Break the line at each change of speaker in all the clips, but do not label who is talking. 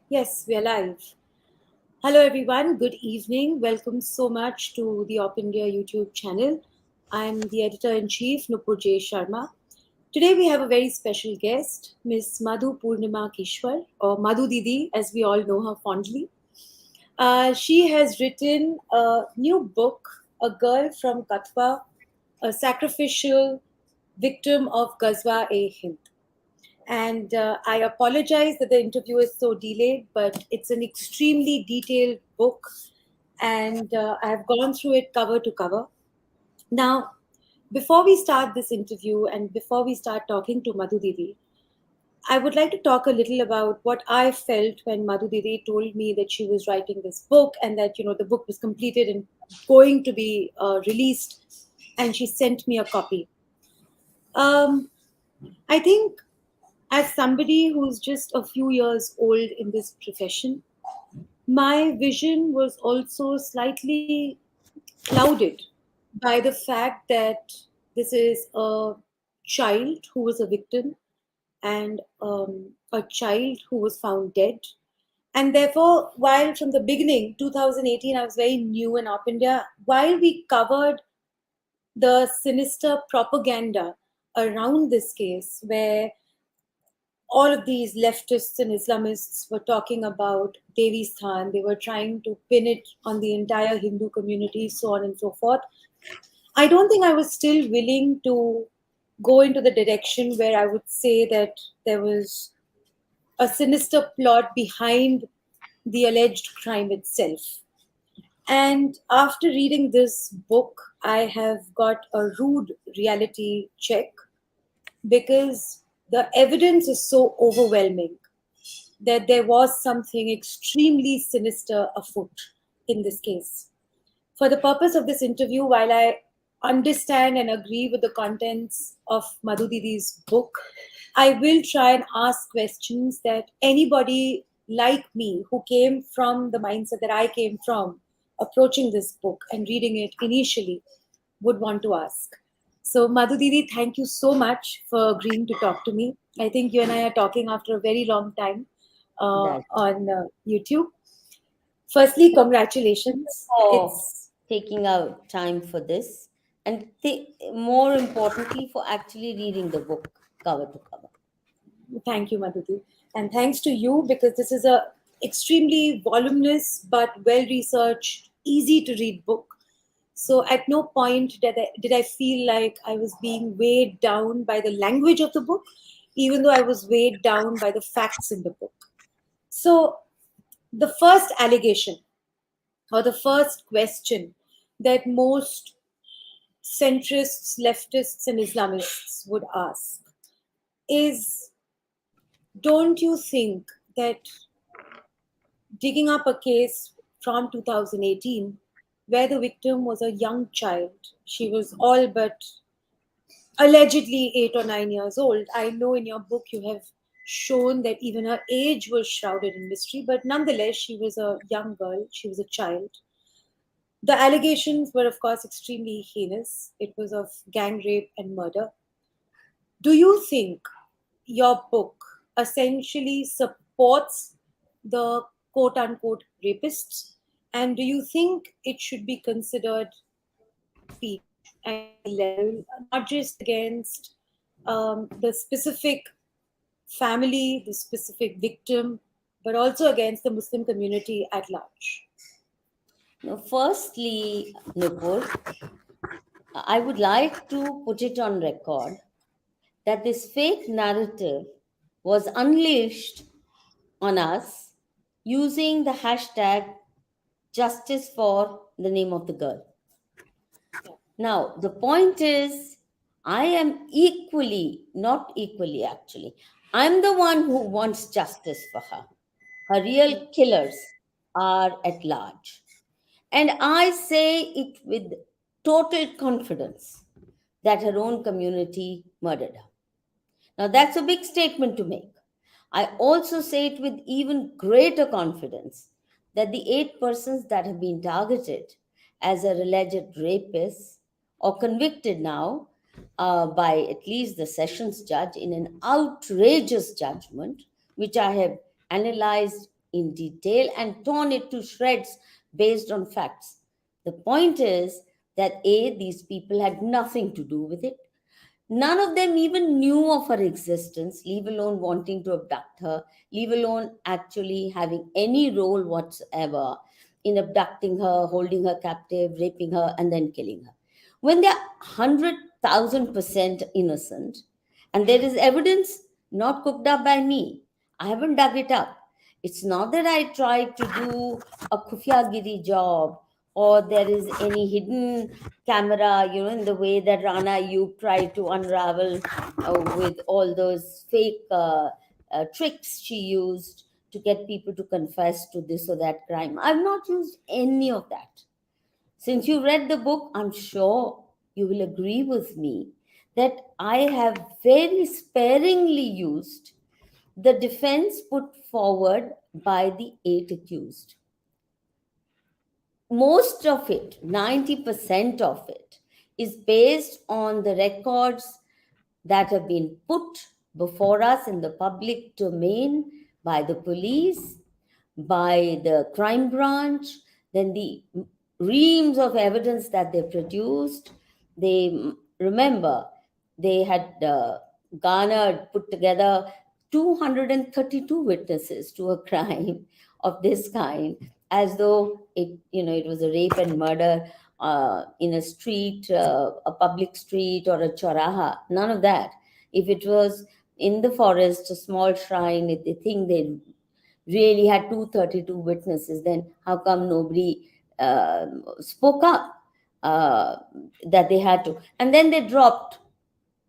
Yes, we are live. Hello, everyone. Good evening. Welcome so much to the Op India YouTube channel. I'm the editor in chief, Nupur Sharma. Today, we have a very special guest, Miss Madhu Kishwar, or Madhu Didi, as we all know her fondly. She has written a new book, A Girl from Kathua, a sacrificial victim of Ghazwa-e-Hind. And I apologize that the interview is so delayed, but it's an extremely detailed book, and I have gone through it cover to cover. Now, before we start this interview and before we start talking to Madhu Didi, I would like to talk a little about what I felt when Madhu Didi told me that she was writing this book and that the book was completed and going to be released, and she sent me a copy. Um, I think as somebody who's just a few years old in this profession, my vision was also slightly clouded by the fact that this is a child who was a victim and a child who was found dead. And therefore, while from the beginning, 2018, I was very new in Up India, while we covered the sinister propaganda around this case, where all of these leftists and Islamists were talking about Devi Sthan. They were trying to pin it on the entire Hindu community, so on and so forth. I don't think I was still willing to go into the direction where I would say that there was a sinister plot behind the alleged crime itself. And after reading this book, I have got a rude reality check because the evidence is so overwhelming that there was something extremely sinister afoot in this case. For the purpose of this interview, while I understand and agree with the contents of Madhu Didi's book, I will try and ask questions that anybody like me who came from the mindset that I came from, approaching this book and reading it initially, would want to ask. So, Madhu Didi, thank you so much for agreeing to talk to me. I think you and I are talking after a very long time
That
on YouTube. Firstly, congratulations.
for
It's
taking out time for this, and more importantly, for actually reading the book cover to cover.
Thank you, Madhuti, and thanks to you because this is a extremely voluminous but well researched, easy to read book. So at no point did I feel like I was being weighed down by the language of the book, even though I was weighed down by the facts in the book. So the first allegation or the first question that most centrists, leftists, and Islamists would ask is, don't you think that digging up a case from 2018 where the victim was a young child, she was all but allegedly 8 or 9 years old? I know in your book you have shown that even her age was shrouded in mystery, but nonetheless, she was a young girl, she was a child. The allegations were, of course, extremely heinous. It was of gang rape and murder. Do you think your book essentially supports the quote unquote rapists? And do you think it should be considered speech at any level, not just against the specific family, the specific victim, but also against the Muslim community at large?
Now, firstly, Nupur, I would like to put it on record that this fake narrative was unleashed on us using the hashtag justice for the name of the girl. Now, the point is, I am equally, not equally actually, I'm the one who wants justice for her. Her
Yeah.
real killers are at large. And I say it with total confidence that her own community murdered her. Now, that's a big statement to make. I also say it with even greater confidence that the 8 persons that have been targeted as a alleged rapists or convicted now by at least the sessions judge in an outrageous judgment, which I have analyzed in detail and torn it to shreds based on facts. The point is that A, these people had nothing to do with it. None of them even knew of her existence, leave alone wanting to abduct her, leave alone actually having any role whatsoever in abducting her, holding her captive, raping her, and then killing her. When they're 100,000% innocent, and there is evidence not cooked up by me, I haven't dug it up. It's not that I tried to do a kufyagiri job or there is any hidden camera, in the way that Rana you tried to unravel with all those fake tricks she used to get people to confess to this or that crime. I've not used any of that. Since you read the book, I'm sure you will agree with me that I have very sparingly used the defense put forward by the 8 accused. Most of it, 90% of it, is based on the records that have been put before us in the public domain by the police, by the crime branch, then the reams of evidence that they produced. They remember they had garnered, put together 232 witnesses to a crime of this kind, as though it was a rape and murder in a street, a public street or a choraha. None of that. If it was in the forest, a small shrine, if they think they really had 232 witnesses, then how come nobody spoke up that they had to? And then they dropped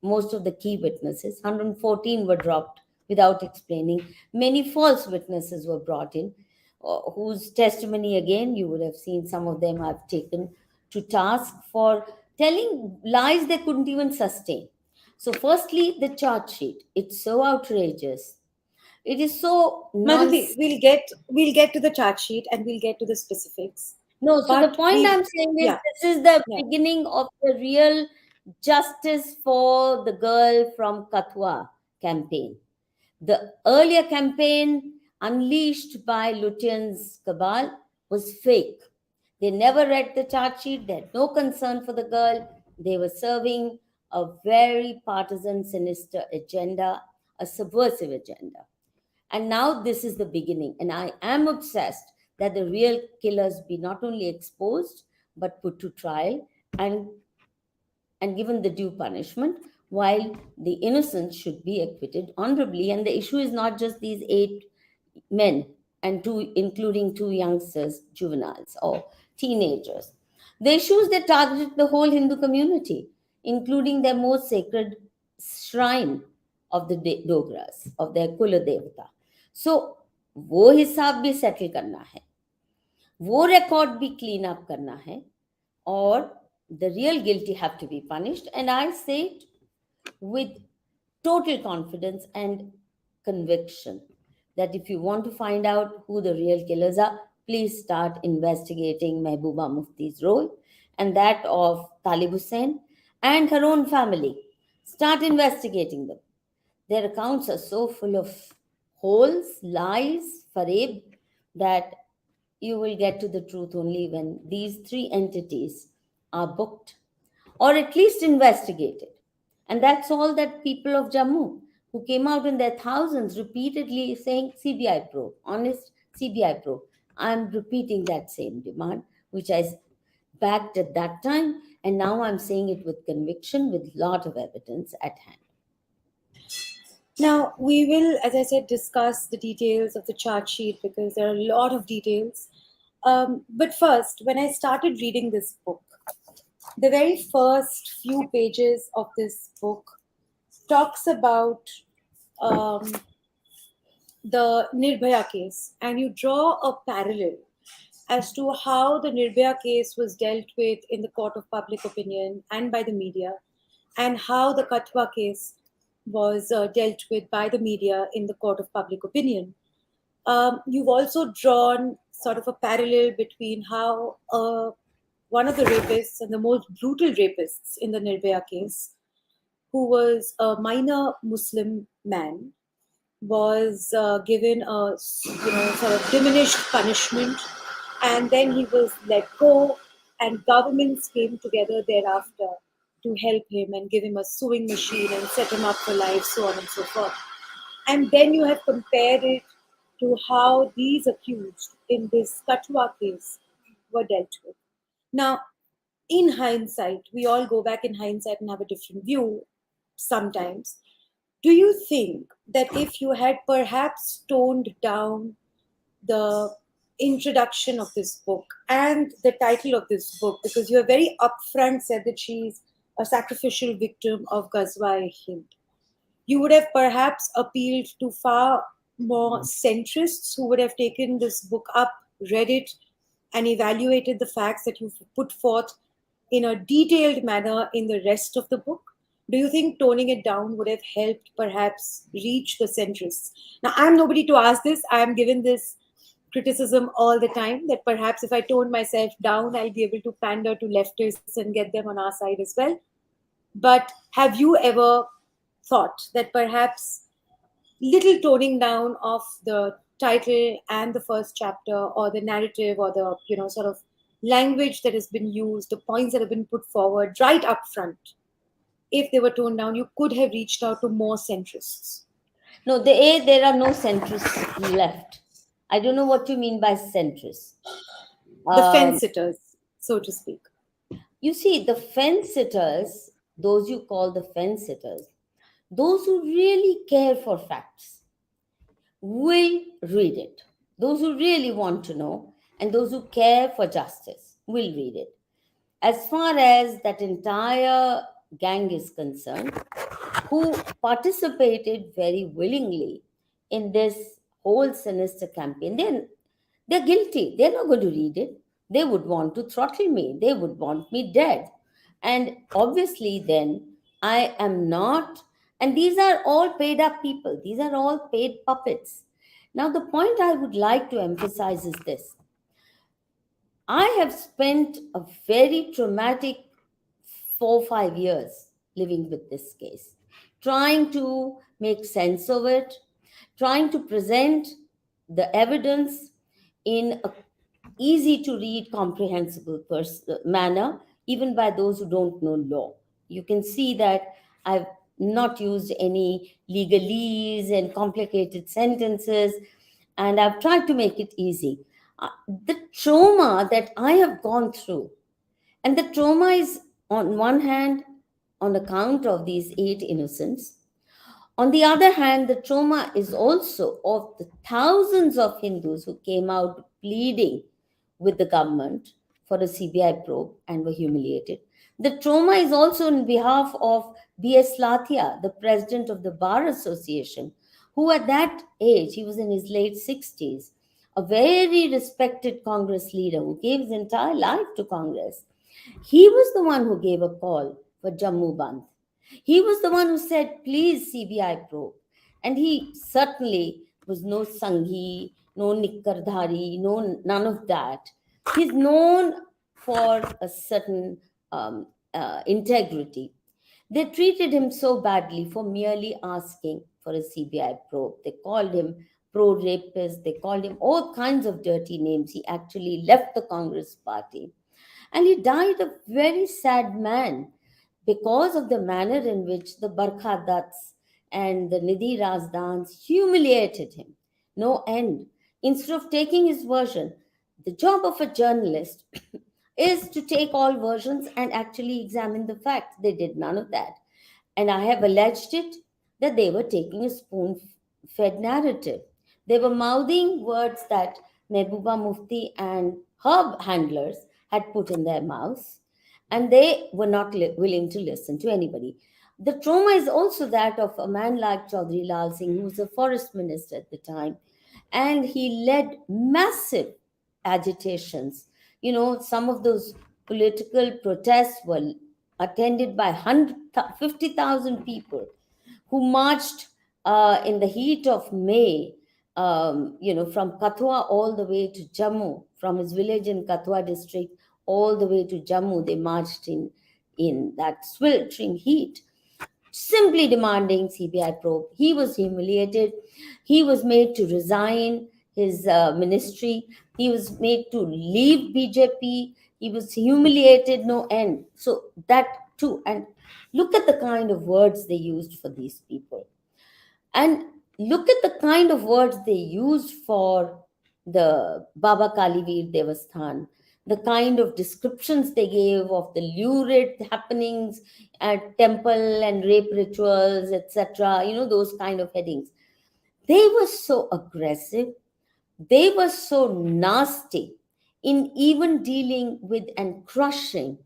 most of the key witnesses. 114 were dropped without explaining. Many false witnesses were brought in, whose testimony, again, you would have seen some of them have taken to task for telling lies they couldn't even sustain. So, firstly, the charge sheet. It's so outrageous. It is so
Madhuri,
nonsense.
we'll get to the chart sheet and we'll get to the specifics.
No, so the
But
point I'm saying is
yeah,
this is the
yeah.
beginning of the real justice for the Girl from Kathua campaign. The earlier campaign, unleashed by Lutyens' cabal, was fake. They never read the charge sheet, they had no concern for the girl. They were serving a very partisan, sinister agenda, a subversive agenda. And now this is the beginning. And I am obsessed that the real killers be not only exposed, but put to trial and, and given the due punishment, while the innocent should be acquitted honorably. And the issue is not just these 8 men and two, including 2 youngsters, juveniles or teenagers. The issue is that targeted the whole Hindu community, including their most sacred shrine of the Dogras, of their Kula Devata. So वो हिसाब भी settle करना है, वो record भी clean up करना है, और the real guilty have to be punished. And I say it with total confidence and conviction that if you want to find out who the real killers are, please start investigating Mehbooba Mufti's role and that of Talib Hussain and her own family. Start investigating them. Their accounts are so full of holes, lies, fareb, that you will get to the truth only when these 3 entities are booked or at least investigated. And that's all that people of Jammu, who came out in their thousands repeatedly saying CBI probe, honest CBI probe. I'm repeating that same demand, which I backed at that time, and now I'm saying it with conviction, with lot of evidence at hand.
Now we will, as I said, discuss the details of the chart sheet because there are a lot of details. But first, when I started reading this book, the very first few pages of this book talks about um, the Nirbhaya case, and you draw a parallel as to how the Nirbhaya case was dealt with in the court of public opinion and by the media, and how the Kathua case was dealt with by the media in the court of public opinion. You've also drawn sort of a parallel between how one of the rapists and the most brutal rapists in the Nirbhaya case, who was a minor Muslim man, was given a sort of diminished punishment, and then he was let go, and governments came together thereafter to help him and give him a sewing machine and set him up for life, so on and so forth. And then you have compared it to how these accused in this Kathua case were dealt with. Now, in hindsight, we all go back in hindsight and have a different view sometimes. Do you think that if you had perhaps toned down the introduction of this book and the title of this book, because you have very upfront said that she's a sacrificial victim of Ghazwa-e-Hind, you would have perhaps appealed to far more centrists who would have taken this book up, read it, and evaluated the facts that you've put forth in a detailed manner in the rest of the book? Do you think toning it down would have helped perhaps reach the centrists? Now, I'm nobody to ask this. I am given this criticism all the time that perhaps if I tone myself down, I'll be able to pander to leftists and get them on our side as well. But have you ever thought that perhaps little toning down of the title and the first chapter, or the narrative, or the sort of language that has been used, the points that have been put forward right up front, if they were toned down, you could have reached out to more centrists?
No, there are no centrists left. I don't know what you mean by centrists.
The
Um,
fence sitters, so to speak.
you see, the fence sitters, those you call the fence sitters, those who really care for facts, will read it. Those who really want to know and those who care for justice will read it. As far as that entire gang is concerned, who participated very willingly in this whole sinister campaign, they're guilty. They're not going to read it. They would want to throttle me. They would want me dead. And obviously, then I am not. And these are all paid up people, these are all paid puppets. Now, the point I would like to emphasize is this: I have spent a very traumatic 4 5 years living with this case, trying to make sense of it, trying to present the evidence in a easy to read, comprehensible manner, even by those who don't know law. You can see that I've not used any legalese and complicated sentences, and I've tried to make it easy. The trauma that I have gone through, and the trauma is, on one hand, on account of these 8 innocents. On the other hand, the trauma is also of the thousands of Hindus who came out pleading with the government for a CBI probe and were humiliated. The trauma is also on behalf of B.S. Lathia, the president of the Bar Association, who at that age, he was in his late 60s, a very respected Congress leader who gave his entire life to Congress. He was the one who gave a call for Jammu Bandh. He was the one who said, please, CBI probe. And he certainly was no Sanghi, no Nikkardhari, no none of that. He's known for a certain integrity. They treated him so badly for merely asking for a CBI probe. They called him pro rapist, they called him all kinds of dirty names. He actually left the Congress party. And he died a very sad man because of the manner in which the Barkha Dutts and the Nidhi Razdans humiliated him. No end. Instead of taking his version, the job of a journalist is to take all versions and actually examine the facts. They did none of that. And I have alleged it that they were taking a spoon fed narrative. They were mouthing words that Mehbooba Mufti and her handlers had put in their mouths, and they were not willing to listen to anybody. The trauma is also that of a man like Chaudhry Lal Singh, who was a forest minister at the time, and he led massive agitations. You know, some of those political protests were attended by 50,000 people who marched in the heat of May, from Kathua all the way to Jammu, from his village in Kathua district all the way to Jammu. They marched in that sweltering heat. simply demanding CBI probe. He was humiliated. He was made to resign his ministry. He was made to leave BJP. He was humiliated no end. So that too. And look at the kind of words they used for these people. And look at the kind of words they used for the Baba Kaliveer Devasthan, the kind of descriptions they gave of the lurid happenings at temple and rape rituals, etc. Those kind of headings. They were so aggressive, they were so nasty in even dealing with and crushing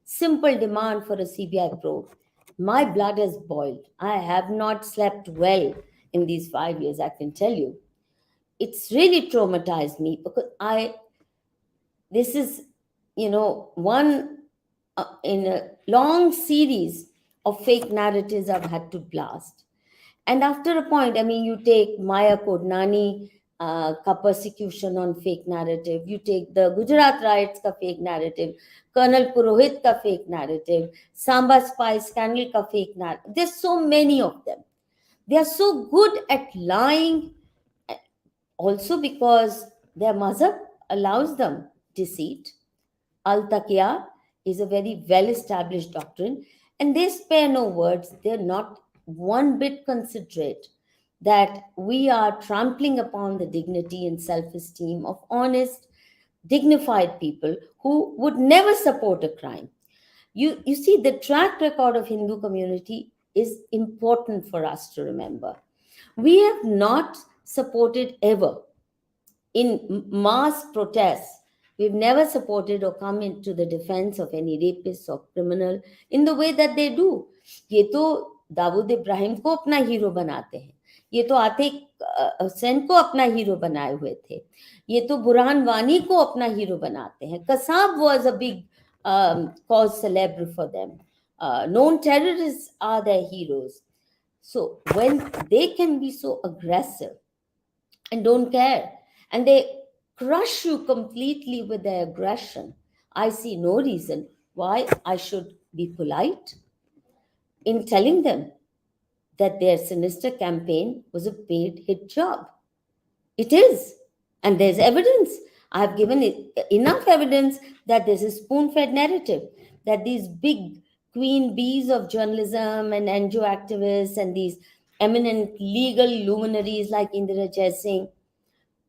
simple demand for a CBI probe. My blood has boiled. I have not slept well in these 5 years, I can tell you. It's really traumatized me because this is, one in a long series of fake narratives I've had to blast. And after a point, I mean, you take Maya Kodnani ka persecution on fake narrative, you take the Gujarat riots ka fake narrative, Colonel Purohit ka fake narrative, Samba spy scandal ka fake narrative. There's so many of them. They are so good at lying, also because their mazhab allows them deceit. Al Taqiyya is a very well established doctrine, and they spare no words. They're not one bit considerate that we are trampling upon the dignity and self esteem of honest, dignified people who would never support a crime. You see, the track record of Hindu community is important for us to remember. We have not supported ever in mass protests. We've never supported or come into the defense of any rapist or criminal in the way that they do. ये तो दाऊद इब्राहिम को अपना hero बनाते हैं, ये तो आतिक हुसैन को अपना हीरो बनाए हुए थे, ये तो बुरहान वानी को अपना हीरो बनाते हैं. Kasab was a big cause celebre for them. Known terrorists are their heroes. So when they can be so aggressive and don't care, and they crush you completely with their aggression, I see no reason why I should be polite in telling them that their sinister campaign was a paid hit job. It is. And there's evidence. I have given enough evidence that there's a spoon fed narrative, that these big queen bees of journalism and NGO activists and these eminent legal luminaries like Indira Jaising,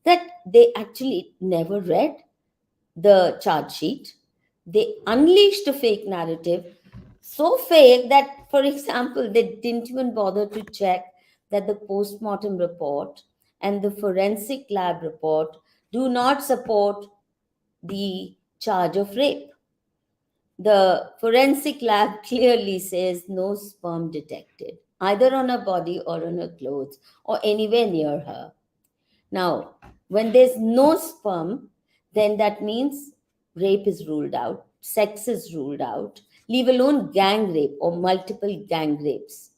that they actually never read the charge sheet. They unleashed a fake narrative, so fake that, for example, they didn't even bother to check that the post-mortem report and the forensic lab report do not support the charge of rape. The forensic lab clearly says no sperm detected, either on her body or on her clothes or anywhere near her. Now, when there's no sperm, then that means rape is ruled out, sex is ruled out, leave alone gang rape or multiple gang rapes.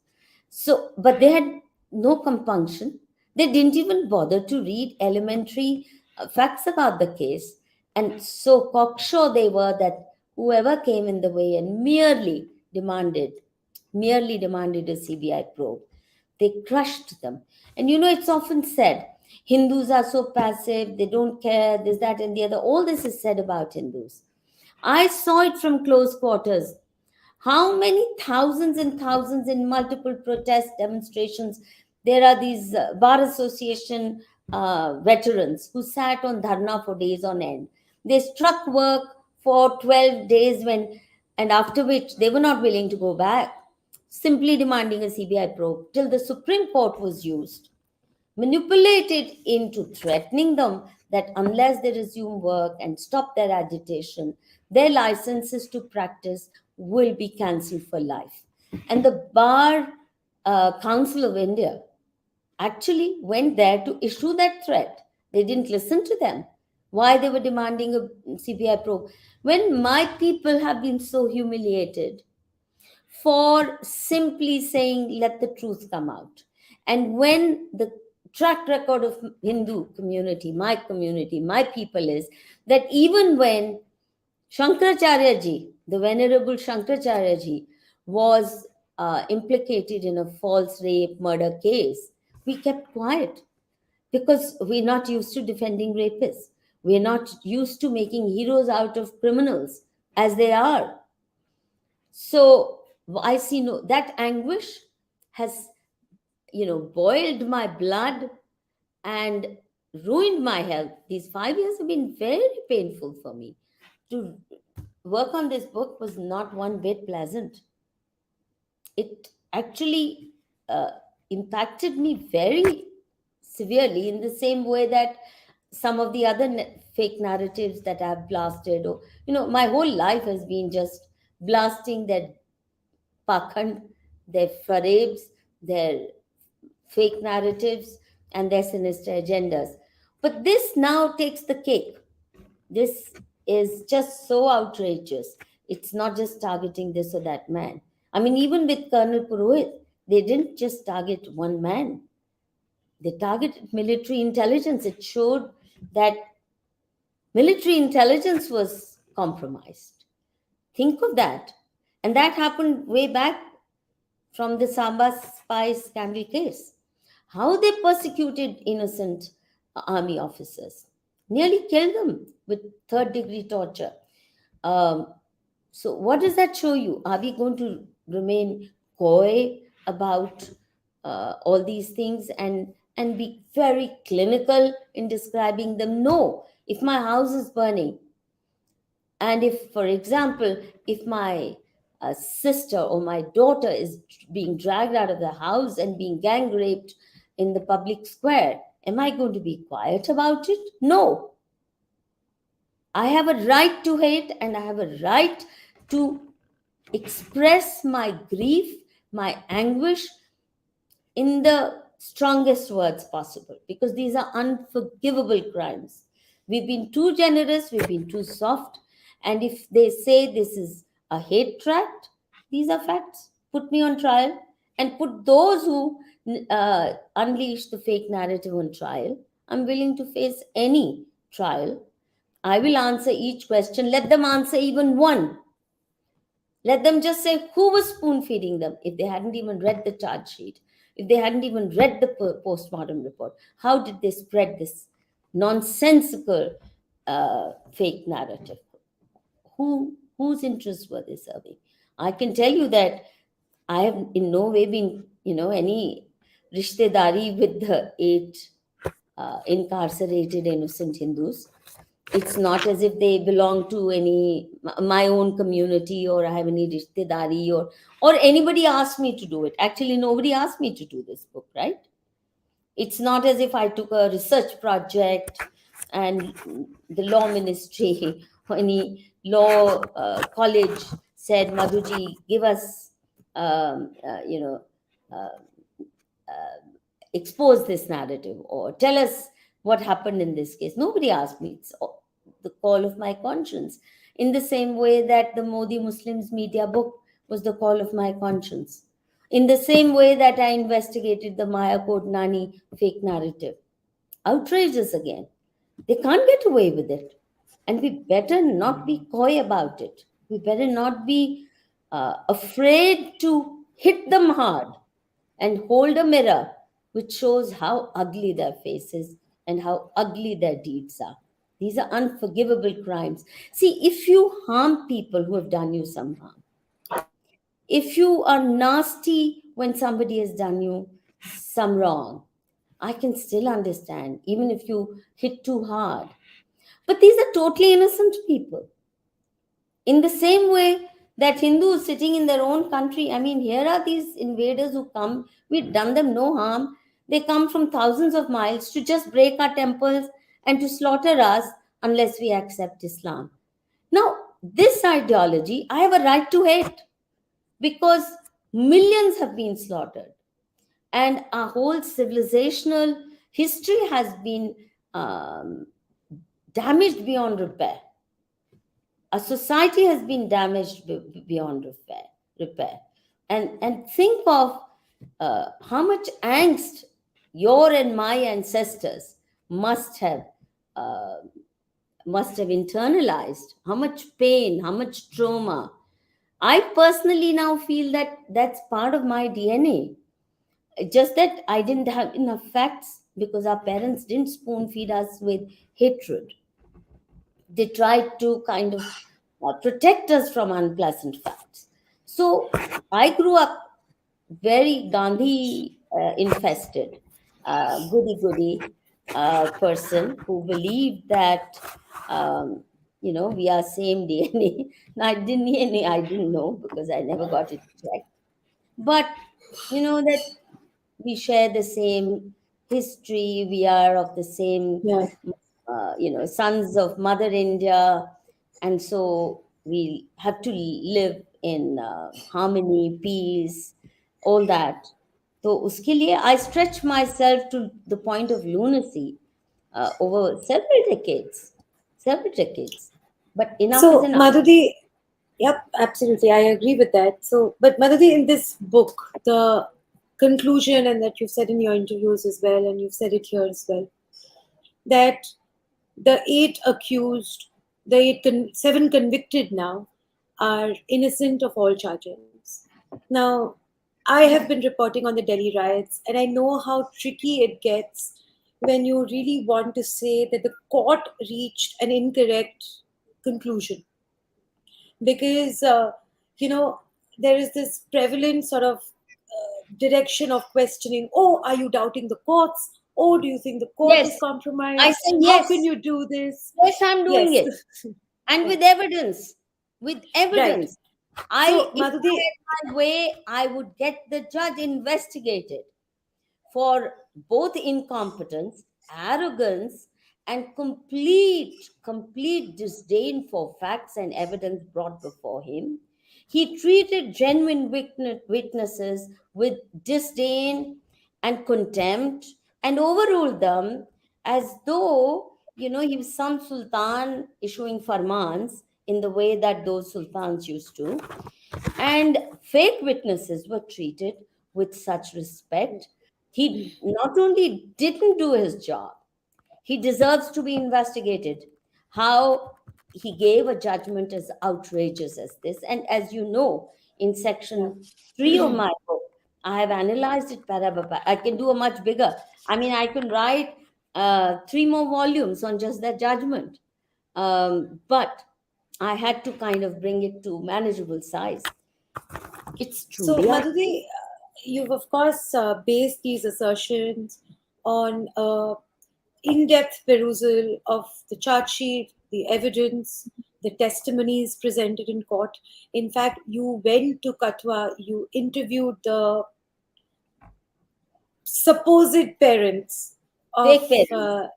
So, but they had no compunction. They didn't even bother to read elementary facts about the case. And so cocksure they were that whoever came in the way and merely demanded a CBI probe, they crushed them. And it's often said Hindus are so passive, they don't care, this, that, and the other. All this is said about Hindus. I saw it from close quarters. How many thousands and thousands in multiple protest demonstrations? There are these bar association veterans who sat on dharna for days on end. They struck work for 12 days and after which they were not willing to go back, simply demanding a CBI probe till the Supreme Court was used, manipulated into threatening them that unless they resume work and stop their agitation, their licenses to practice will be cancelled for life. And the Bar Council of India actually went there to issue that threat. They didn't listen to them. Why they were demanding a CBI probe? When my people have been so humiliated for simply saying, let the truth come out. And when the track record of Hindu community, my people is that even when Shankaracharya ji, the Venerable Shankaracharya ji, was implicated in a false rape murder case, we kept quiet because we're not used to defending rapists. We're not used to making heroes out of criminals as they are. So I see no that anguish has, boiled my blood and ruined my health. These 5 years have been very painful for me. To work on this book was not one bit pleasant. It actually uh, impacted me very severely in the same way that some of the other fake narratives that I've blasted, or my whole life has been just blasting their pakhand, their farabes, their fake narratives, and their sinister agendas. But this now takes the cake. This is just so outrageous. It's not just targeting this or that man. I mean, even with Colonel Purohit, they didn't just target one man, they targeted military intelligence. It showed that military intelligence was compromised. Think of that. And that happened way back from the Samba spy scandal case. How they persecuted innocent army officers, nearly killed them with third degree torture. Um, so, what does that show you? Are we going to remain coy about all these things and be very clinical in describing them? No. If my house is burning, and if, for example, if my sister or my daughter is being dragged out of the house and being gang raped in the public square, am I going to be quiet about it? No. I have a right to hate, and I have a right to express my grief, my anguish in the strongest words possible, because these are unforgivable crimes. We've been too generous, we've been too soft. And if they say this is a hate tract, these are facts. Put me on trial and put those who unleash the fake narrative on trial. I'm willing to face any trial. I will answer each question. Let them answer even one. Let them just say who was spoon feeding them if they hadn't even read the charge sheet, if they hadn't even read the postmortem report. How did they spread this nonsensical fake narrative? Whose interests were they serving? I can tell you that I have in no way been, any rishtedari with the 8 incarcerated innocent Hindus. It's not as if they belong to any my own community, or I have any rishtedari, or anybody asked me to do it. Actually, nobody asked me to do this book, right? It's not as if I took a research project and the law ministry or any law college said, Madhuji, give us, um, uh, you know, uh, expose this narrative or tell us what happened in this case. Nobody asked me. It's the call of my conscience. In the same way that the Modi Muslims media book was the call of my conscience. In the same way that I investigated the Maya Kodnani fake narrative. Outrageous again. They can't get away with it. And we better not be coy about it. We better not be afraid to hit them hard and hold a mirror which shows how ugly their faces and how ugly their deeds are. These are unforgivable crimes. See, if you harm people who have done you some harm, if you are nasty when somebody has done you some wrong, I can still understand, even if you hit too hard. But these are totally innocent people. In the same way that Hindus sitting in their own country, I mean, here are these invaders who come, we've done them no harm. They come from thousands of miles to just break our temples and to slaughter us unless we accept Islam. Now, this ideology, I have a right to hate because millions have been slaughtered, and our whole civilizational history has been damaged beyond repair. A society has been damaged beyond repair. And think of how much angst your and my ancestors must have uh, must have internalized, how much pain, how much trauma. I personally now feel that that's part of my DNA. Just that I didn't have enough facts because our parents didn't spoon feed us with hatred. They tried to kind of protect us from unpleasant facts. So I grew up very Gandhi infested, goody goody person who believed that, we are same DNA. Now, DNA I didn't know because I never got it checked. But, that we share the same history, we are of the same,
Yeah.
sons of Mother India, and so we have to live in harmony, peace, all that. So uske liye I stretch myself to the point of lunacy over several decades. But enough is
So,
enough.
Madhuri, yep, absolutely, I agree with that. So, but Madhuri, in this book, the conclusion, and that you've said in your interviews as well, and you've said it here as well, that the eight accused, the seven convicted now, are innocent of all charges. Now, I have been reporting on the Delhi riots, and I know how tricky it gets when you really want to say that the court reached an incorrect conclusion, because you know there is this prevalent sort of direction of questioning. Oh, are you doubting the courts? Oh, do you think the court
Yes,
is
I
compromised?
say
How
yes.
can you do this?
Yes, I'm doing
Yes.
it. And
Yeah.
with evidence. With
Right.
evidence.
So,
If I
Madhudi,
had my way, I would get the judge investigated for both incompetence, arrogance, and complete disdain for facts and evidence brought before him. He treated genuine witnesses with disdain and contempt and overruled them as though, he was some sultan issuing farmans in the way that those sultans used to. And fake witnesses were treated with such respect. He not only didn't do his job, he deserves to be investigated. How he gave a judgment as outrageous as this. And as you know, in
yeah.
section 3 of my book, I have analyzed it para para. I can do a much bigger. I mean, I can write three more volumes on just that judgment. But I had to kind of bring it to manageable size. It's
So,
truly outrageous.
Madhuri, you've of course based these assertions on in-depth perusal of the charge sheet, the evidence, the testimonies presented in court. In fact, you went to Kathua, you interviewed the supposed parents of
Fake parents.
uh,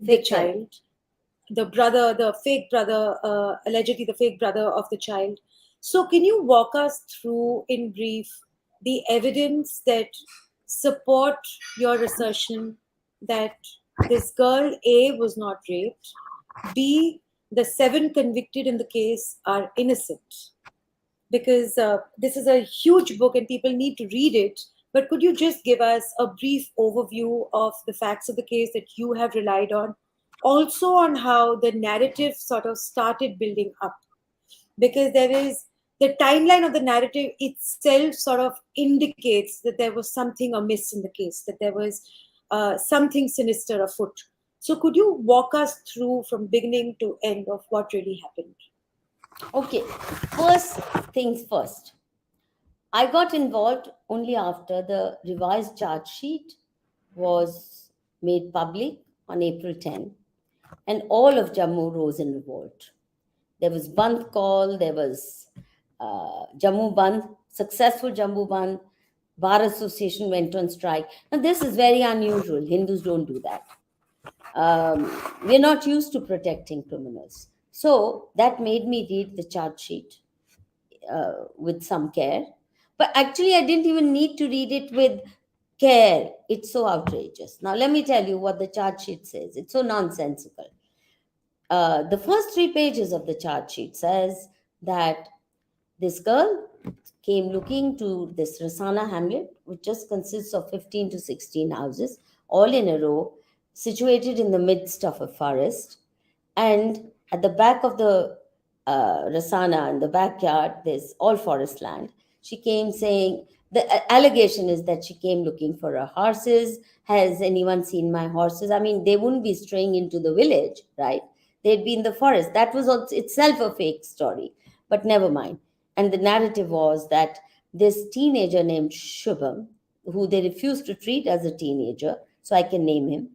the
Fake parents.
child, the brother, the fake brother, allegedly the fake brother of the child. So, can you walk us through in brief the evidence that support your assertion that this girl A was not raped, B, the seven convicted in the case are innocent? Because this is a huge book and people need to read it. But could you just give us a brief overview of the facts of the case that you have relied on? Also, on how the narrative sort of started building up. Because there is the timeline of the narrative itself sort of indicates that there was something amiss in the case, that there was something sinister afoot. So, could you walk us through from beginning to end of what really happened?
Okay, first things first. I got involved only after the revised charge sheet was made public on April 10, and all of Jammu rose in revolt. There was Bandh call, there was Jammu Bandh, successful Jammu Bandh. Bar Association went on strike. Now, this is very unusual. Hindus don't do that. We're not used to protecting criminals. So that made me read the charge sheet with some care. But actually, I didn't even need to read it with care. It's so outrageous. Now, let me tell you what the charge sheet says. It's so nonsensical. The first 3 pages of the charge sheet says that this girl came looking to this Rasana hamlet, which just consists of 15 to 16 houses, all in a row, situated in the midst of a forest. And at the back of the Rasana in the backyard. There's all forest land. She came saying, the allegation is that she came looking for her horses. Has anyone seen my horses? I mean, they wouldn't be straying into the village, right? They'd be in the forest. That was also itself a fake story, but never mind. And the narrative was that this teenager named Shubham, who they refused to treat as a teenager, so I can name him,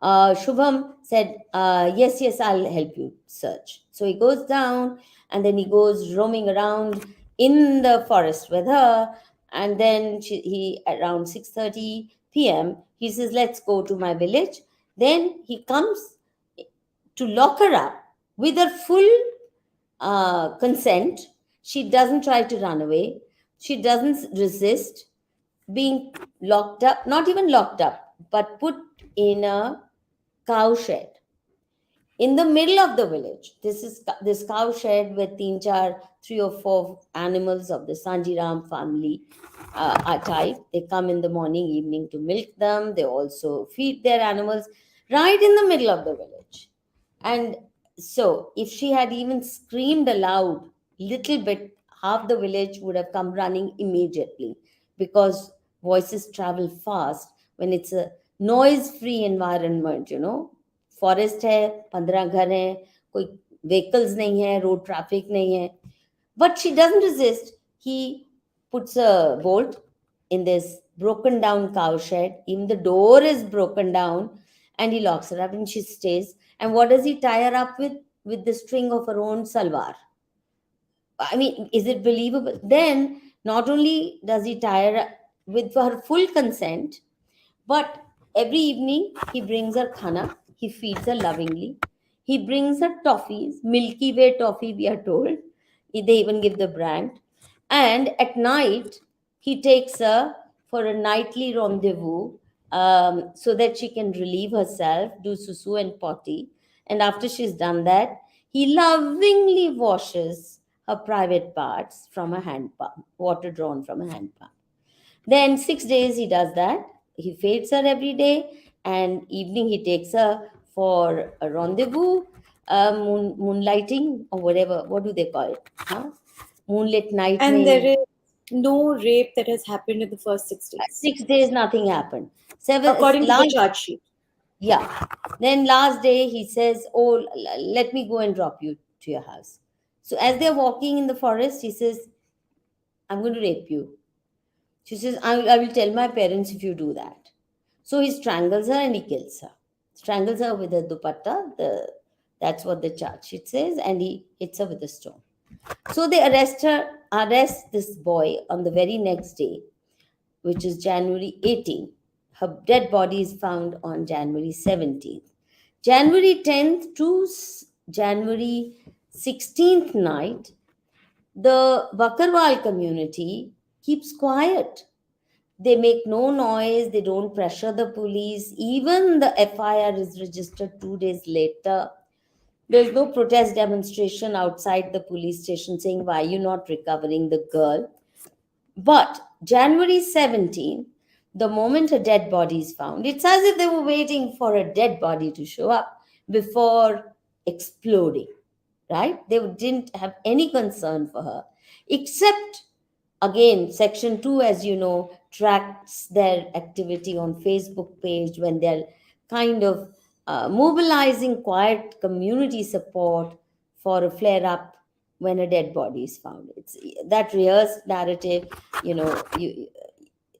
Shubham said, yes, yes, I'll help you search. So he goes down and then he goes roaming around in the forest with her. And then he around 6:30 p.m., he says, let's go to my village. Then he comes to lock her up with her full consent. She doesn't try to run away. She doesn't resist being locked up, not even locked up, but put in a cow shed in the middle of the village. This is this cow shed with three or four animals of the Sanjiram family are type. They come in the morning, evening to milk them. They also feed their animals right in the middle of the village. And so, if she had even screamed aloud, little bit, half the village would have come running immediately, because voices travel fast when it's a noise-free environment. Forest है, 15 घर हैं, कोई vehicles नहीं है, road traffic नहीं है. But she doesn't resist. He puts a bolt in this broken down cow shed. Even the door is broken down, and he locks her up and she stays. And what does he tie her up with? With the string of her own salwar. I mean, is it believable? Then, not only does he tie her with her full consent, but every evening he brings her khana, he feeds her lovingly. He brings her toffees, Milky Way toffee, we are told. They even give the brand. And at night, he takes her for a nightly rendezvous, so that she can relieve herself, do susu and potty. And after she's done that, he lovingly washes her private parts from a hand pump, water drawn from a hand pump. Then 6 days he does that. He feeds her every day, and evening he takes her for a rendezvous, moonlighting or whatever. What do they call it? Huh? Moonlit night
And there
mein.
is no rape that has happened in the first 6 days,
6 days nothing happened.
according to the
Last,
charge sheet.
yeah. Then last day he says, "Oh, let me go and drop you to your house." So as they're walking in the forest, he says, "I'm going to rape you." She says, I will tell my parents if you do that. So he strangles her and he kills her. Strangles her with a dupatta. That's what the charge sheet says, and he hits her with a stone. So they arrest this boy on the very next day, which is January 18th. Her dead body is found on January 17th. January 10th to January 16th night, the Bakarwal community keeps quiet. They make no noise, they don't pressure the police. Even the FIR is registered 2 days later. There's no protest demonstration outside the police station saying, why are you not recovering the girl? But January 17th, the moment a dead body is found, it's as if they were waiting for a dead body to show up before exploding, right? They didn't have any concern for her, except, again, section 2, as you know, tracks their activity on Facebook page when they're kind of mobilizing quiet community support for a flare up when a dead body is found. It's that rehearsed narrative,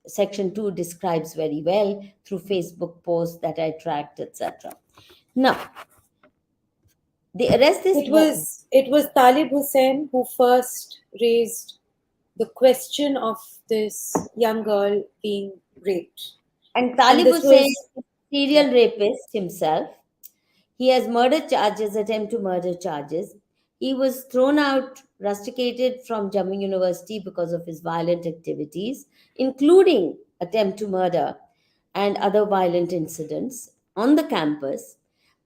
section 2 describes very well through Facebook posts that I tracked, etc. Now, they arrest this
It was Talib Hussain who first raised the question of this young girl being raped,
and
and
Talib
this
Hussain
was
is a
yeah.
serial rapist himself. He has murder charges, attempt to murder charges. He was thrown out, rusticated from Jammu University because of his violent activities, including attempt to murder and other violent incidents on the campus.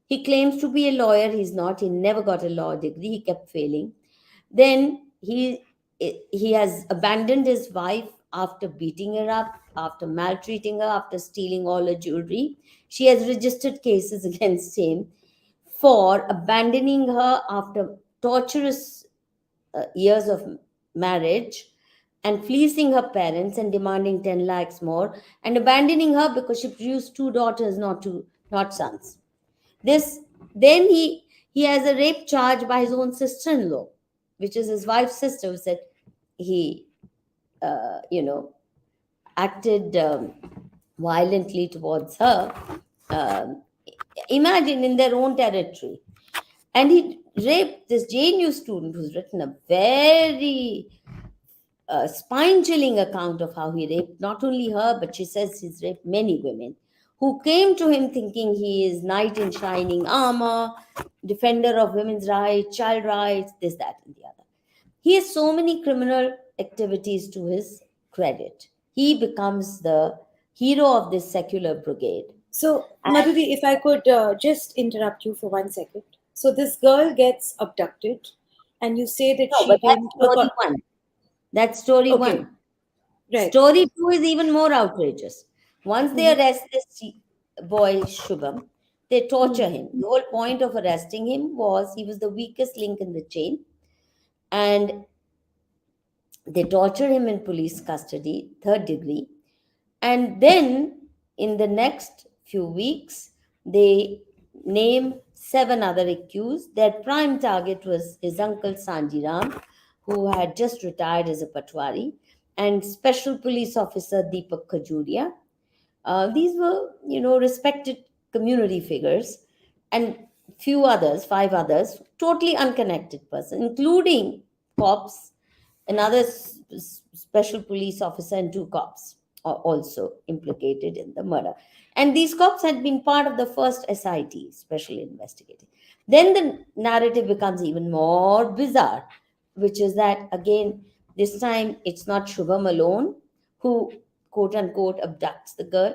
He claims to be a lawyer. He's not. He never got a law degree. He kept failing. Then he has abandoned his wife after beating her up, after maltreating her, after stealing all her jewelry. She has registered cases against him for abandoning her after torturous years of marriage and fleecing her parents and demanding 10 lakhs more and abandoning her because she produced two daughters, not sons. This then he has a rape charge by his own sister-in-law, which is his wife's sister, who said he you know acted violently towards her. Um, Imagine, in their own territory. And he raped this JNU student who's written a very spine chilling account of how he raped not only her, but she says he's raped many women who came to him thinking he is knight in shining armor, defender of women's rights, child rights, this, that, and the other. He has so many criminal activities to his credit. He becomes the hero of this secular brigade.
So,
And
Madhuri, if I could just interrupt you for 1 second. So, this girl gets abducted, and you say that
no,
she
but that's
didn't.
story one. That's story
Okay,
one.
right.
Story two is even more outrageous. Once they
Mm-hmm.
arrest this boy Shubham, they torture
Mm-hmm.
him. The whole point of arresting him was he was the weakest link in the chain, and they torture him in police custody, third degree. And then in the next few weeks, they name seven other accused. Their prime target was his uncle Sanjiram, who had just retired as a patwari, and special police officer Deepak Khajuria. These were, respected community figures, and few others, five others, totally unconnected person, including cops, another special police officer, and two cops are also implicated in the murder. And these cops had been part of the first SIT, special investigating. Then the narrative becomes even more bizarre, which is that again, this time it's not Shubham alone who quote unquote abducts the girl,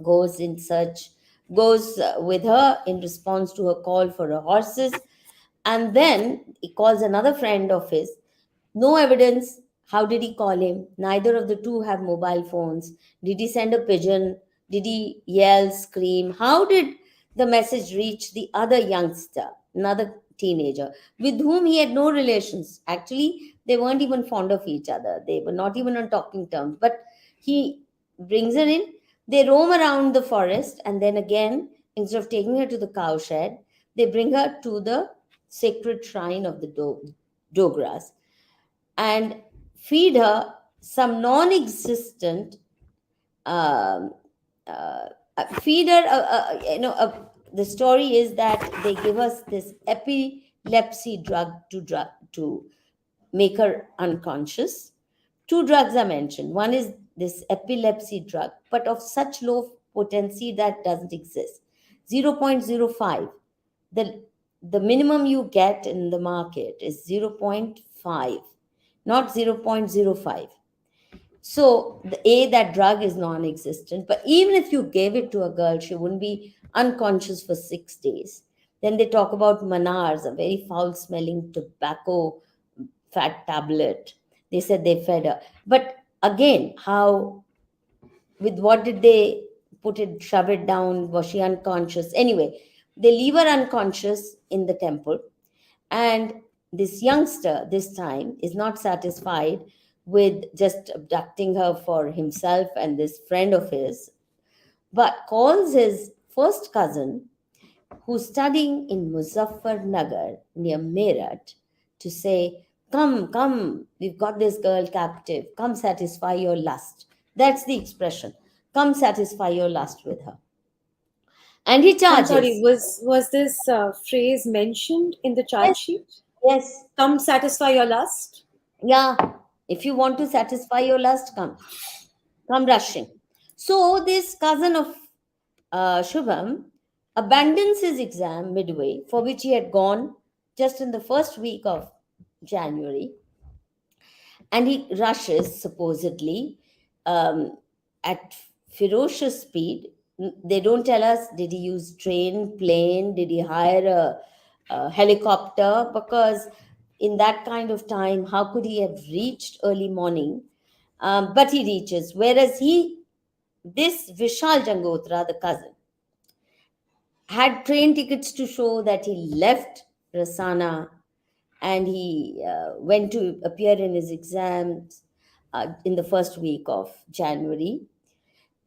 goes in search, goes with her in response to her call for her horses, and then he calls another friend of his. No evidence. How did he call him? Neither of the two have mobile phones. Did he send a pigeon? Did he yell, scream? How did the message reach the other youngster, another teenager, with whom he had no relations? Actually, they weren't even fond of each other. They were not even on talking terms. But he brings her in. They roam around the forest, and then again, instead of taking her to the cowshed, they bring her to the sacred shrine of the Dogras and feed her some non-existent um, uh, feed her the story is that they give us this epilepsy drug to make her unconscious. Two drugs are mentioned. One is this epilepsy drug, but of such low potency that doesn't exist. 0.05. The minimum you get in the market is zero point 0.5, not 0.05. So that drug is non-existent. But even if you gave it to a girl, she wouldn't be unconscious for 6 days. Then they talk about manars, a very foul-smelling tobacco fat tablet. They said they fed her. But again, how, with what did they put it, shove it down? Was she unconscious? Anyway, they leave her unconscious in the temple. And this youngster, this time, is not satisfied with just abducting her for himself and this friend of his, but calls his first cousin, who's studying in Muzaffarnagar near Meerut, to say, "Come, come, we've got this girl captive. Come satisfy your lust." That's the expression. Come satisfy your lust with her. And he
I'm sorry,
charges.
was this phrase mentioned in the charge
Yes,
sheet?
yes,
Come satisfy your lust?
yeah. If you want to satisfy your lust, come rushing. So this cousin of Shubham abandons his exam midway, for which he had gone just in the first week of January, and he rushes supposedly um, at ferocious speed. They don't tell us, did he use train, plane, did he hire a helicopter, because in that kind of time, how could he have reached early morning? But he reaches, whereas this Vishal Jangotra, the cousin, had train tickets to show that he left Rasana and he went to appear in his exams in the first week of January,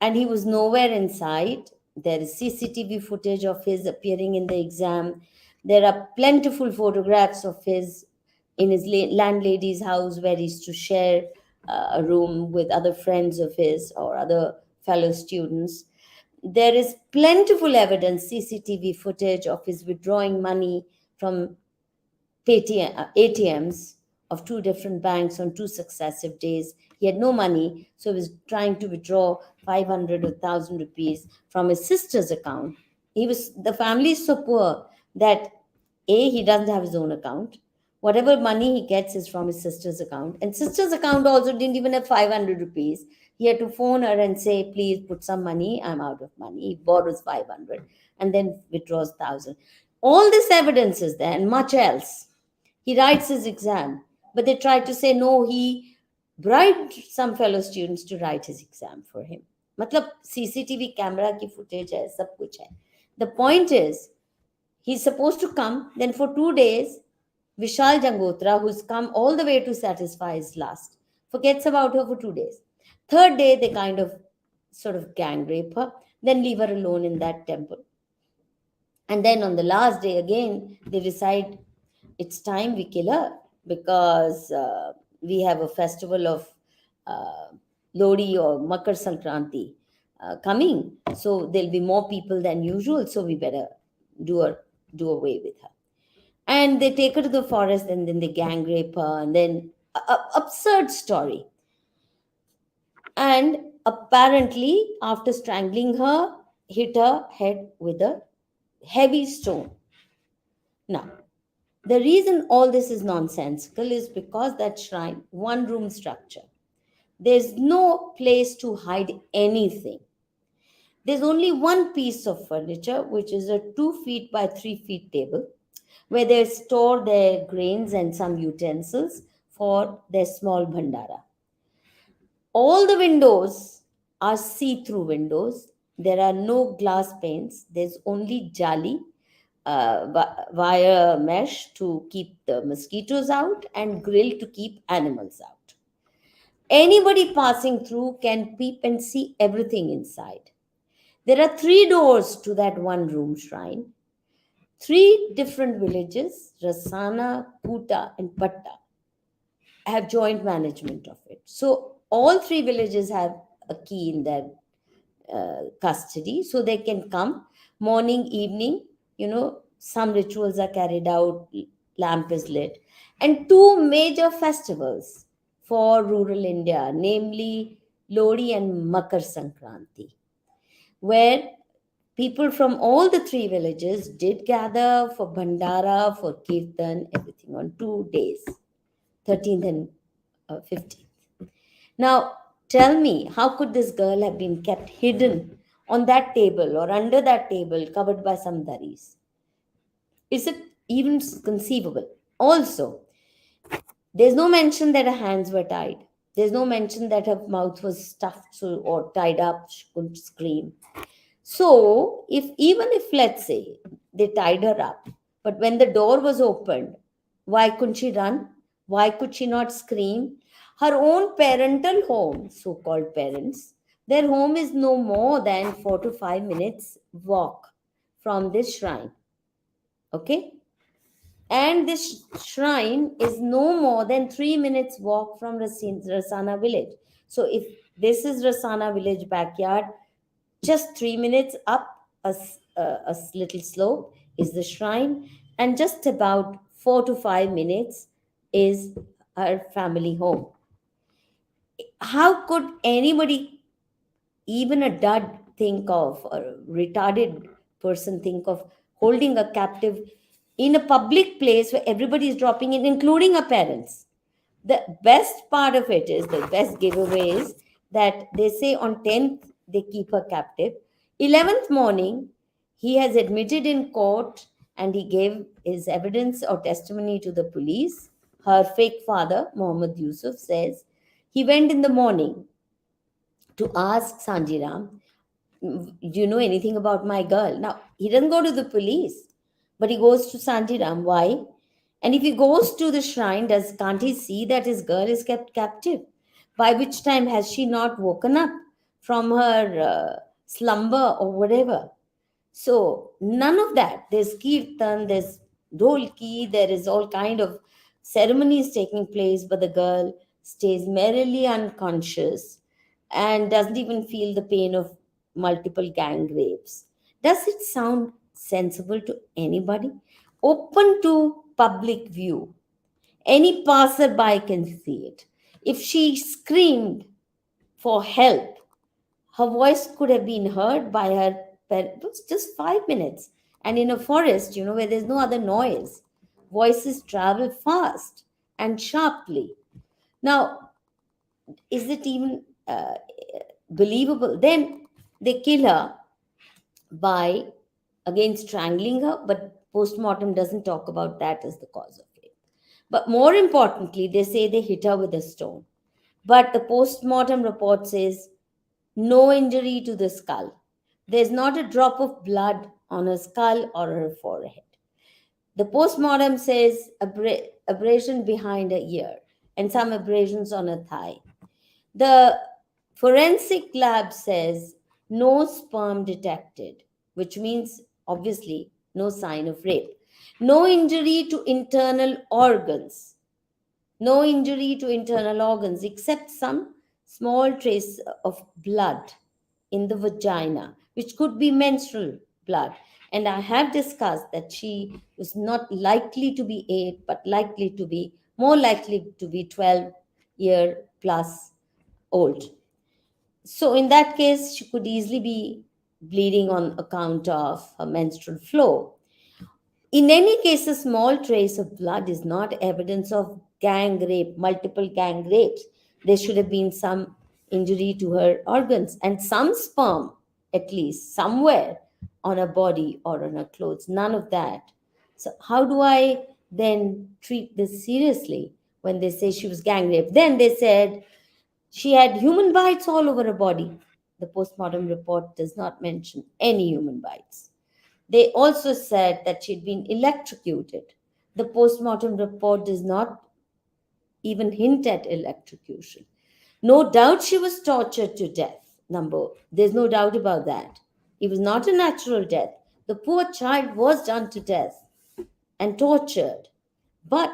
and he was nowhere in sight. There is CCTV footage of his appearing in the exam. There are plentiful photographs of his in his landlady's house, where he used to share a room with other friends of his or other fellow students. There is plentiful evidence, CCTV footage of his withdrawing money from ATMs of two different banks on two successive days. He had no money, so he was trying to withdraw 500 or 1,000 rupees from his sister's account. The family is so poor that he doesn't have his own account. Whatever money he gets is from his sister's account. And sister's account also didn't even have 500 rupees. He had to phone her and say, please put some money. I'm out of money. He borrows 500 and then withdraws 1,000. All this evidence is there and much else. He writes his exam, but they tried to say no, he bribed some fellow students to write his exam for him. मतलब CCTV camera की footage है, सब कुछ है. The point is, he's supposed to come. Then for 2 days, Vishal Jangotra, who's come all the way to satisfy his lust, forgets about her for 2 days. Third day, they kind of sort of gang rape her, then leave her alone in that temple. And then on the last day again, they decide it's time we kill her because we have a festival of uh, Lodi or Makar Sankranti coming. So there'll be more people than usual. So we better do away with her. And they take her to the forest and then they gang rape her and then absurd story. And apparently, after strangling her, hit her head with a heavy stone. Now, the reason all this is nonsensical is because that shrine, one room structure, there's no place to hide anything. There's only one piece of furniture, which is a 2 feet by 3 feet table, where they store their grains and some utensils for their small bhandara. All the windows are see through windows. There are no glass panes, there's only jali, wire mesh to keep the mosquitoes out and grill to keep animals out. Anybody passing through can peep and see everything inside. There are three doors to that one room shrine. Three different villages, Rasana, Kuta, and Patta, have joint management of it. So all three villages have a key in their custody, so they can come morning, evening. Some rituals are carried out, lamp is lit, and two major festivals for rural India, namely Lodi and Makar Sankranti, where people from all the three villages did gather for Bhandara, for Kirtan, everything on 2 days, 13th and 15th. Now, tell me, how could this girl have been kept hidden on that table or under that table covered by some daris? Is it even conceivable? Also, there's no mention that her hands were tied. There's no mention that her mouth was stuffed or tied up, she couldn't scream. So, if let's say they tied her up, but when the door was opened, why couldn't she run? Why could she not scream? Her own parental home, so called parents, their home is no more than 4 to 5 minutes walk from this shrine. Okay? And this shrine is no more than 3 minutes walk from Rasana village. So if this is Rasana village backyard, just 3 minutes up a little slope is the shrine, and just about 4 to 5 minutes is her family home. How could anybody, even a dud, think of, or a retarded person think of holding a captive in a public place where everybody is dropping in, including our parents? The best part of it is, the best giveaway is that they say on 10th they keep her captive. 11th morning, he has admitted in court and he gave his evidence or testimony to the police. Her fake father, Mohammed Yusuf, says he went in the morning to ask Sanjiram, do you know anything about my girl? Now, he doesn't go to the police, but he goes to Sanjiram. Why? And if he goes to the shrine, can't he see that his girl is kept captive? By which time has she not woken up from her slumber or whatever? So none of that. There's kirtan, there's dolki, there is all kind of ceremonies taking place, but the girl stays merrily unconscious and doesn't even feel the pain of multiple gang rapes. Does it sound sensible to anybody? Open to public view. Any passerby can see it. If she screamed for help, her voice could have been heard by her parents. It was just 5 minutes. And in a forest, where there's no other noise, voices travel fast and sharply. Now, is it even believable? Then they kill her by, again, strangling her, but postmortem doesn't talk about that as the cause of it. But more importantly, they say they hit her with a stone. But the postmortem report says no injury to the skull. There's not a drop of blood on her skull or her forehead. The postmortem says abrasion behind her ear and some abrasions on her thigh. The forensic lab says no sperm detected, which means obviously no sign of rape. No injury to internal organs. No injury to internal organs except some small trace of blood in the vagina, which could be menstrual blood. And I have discussed that she was not likely to be 8, but likely to be more likely to be 12-year plus old. So in that case, she could easily be bleeding on account of her menstrual flow. In any case, a small trace of blood is not evidence of gang rape, multiple gang rapes. There should have been some injury to her organs and some sperm, at least, somewhere on her body or on her clothes. None of that. So, how do I then treat this seriously when they say she was gang raped? Then they said she had human bites all over her body. The postmortem report does not mention any human bites. They also said that she'd been electrocuted. The postmortem report does not even hint at electrocution. No doubt she was tortured to death. There's no doubt about that. It was not a natural death. The poor child was done to death and tortured. But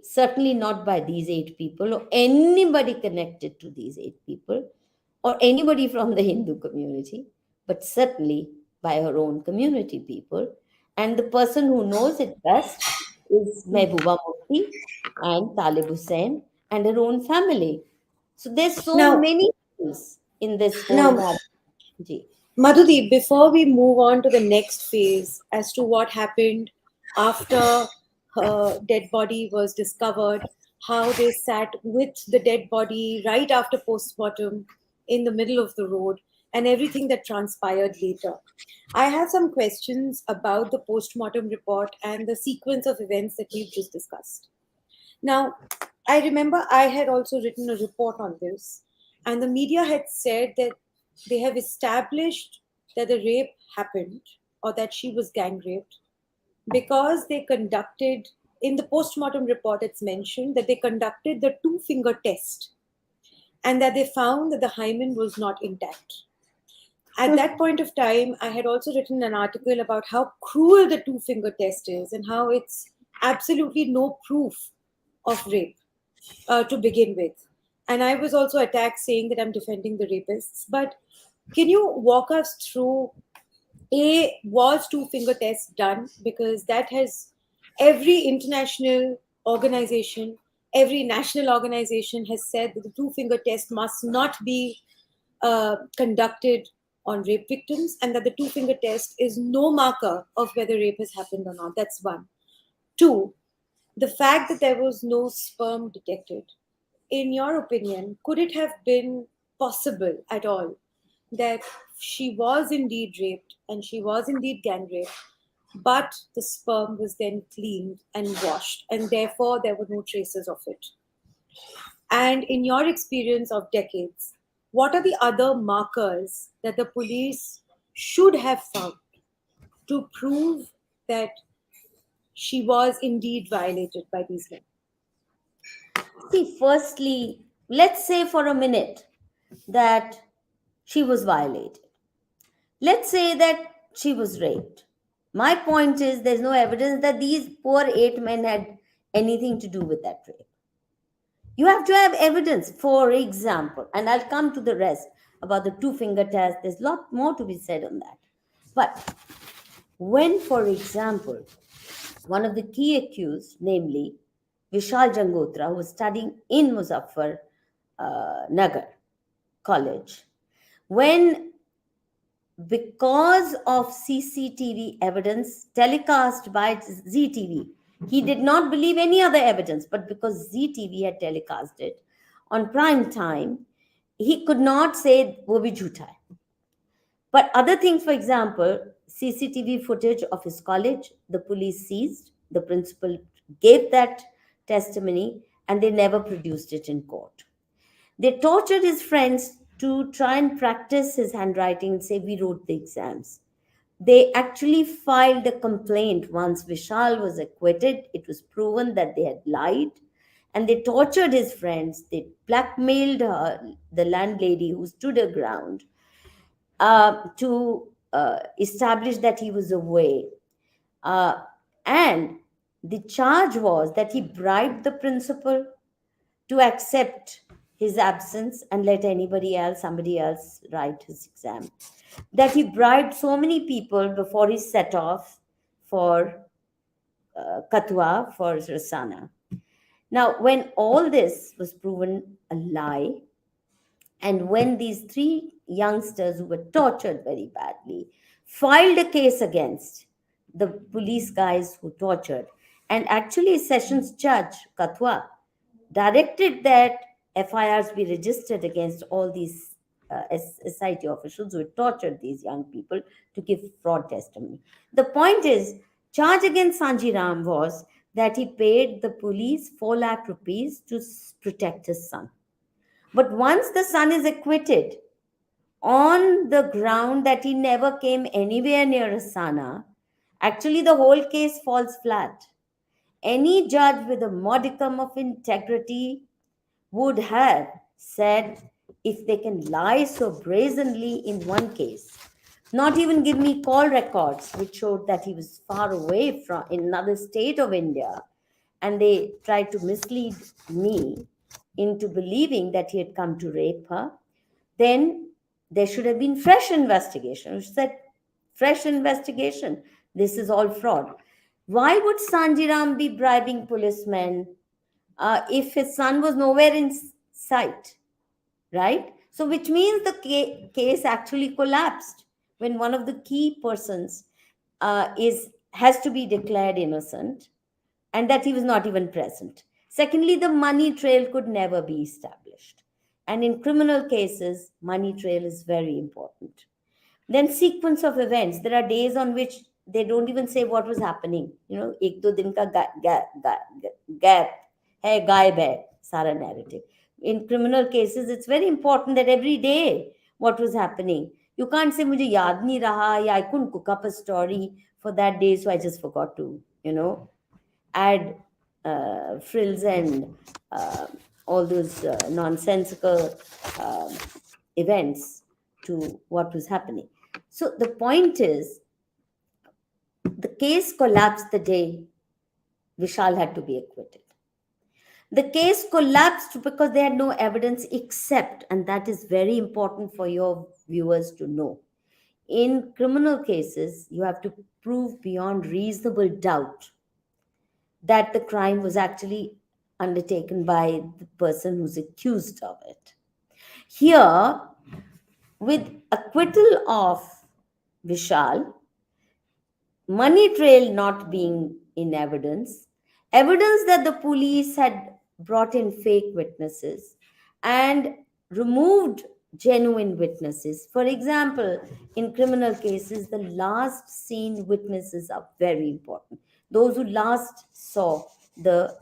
certainly not by these 8 people or anybody connected to these 8 people or anybody from the Hindu community, but certainly by her own community people. And the person who knows it best is Mehbooba Mufti and Talib Hussain and her own family. So there's so
Now,
many things in this whole
now,
matter. Ji.
Madhudeep, before we move on to the next phase as to what happened after her dead body was discovered, how they sat with the dead body right after postmortem in the middle of the road, and everything that transpired later. I have some questions about the postmortem report and the sequence of events that we've just discussed. Now, I remember I had also written a report on this, and the media had said that they have established that the rape happened or that she was gang raped because they conducted, in the postmortem report, it's mentioned that they conducted the two-finger test and that they found that the hymen was not intact. At that point of time, I had also written an article about how cruel the two-finger test is and how it's absolutely no proof of rape to begin with. And I was also attacked saying that I'm defending the rapists. But can you walk us through, was two-finger test done? Because that has every international organization, every national organization has said that the two-finger test must not be conducted on rape victims, and that the two-finger test is no marker of whether rape has happened or not. That's one. Two, the fact that there was no sperm detected. In your opinion, could it have been possible at all that she was indeed raped and she was indeed gang raped, but the sperm was then cleaned and washed, and therefore there were no traces of it? And in your experience of decades, what are the other markers that the police should have found to prove that she was indeed violated by these men?
See, firstly, let's say for a minute that she was violated. Let's say that she was raped. My point is, there's no evidence that these poor 8 men had anything to do with that rape. You have to have evidence, for example, and I'll come to the rest about the two-finger test. There's a lot more to be said on that. But when, for example, one of the key accused, namely Vishal Jangotra, who was studying in Muzaffar Nagar College, when because of CCTV evidence telecast by ZTV, he did not believe any other evidence, but because ZTV had telecast it on prime time, he could not say wo bhi jhoota hai. But other things, for example, CCTV footage of his college, the police seized, the principal gave that testimony, and they never produced it in court. They tortured his friends to try and practice his handwriting and say, we wrote the exams. They actually filed a complaint once Vishal was acquitted. It was proven that they had lied. And they tortured his friends. They blackmailed her, the landlady who stood her ground, to establish that he was away. Uh, and the charge was that he bribed the principal to accept his absence and let somebody else, write his exam. That he bribed so many people before he set off for Kathua, for Rasana. Now, when all this was proven a lie, and when these three youngsters who were tortured very badly filed a case against the police guys who tortured, and actually Sessions Judge Kathua directed that FIRs be registered against all these SIT officials who had tortured these young people to give fraud testimony. The point is, charge against Sanji Ram was that he paid the police 4 lakh rupees to protect his son. But once the son is acquitted on the ground that he never came anywhere near Asana, actually the whole case falls flat. Any judge with a modicum of integrity would have said, if they can lie so brazenly in one case, not even give me call records which showed that he was far away from in another state of India, and they tried to mislead me into believing that he had come to rape her, then there should have been fresh investigation. Which said, fresh investigation. This is all fraud. Why would Sanjiram be bribing policemen if his son was nowhere in sight, right? So, which means the case actually collapsed when one of the key persons is has to be declared innocent, and that he was not even present. Secondly, the money trail could never be established, and in criminal cases, money trail is very important. Then sequence of events. There are days on which they don't even say what was happening. एक दो दिन का gap है, गायब है सारा narrative. In criminal cases, it's very important that every day what was happening. You can't say मुझे याद नहीं रहा, या I couldn't cook up a story for that day, so I just forgot to, add frills and all those nonsensical uh, events to what was happening. So the point is, the case collapsed the day Vishal had to be acquitted. The case collapsed because they had no evidence except, and that is very important for your viewers to know. In criminal cases, you have to prove beyond reasonable doubt that the crime was actually undertaken by the person who's accused of it. Here, with acquittal of Vishal, money trail not being in evidence, evidence that the police had brought in fake witnesses and removed genuine witnesses. For example, in criminal cases, the last seen witnesses are very important. Those who last saw the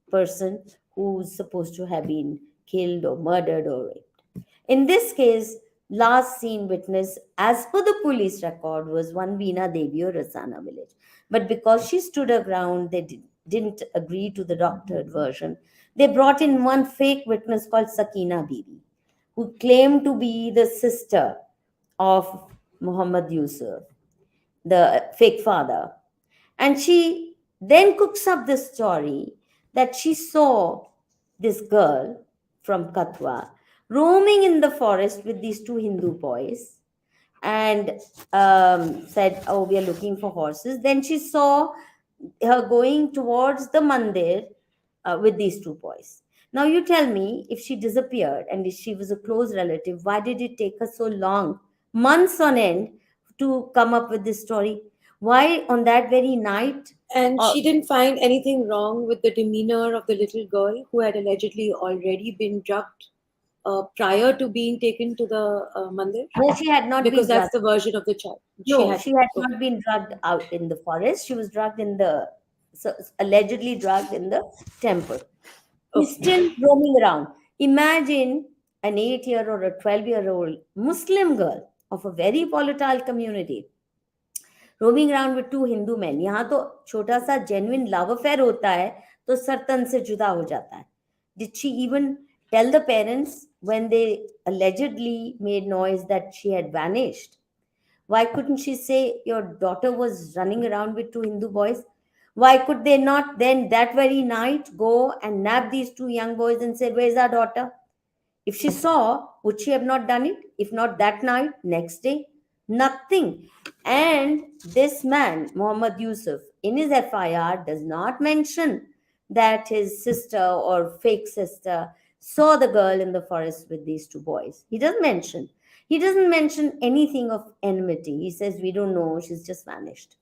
person who's supposed to have been killed or murdered or raped. In this case, last seen witness, as per the police record, was one Veena Devi or Rasana village. But because she stood her ground, they didn't agree to the doctored version. They brought in one fake witness called Sakina Bibi, who claimed to be the sister of Muhammad Yusuf, the fake father. And she then cooks up this story that she saw this girl from Kathua roaming in the forest with these two Hindu boys, and said, "Oh, we are looking for horses." Then she saw her going towards the mandir with these two boys. Now, you tell me, if she disappeared and if she was a close relative, why did it take her so long, months on end, to come up with this story? Why on that very night?
And
Uh,
she didn't find anything wrong with the demeanor of the little girl who had allegedly already been drugged prior to being taken to the mandir,
no, she had not
because
been
that's
drugged.
the version of the child. She
No,
had.
she had
Okay.
not been drugged out in the forest. She was drugged in the, so, allegedly drugged in the temple. He's
Okay.
still roaming around. Imagine an 8 year or a 12-year-old Muslim girl of a very volatile community roaming around with two Hindu men. यहाँ तो छोटा सा genuine love affair होता है तो सरतन से जुदा हो जाता है. Did she even tell the parents when they allegedly made noise that she had vanished? Why couldn't she say your daughter was running around with two Hindu boys? Why could they not then that very night go and nab these two young boys and say, "Where's our daughter?" If she saw, would she have not done it? If not that night, next day? Nothing. And this man, Muhammad Yusuf, in his FIR does not mention that his sister or fake sister saw the girl in the forest with these two boys. He doesn't mention. He doesn't mention anything of enmity. He says, "We don't know, she's just vanished."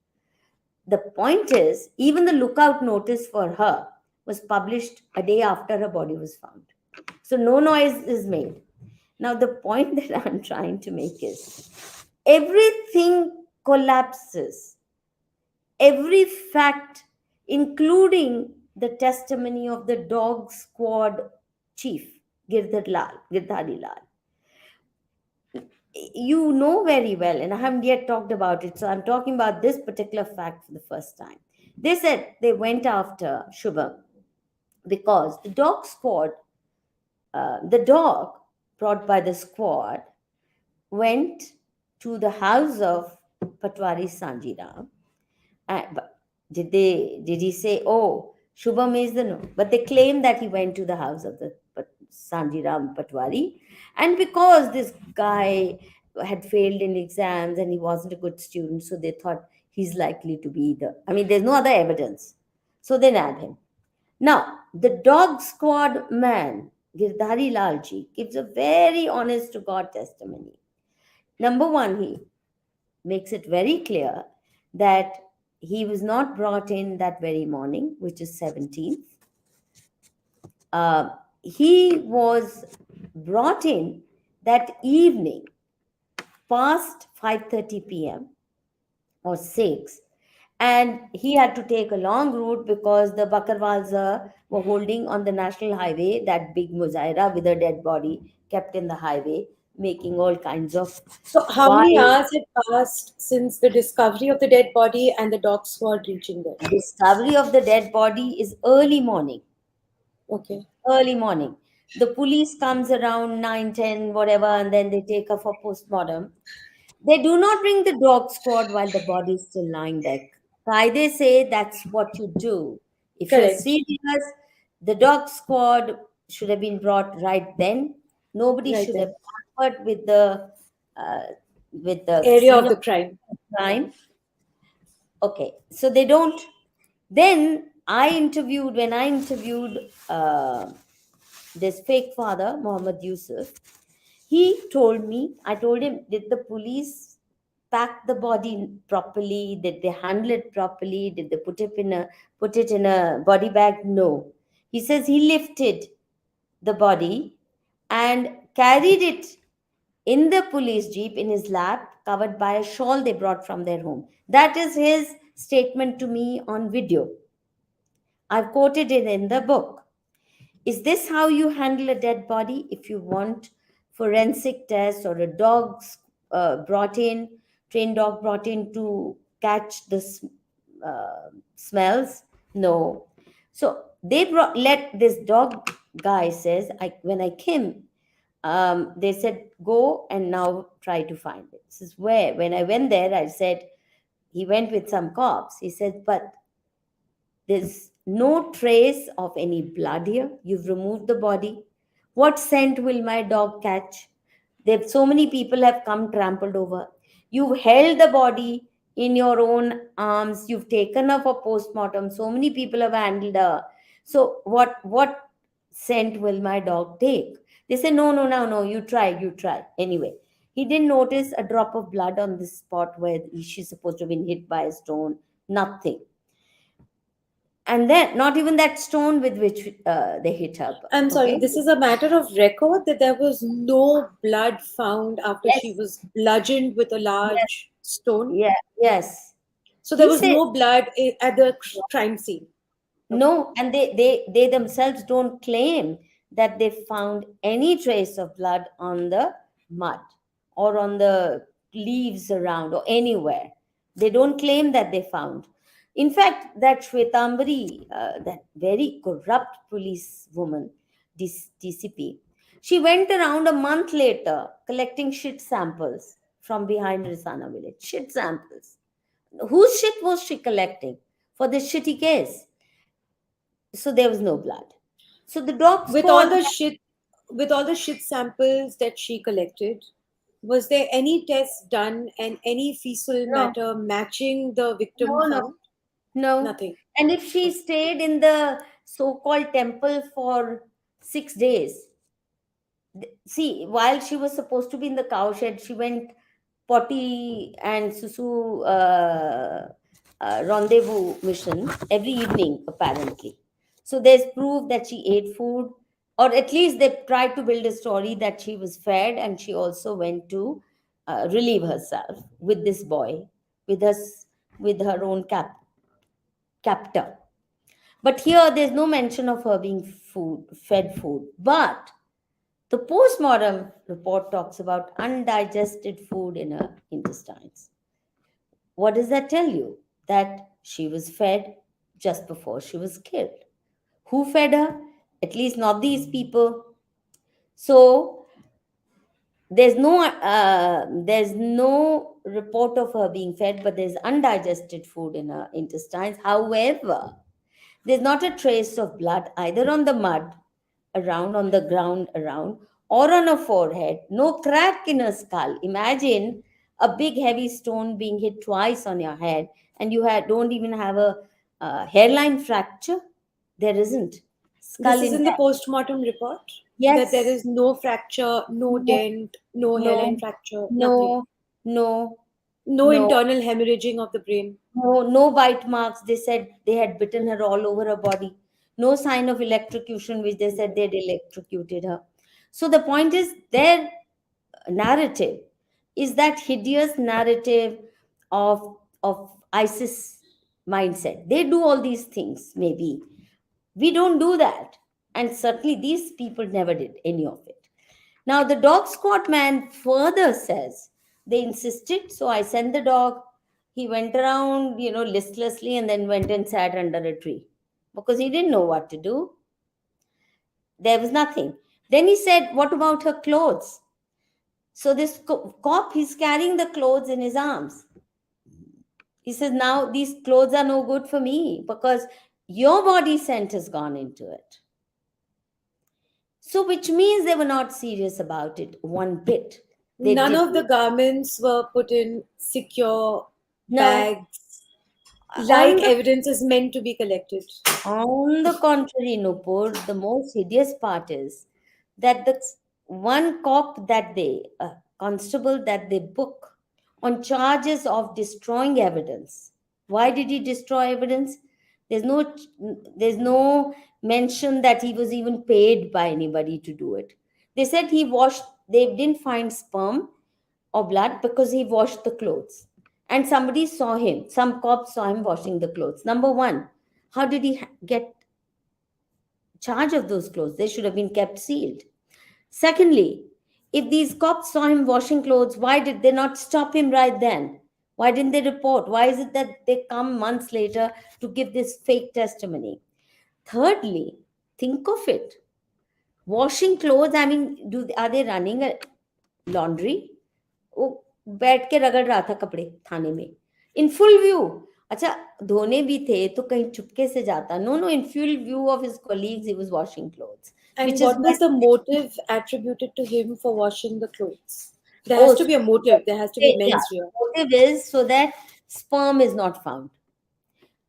The point is, even the lookout notice for her was published a day after her body was found. So no noise is made. Now, the point that I'm trying to make is everything collapses, every fact, including the testimony of the dog squad chief, Girdhari Lal. You know very well, and I haven't yet talked about it, so I'm talking about this particular fact for the first time. They said they went after Shubham because the dog brought by the squad went to the house of Patwari Sanjiram. But did he say, "Oh, Shubham is the," no? But they claim that he went to the house of the Sanjiram Patwari, and because this guy had failed in exams and he wasn't a good student, so they thought he's likely to be the. I mean, there's no other evidence, so they nabbed him. Now, the dog squad man, Girdhari Lalji, gives a very honest to God testimony. Number one, he makes it very clear that he was not brought in that very morning, which is 17th. He was brought in that evening past 5:30 p.m. or 6, and he had to take a long route because the Bakarwals were holding on the national highway that big muzaira with a dead body kept in the highway, making all kinds of
So, how many
wild.
hours had passed since the discovery of the dead body and the dog squad reaching there?
Discovery of the dead body is early morning.
Okay,
Early morning. The police comes around 9, 10, whatever, and then they take her for postmortem. They do not bring the dog squad while the body is still lying there. They say that's what you do. If you're
correct,
serious, the dog squad should have been brought right then. Nobody
right
should have
then.
tampered uh, with the
Area
scene
of
of
the crime.
crime. Okay, so they don't. Then when I interviewed this fake father, Muhammad Yusuf, he told me, I told him, did the police pack the body properly? Did they handle it properly? Did they put it in a body bag? No. He says he lifted the body and carried it in the police jeep in his lap, covered by a shawl they brought from their home. That is his statement to me on video. I've quoted it in the book. Is this how you handle a dead body if you want forensic test or a brought in, trained dog brought in to catch the smells? No. So they let this dog guy says, when I came, they said, go and now try to find it. This is where, when I went there, I said, he went with some cops. He said, but there's no trace of any blood here. You've removed the body. What scent will my dog catch? There, so many people have come trampled over. You've held the body in your own arms. You've taken her for postmortem. So many people have handled her. So what scent will my dog take? They say, no, no, no, no. You try, you try. Anyway, he didn't notice a drop of blood on the spot where she's supposed to have been hit by a stone. Nothing. And then not even that stone with which they hit her.
I'm sorry,
Okay.
this is a matter of record that there was no blood found after she
Yes.
was bludgeoned with a
Yes.
large stone.
Yeah. Yes.
So there
He
was
said
no blood at the crime scene. Okay.
no, and they themselves don't claim that they found any trace of blood on the mud or on the leaves around or anywhere. They don't claim that they found. In fact, that Shwetambari, that very corrupt police woman, DCP, she went around a month later collecting shit samples from behind Risana village. Shit samples. Whose shit was she collecting for this shitty case? So there was no blood. So the dog
With all
squad,
the shit, with all the shit samples that she collected, was there any tests done and any fecal
no,
matter matching the victim
no, no,
found?
no.
Nothing.
And if she stayed in the so-called temple for 6 days, see, while she was supposed to be in the cowshed, she went potty and susu rendezvous mission every evening, apparently. So there's proof that she ate food, or at least they tried to build a story that she was fed and she also went to relieve herself with this boy, with us, with her own captor. But here there's no mention of her being fed food. But the postmortem report talks about undigested food in her intestines. What does that tell you? That she was fed just before she was killed. Who fed her? At least not these people. So there's no report of her being fed, but there's undigested food in her intestines. However, there's not a trace of blood either on the mud around, on the ground around, or on her forehead. No crack in her skull. Imagine a big heavy stone being hit twice on your head, and you don't even have a hairline fracture. There isn't.
This
Skull
is in the
intact.
postmortem report that there
Yes.
is no fracture, no
No.
dent, no hairline
No.
fracture, nothing.
No. No.
No
No.
internal hemorrhaging of the brain.
No, no bite marks. They said they had bitten her all over her body. No sign of electrocution, which they said they'd electrocuted her. So the point is, their narrative is that hideous narrative of ISIS mindset. They do all these things, maybe. We don't do that. And certainly these people never did any of it. Now, the dog squad man further says they insisted, so I sent the dog. He went around, listlessly and then went and sat under a tree because he didn't know what to do. There was nothing. Then he said, what about her clothes? So this cop, he's carrying the clothes in his arms. He says, now these clothes are no good for me because your body scent has gone into it. So, which means they were not serious about it one bit. They
None
did
of the garments were put in secure
no.
bags
On
like
the
evidence is meant to be collected.
On the contrary, Nupur, the most hideous part is that the one cop that constable that they book on charges of destroying evidence. Why did he destroy evidence? There's no, there's no mention that he was even paid by anybody to do it. They said they didn't find sperm or blood because he washed the clothes. And some cops saw him washing the clothes. Number one, how did he get charge of those clothes? They should have been kept sealed. Secondly, If these cops saw him washing clothes, why did they not stop him right then? Why didn't they report? Why is it that they come months later to give this fake testimony? Thirdly, think of it. Washing clothes, I mean, are they running a laundry? वो बैठ के रगड़ रहा था कपड़े थाने में इन full view. अच्छा, धोने भी थे तो कहीं चुपके से जाता. No no, in full view of his colleagues he was washing clothes,
And
which is
what
why.
was the motive attributed to him for washing the clothes? There has
Oh,
to
so
be a motive. There has to be
yeah,
mens rea.
motive is so that sperm is not found.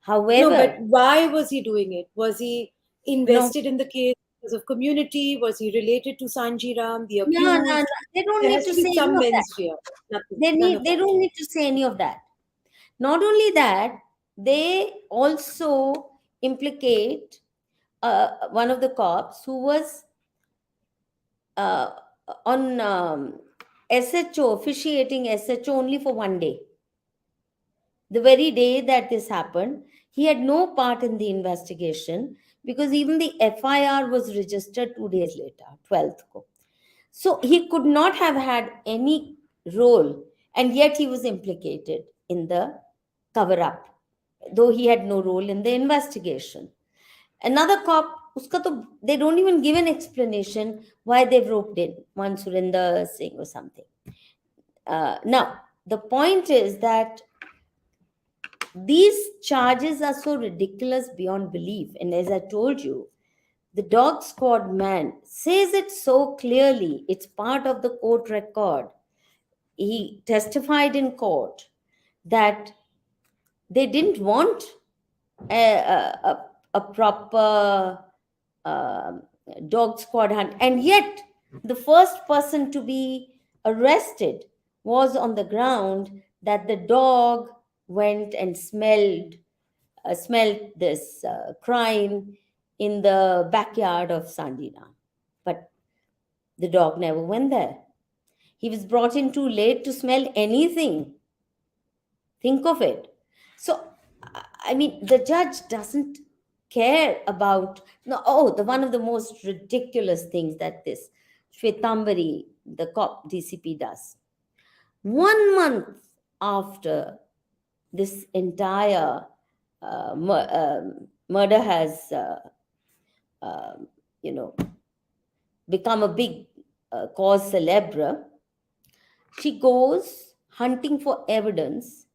No, but
However,
why was he doing it? Was he
no,
invested in the case because of community? Was he related to Sanji Ram, the
no, no, no,
accused?
they don't
There
need
has
to
to
say
be
any
some
of that.
mens rea. Nothing. None of
They
that.
don't need to say any of that. Not only that, they also implicate one of the cops who was uh, on SHO, officiating SHO only for one day. The very day that this happened, he had no part in the investigation because even the FIR was registered 2 days later, 12th ko. So he could not have had any role, and yet he was implicated in the cover up, though he had no role in the investigation. Another cop, uska to, they don't even give an explanation why they've roped in one Surinder Singh or something. Now, the point is that these charges are so ridiculous beyond belief. And as I told you, the dog squad man says it so clearly. It's part of the court record. He testified in court that they didn't want a proper uh, dog squad hunt. And yet, the first person to be arrested was on the ground that the dog went and smelled this crime in the backyard of Sandina. But the dog never went there. He was brought in too late to smell anything. Think of it. So, I mean, the judge doesn't care about. No, oh, the one of the most ridiculous things that this Shvetambari, the cop DCP, does. 1 month after this entire murder has, um, you know, become a big cause celebre, she goes hunting for evidence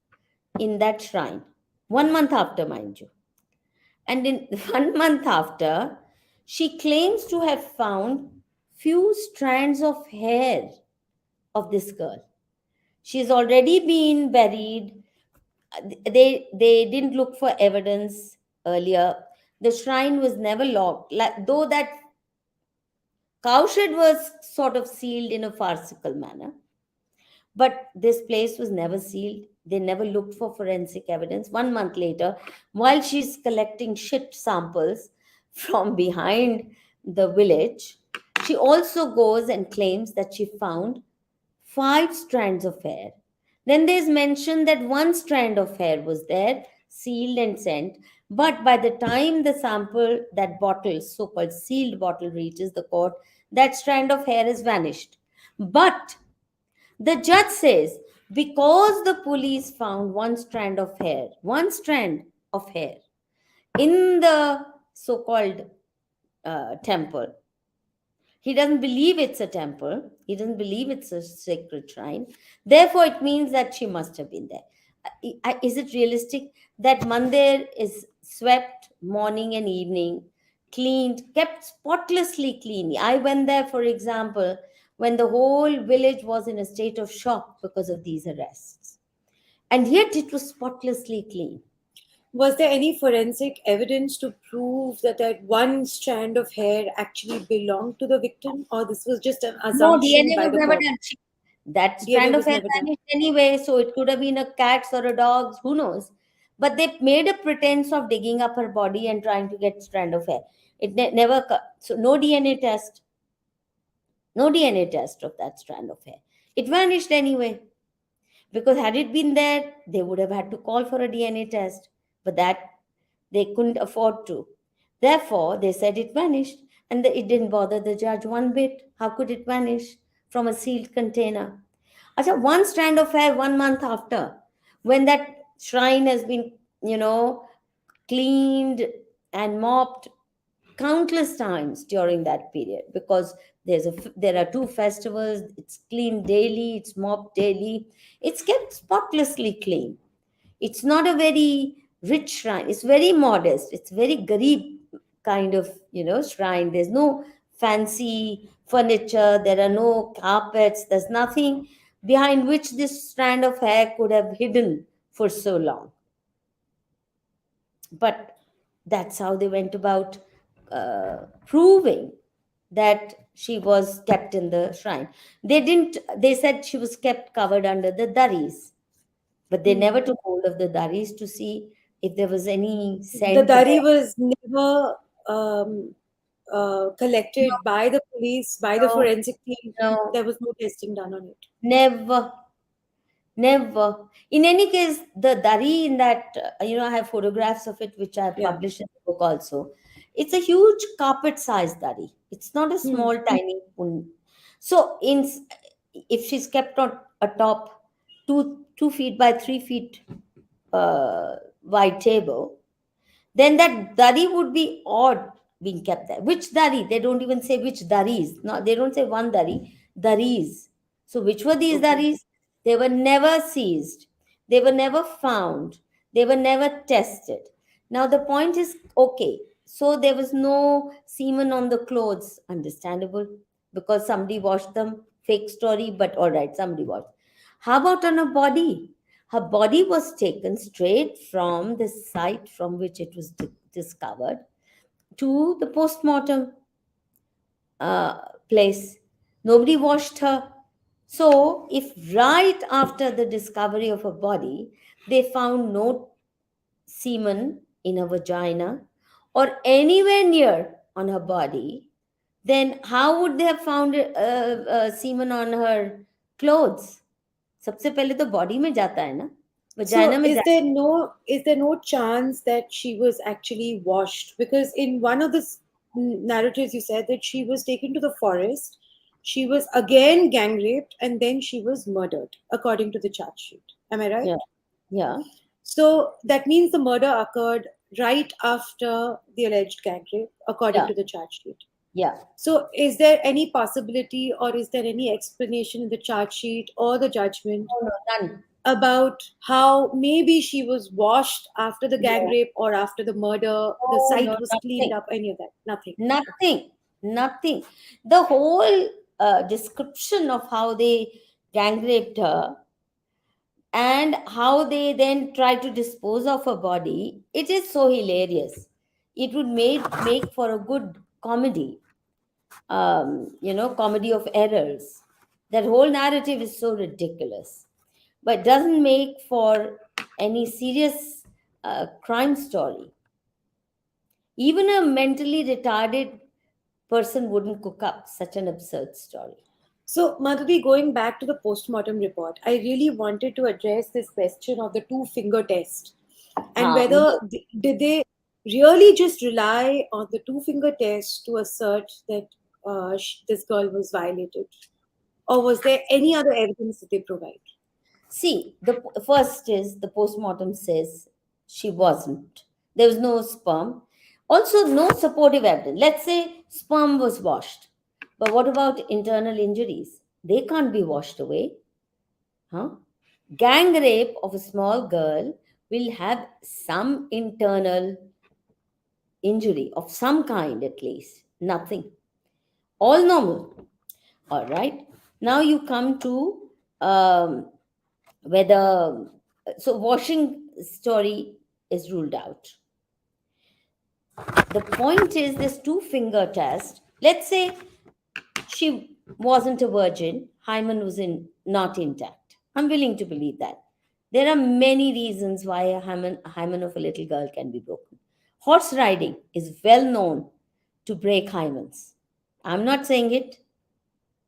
in that shrine. 1 month after, mind you. And in 1 month after, she claims to have found few strands of hair of this girl. She's already been buried. They didn't look for evidence earlier. The shrine was never locked, though that cowshed was sort of sealed in a farcical manner. But this place was never sealed. They never looked for forensic evidence. 1 month later, while she's collecting shit samples from behind the village, she also goes and claims that she found 5 strands of hair. Then there's mention that 1 strand of hair was there, sealed and sent. But by the time the sample, that bottle, so called sealed bottle, reaches the court, that strand of hair has vanished. But the judge says because the police found 1 strand of hair in the so called temple, he doesn't believe it's a temple, he doesn't believe it's a sacred shrine. Therefore, it means that she must have been there. Is it realistic that mandir is swept morning and evening, cleaned, kept spotlessly clean? I went there, for example, when the whole village was in a state of shock because of these arrests. And yet it was spotlessly clean.
Was there any forensic evidence to prove that that one strand of hair actually belonged to the victim, or this was just an
No,
assumption
DNA
by
was
the
never
court?
done. That
DNA
strand of
was
hair
never done.
vanished anyway, so it could have been a cat's or a dog's, who knows? But they made a pretense of digging up her body and trying to get strand of hair. It never, so no DNA test, no DNA test of that strand of hair. It vanished anyway. Because had it been there, they would have had to call for a DNA test, but that they couldn't afford to. Therefore, they said it vanished, and it didn't bother the judge one bit. How could it vanish? from a sealed container. Acha, one strand of hair 1 month after, when that shrine has been, you know, cleaned and mopped countless times during that period, because there are two festivals. It's cleaned daily, it's mopped daily, it's kept spotlessly clean. It's not a very rich shrine, it's very modest, it's very garib kind of, shrine. There's no fancy furniture, there are no carpets, there's nothing behind which this strand of hair could have hidden for so long. But that's how they went about proving that she was kept in the shrine. They said she was kept covered under the daris, but they
Hmm.
never took hold of the daris to see if there was any
The
scent
Dari
there.
was never collected by the police, by the
No,
forensic team.
no,
There was no testing done on it.
never, never. In any case, the dari in that, I have photographs of it, which I have
Yeah.
published in the book also. It's a huge carpet-sized dari. It's not a
Hmm.
small, tiny one. So, if she's kept on atop 2 feet by 3 feet wide table, then that dari would be odd being kept there. Which dari? They don't even say which daris. No, they don't say one dari, daris. So which were these
Okay.
daris? They were never seized. They were never found. They were never tested. Now the point is, okay, so there was no semen on the clothes. Understandable, because somebody washed them. Fake story, but all right, somebody washed. How about on her body? Her body was taken straight from the site from which it was discovered to the postmortem uh, place. Nobody washed her. So, if right after the discovery of her body, they found no semen in her vagina or anywhere near on her body, then how would they have found semen on her clothes? सबसे पहले तो body में जाता है ना,
So
vagina में जाता
is there no chance that she was actually washed? Because in one of the narratives you said that she was taken to the forest, she was again gang raped, and then she was murdered, according to the charge sheet. Am I
है.
right?
Yeah, yeah,
So that means the murder occurred right after the alleged gang rape, according
yeah,
to the charge sheet.
yeah.
So, is there any possibility or is there any explanation in the charge sheet or the judgment
No, no, none.
about how maybe she was washed after the gang
No,
rape or after the murder, the
no, no,
site was cleaned
nothing,
up, any of that? Nothing. Okay.
nothing, nothing. The whole description of how they gang raped her and how they then try to dispose of her body, it is so hilarious. It would make for a good comedy, comedy of errors. That whole narrative is so ridiculous, but doesn't make for any serious crime story. Even a mentally retarded person wouldn't cook up such an absurd story.
So, Madhuri, going back to the postmortem report, I really wanted to address this question of the two finger test and
हाँ
whether
मुझे
did they really just rely on the two finger test to assert that this girl was violated, or was there any other evidence that they provide?
see first is the postmortem says she wasn't. There was no sperm. Also, no supportive evidence. Let's say sperm was washed, but what about internal injuries? They can't be washed away, huh? Gang rape of a small girl will have some internal injury of some kind, at least. Nothing. All normal. All right. Now you come to whether, so washing story is ruled out. The point is this two finger test. Let's say she wasn't a virgin, hymen was not intact. I'm willing to believe that. There are many reasons why a hymen of a little girl can be broken. Horse riding is well known to break hymens. I'm not saying it,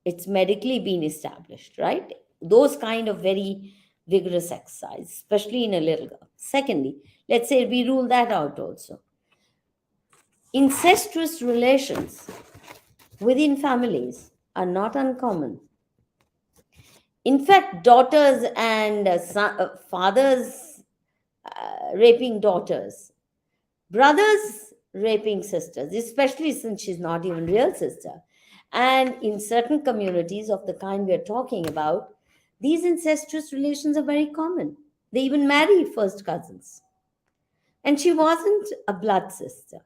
it's medically been established, right? Those kind of very vigorous exercise, especially in a little girl. Secondly, let's say we rule that out also. Incestuous relations within families are not uncommon. In fact, daughters and fathers raping daughters, brothers raping sisters, especially since she's not even real sister. And in certain communities of the kind we're talking about, these incestuous relations are very common. They even marry first cousins. And she wasn't a blood sister.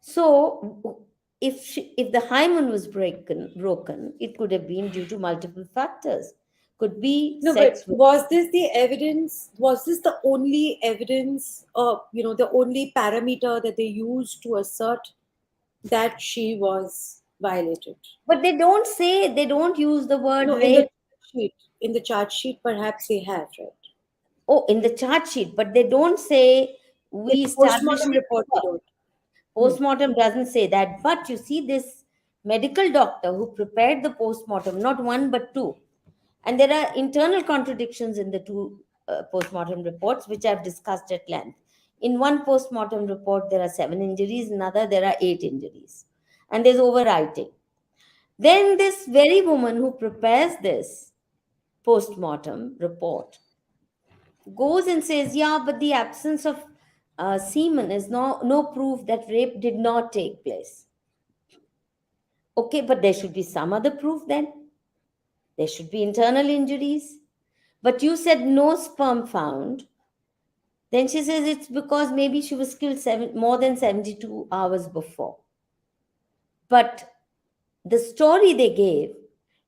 So if the hymen was broken, it could have been due to multiple factors. Could be
No, but
sex with.
was this the evidence? Was this the only evidence, the only parameter that they used to assert that she was violated?
But they don't say, they don't use the word
No, in the
rape.
charge sheet, perhaps they have, right?
Oh, in the chart sheet, but they don't say
In
we
the
established
postmortem
it
report, they
here.
don't. Hmm.
Postmortem doesn't say that. But you see, this medical doctor who prepared the postmortem, not one but two, and there are internal contradictions in the two postmortem reports, which I've discussed at length. In one postmortem report, there are 7 injuries, in another, there are 8 injuries, and there's overwriting. Then, this very woman who prepares this postmortem report goes and says, yeah, but the absence of semen is no proof that rape did not take place. Okay, but there should be some other proof then. There should be internal injuries. But you said no sperm found. Then she says it's because maybe she was killed more than 72 hours before. But the story they gave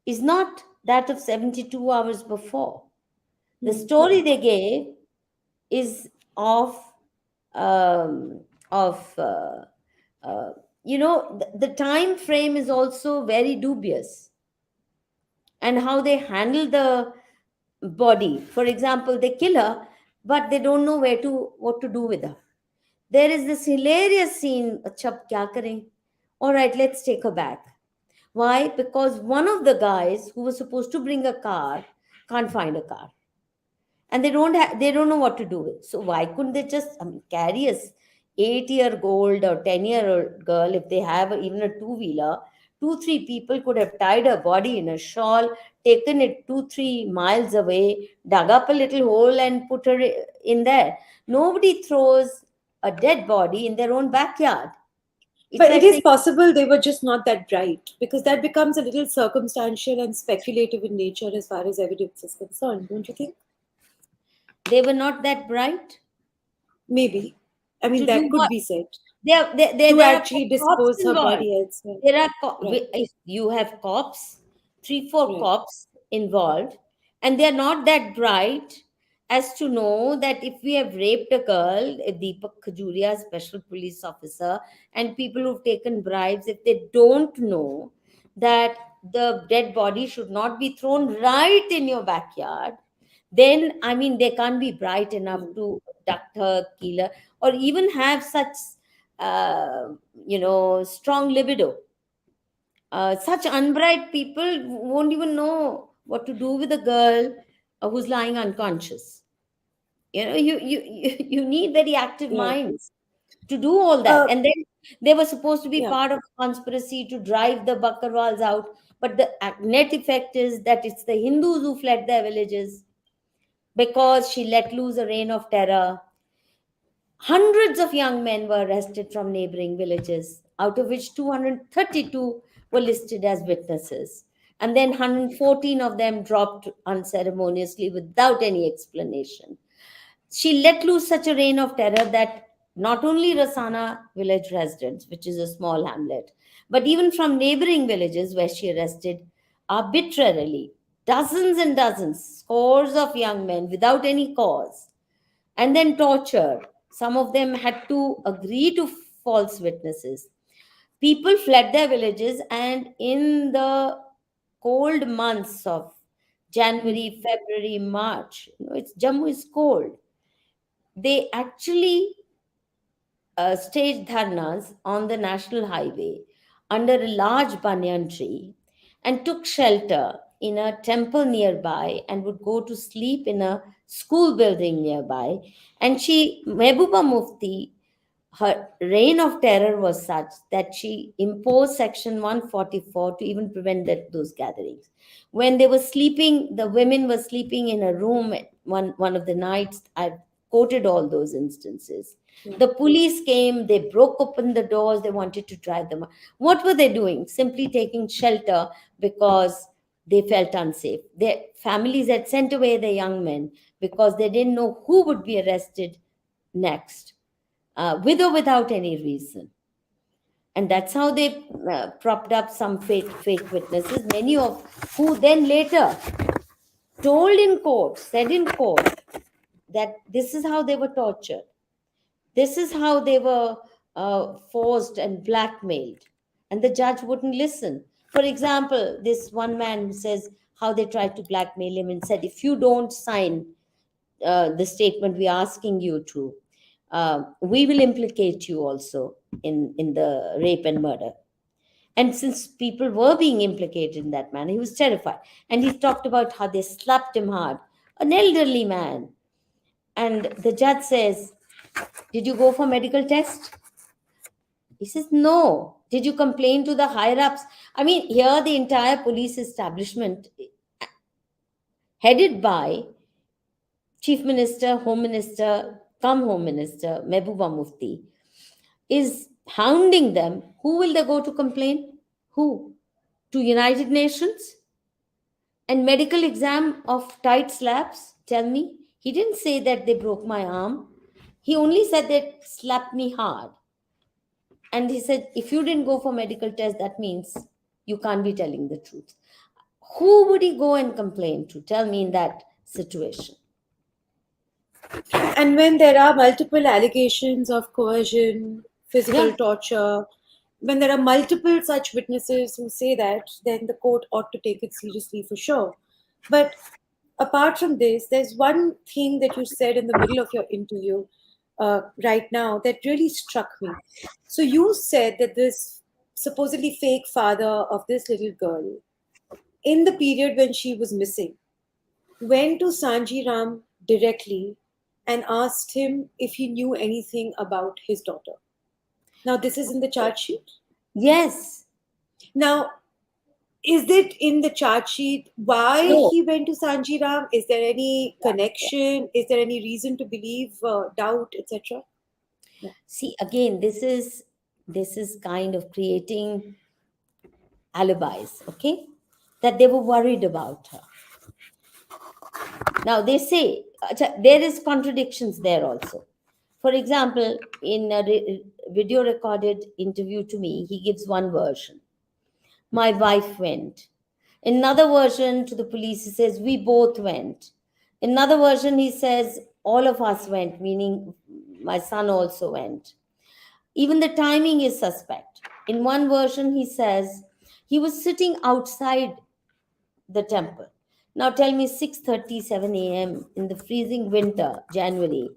is not that of 72 hours before. The
Hmm.
story they gave is um, of uh, the time frame is also very dubious, and how they handle the body. For example, they kill her, but they don't know what to do with her. There is this hilarious scene, Achha, kya kare? All right, let's take her back. Why? Because one of the guys who was supposed to bring a car can't find a car, and they don't know what to do with. So why couldn't they just, I mean, carry a 8-year old or 10-year old girl? If they have even a two-wheeler, 2-3 people could have tied her body in a shawl, taken it 2-3 miles away, dug up a little hole and put her in there. Nobody throws a dead body in their own backyard. It's
But it
like
is
saying
possible they were just not that bright, because that becomes a little circumstantial and speculative in nature as far as evidence is concerned, don't you think?
they were not that bright.
Maybe. I mean,
To do
that could
what?
be said.
There
To
are
actually
cops
dispose her
involved.
body elsewhere.
There are
Right,
if you have cops, 3 4
right.
cops involved, and they are not that bright as to know that if we have raped a girl, a Deepak Khajuria, special police officer, and people who've taken bribes, if they don't know that the dead body should not be thrown right in your backyard, then I mean they can't be bright enough
Hmm.
to abduct her, kill her, or even have such uh, strong libido. Such unbright people won't even know what to do with a girl who's lying unconscious. You need very active
Right.
minds to do all that.
Uh,
And then they were supposed to be
yeah.
part of a conspiracy to drive the Bakarwals out. But the net effect is that it's the Hindus who fled their villages because she let loose a reign of terror. Hundreds of young men were arrested from neighboring villages, out of which 232 were listed as witnesses. And then 114 of them dropped unceremoniously without any explanation. She let loose such a reign of terror that not only Rasana village residents, which is a small hamlet, but even from neighboring villages where she arrested arbitrarily dozens and dozens, scores of young men without any cause, and then tortured. Some of them had to agree to false witnesses. People fled their villages, and in the cold months of
Hmm.
January, February, March, it's Jammu is cold. They actually staged dharnas on the national highway under a large banyan tree and took shelter in a temple nearby and would go to sleep in a school building nearby. And Mehbooba Mufti, her reign of terror was such that she imposed Section 144 to even prevent those gatherings. When they were sleeping, the women were sleeping in a room one of the nights. I've quoted all those instances.
Yeah.
The police came, they broke open the doors, they wanted to drive them out. What were they doing? Simply taking shelter because they felt unsafe. Their families had sent away their young men because they didn't know who would be arrested next, with or without any reason. And that's how they propped up some fake witnesses, many of who then later told in court, said in court, that this is how they were tortured. This is how they were forced and blackmailed. And the judge wouldn't listen. For example, this one man who says how they tried to blackmail him and said, if you don't sign the statement we're asking you to, we will implicate you also in the rape and murder. And since people were being implicated in that manner, he was terrified. And he talked about how they slapped him hard, an elderly man. And the judge says, did you go for medical test? He says, no. Did you complain to the higher ups? I mean, here the entire police establishment, headed by Chief Minister, Home Minister, Home Minister, Mehbooba Mufti, is hounding them. Who will they go to complain? Who? To United Nations? And medical exam of tight slabs? Tell me. He didn't say that they broke my arm. He only said they slapped me hard. And he said, if you didn't go for medical test, that means you can't be telling the truth. Who would he go and complain to? Tell me in that situation.
And when there are multiple allegations of coercion, physical
Yeah.
torture, when there are multiple such witnesses who say that, then the court ought to take it seriously for sure. But apart from this, there's one thing that you said in the middle of your interview right now that really struck me. So you said that this supposedly fake father of this little girl, in the period when she was missing, went to Sanji Ram directly and asked him if he knew anything about his daughter. Now, this is in the charge sheet.
Yes.
Now, is it in the charge sheet why
No.
he went to Sanji Ram? Is there any connection? Is there any reason to believe, doubt, etc.? Yeah.
See, again, this is kind of creating alibis, okay? That they were worried about her. Now they say there is contradictions there also. For example, in a video recorded interview to me, he gives one version. My wife went. In another version to the police, he says, we both went. In another version, he says, all of us went, meaning my son also went. Even the timing is suspect. In one version, he says he was sitting outside the temple. Now tell me, 6:37 a.m. in the freezing winter, January,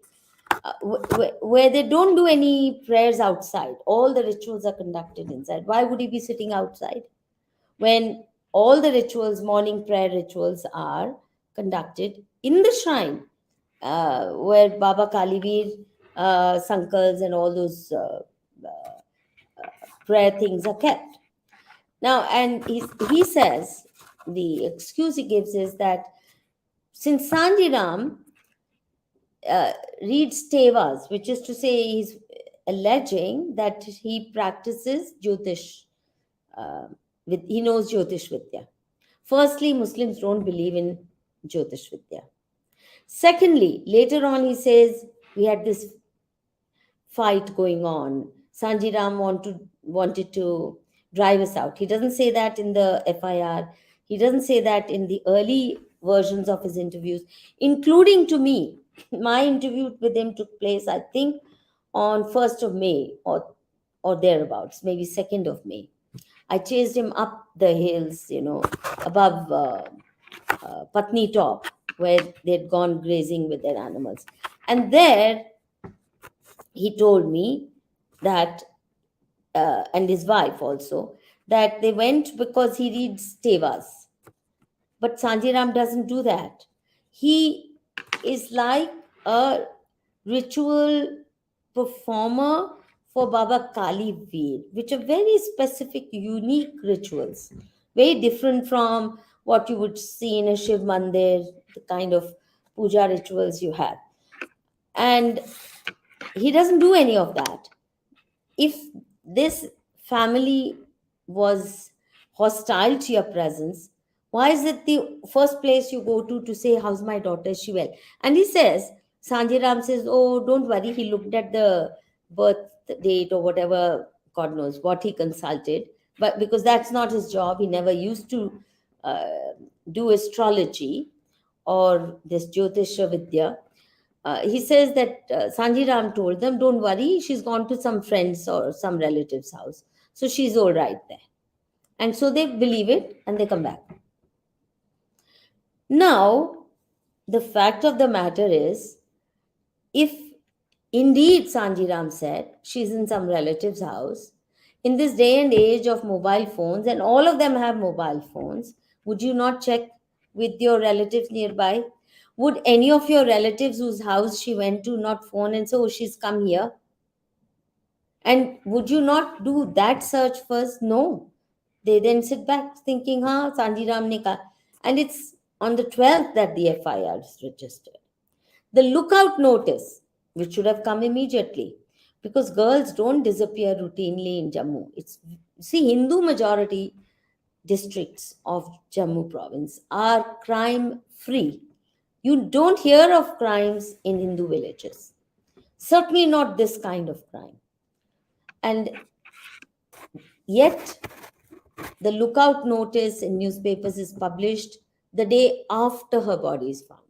where they don't do any prayers outside. All the rituals are conducted inside. Why would he be sitting outside when all the rituals, morning prayer rituals, are conducted in the shrine, where Baba Kalivir, Sankals, and all those prayer things are kept? Now, and he says the excuse he gives is that since Sanjiram reads Tevas, which is to say, he's alleging that he practices Jyotish, he knows Jyotish Vidya. Firstly, Muslims don't believe in Jyotish Vidya. Secondly, later on, he says we had this fight going on. Sanjiram wanted to drive us out. He doesn't say that in the FIR. He doesn't say that in the early versions of his interviews, including to me. My interview with him took place, I think, on 1st of May or thereabouts, maybe 2nd of May. I chased him up the hills, above Patni Top, where they'd gone grazing with their animals. And there he told me that, and his wife also, that they went because he reads Tevas. But Sanjiram doesn't do that. He is like a ritual performer for Baba Kali Veer, which are very specific, unique rituals, very different from what you would see in a Shiv Mandir, the kind of puja rituals you have. And he doesn't do any of that. If this family was hostile to your presence, why is it the first place you go to say, how's my daughter? Is she well? And he says, Sanjiram says, oh, don't worry. He looked at the birth date or whatever, God knows what he consulted. But because that's not his job, he never used to uh, do astrology or this Jyotisha Vidya. He says that Sanji Ram told them, don't worry, she's gone to some friends or some relative's house. So she's all right there. And so they believe it and they come back. Now, the fact of the matter is, if indeed Sanji Ram said she's in some relative's house, in this day and age of mobile phones, and all of them have mobile phones, would you not check with your relatives nearby? Would any of your relatives whose house she went to not phone and say, oh, she's come here? And would you not do that search first? No. They then sit back thinking, ha, Sanji Ram ne kaha. And it's on the 12th that the FIR is registered. The lookout notice, which should have come immediately, because girls don't disappear routinely in Jammu. It's see, Hindu majority districts of Jammu province are crime free. You don't hear of crimes in Hindu villages. Certainly not this kind of crime. And yet, the lookout notice in newspapers is published the day after her body is found.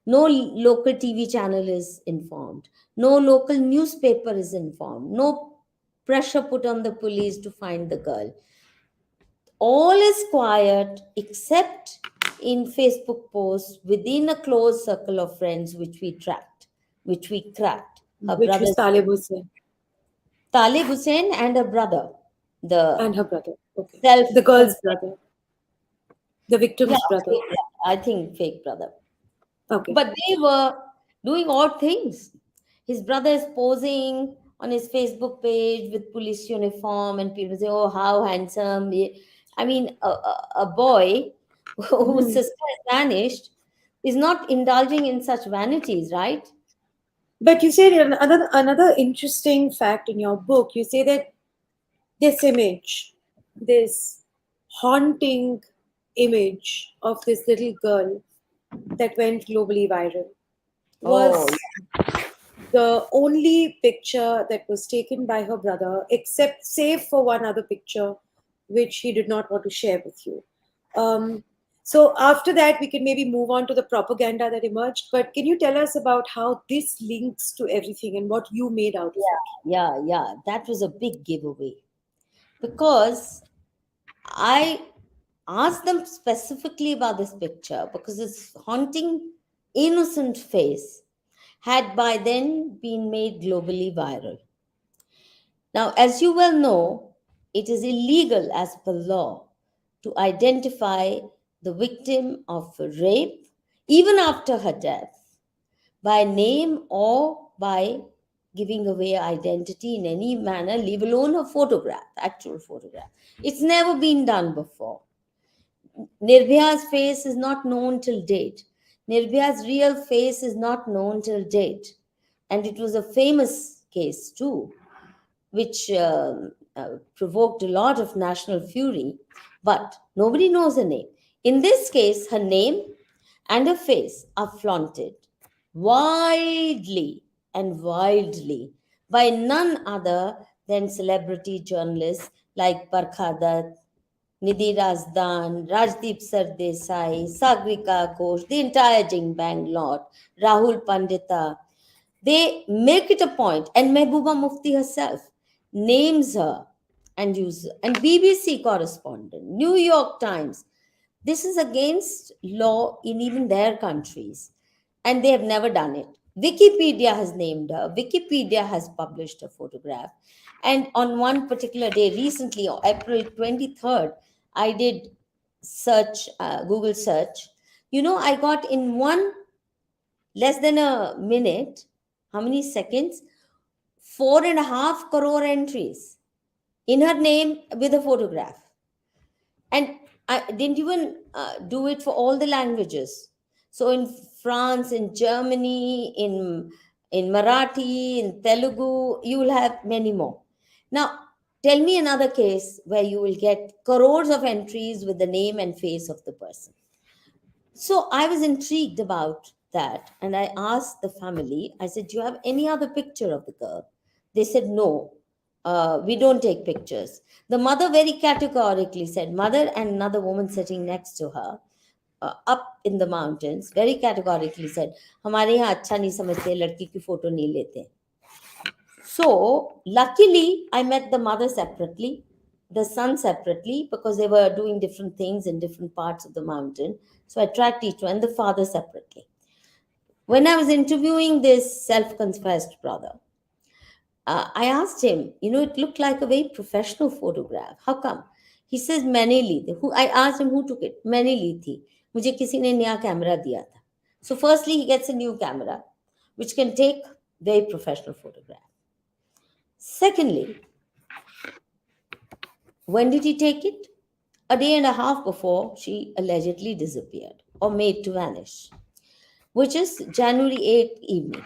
No local TV channel is informed. No local newspaper is informed. No pressure put on the police to find the girl. All is quiet except in Facebook posts within a close circle of friends which we tracked, which we cracked. Her
which was
brother's
Talib Hussein
Talib Hussein and her brother, the
and her brother. Okay.
self
The girl's brother, the
yeah,
victim's brother.
I think fake brother.
Okay.
But they were doing odd things. His brother is posing on his Facebook page with police uniform, and people say, "Oh, how handsome!" I mean, a boy whose
Mhm.
sister is vanished is not indulging in such vanities, right?
But you said another interesting fact in your book. You say that this image, this haunting image of this little girl that went globally viral,
Oh,
was the only picture that was taken by her brother, except save for one other picture, which he did not want to share with you. Um, so after that, we can maybe move on to the propaganda that emerged. But can you tell us about how this links to everything and what you made out of it?
yeah. That was a big giveaway because I asked them specifically about this picture because this haunting, innocent face had by then been made globally viral. Now, as you well know, it is illegal as per law to identify the victim of rape, even after her death, by name or by giving away identity in any manner, leave alone a photograph, actual photograph. It's never been done before. Nirbhaya's face is not known till date. Nirbhaya's real face is not known till date. And it was a famous case too, which provoked a lot of national fury, but nobody knows her name. In this case, her name and her face are flaunted widely and wildly by none other than celebrity journalists like Barkha Dutt, Nidhi Razdan, Rajdeep Sardesai, Sagrika Ghosh, the entire Jing Bang lot, Rahul Pandita. They make it a point, and Mehbooba Mufti herself names her and uses, and BBC correspondent, New York Times. This is against law in even their countries, and they have never done it. Wikipedia has named her. Wikipedia has published a photograph. And on one particular day, recently, on April 23rd, I did search, Google search. You know, I got in one less than a minute, how many seconds? 4.5 crore entries in her name with a photograph. And I didn't even do it for all the languages. So in France, in Germany, in Marathi, in Telugu, you will have many more. Now, tell me another case where you will get crores of entries with the name and face of the person. So I was intrigued about that, and I asked the family, I said, "Do you have any other picture of the girl?" They said, "No, we don't take pictures." The mother very categorically said, mother and another woman sitting next to her, up in the mountains, very categorically said, हमारे यहाँ अच्छा नहीं समझते, लड़की की photo नहीं लेते. So, luckily, I met the mother separately, the son separately, because they were doing different things in different parts of the mountain. So, I tracked each one, the father separately. When I was interviewing this self confessed brother, I asked him, it looked like a very professional photograph. How come? He says, मैंने ली थी. I asked him who took it. मैंने ली थी. मुझे किसी ने नया camera दिया था. So, firstly, he gets a new camera, which can take very professional photograph. Secondly, when did he take it? A day and a half before she allegedly disappeared or made to vanish, which is January 8th evening.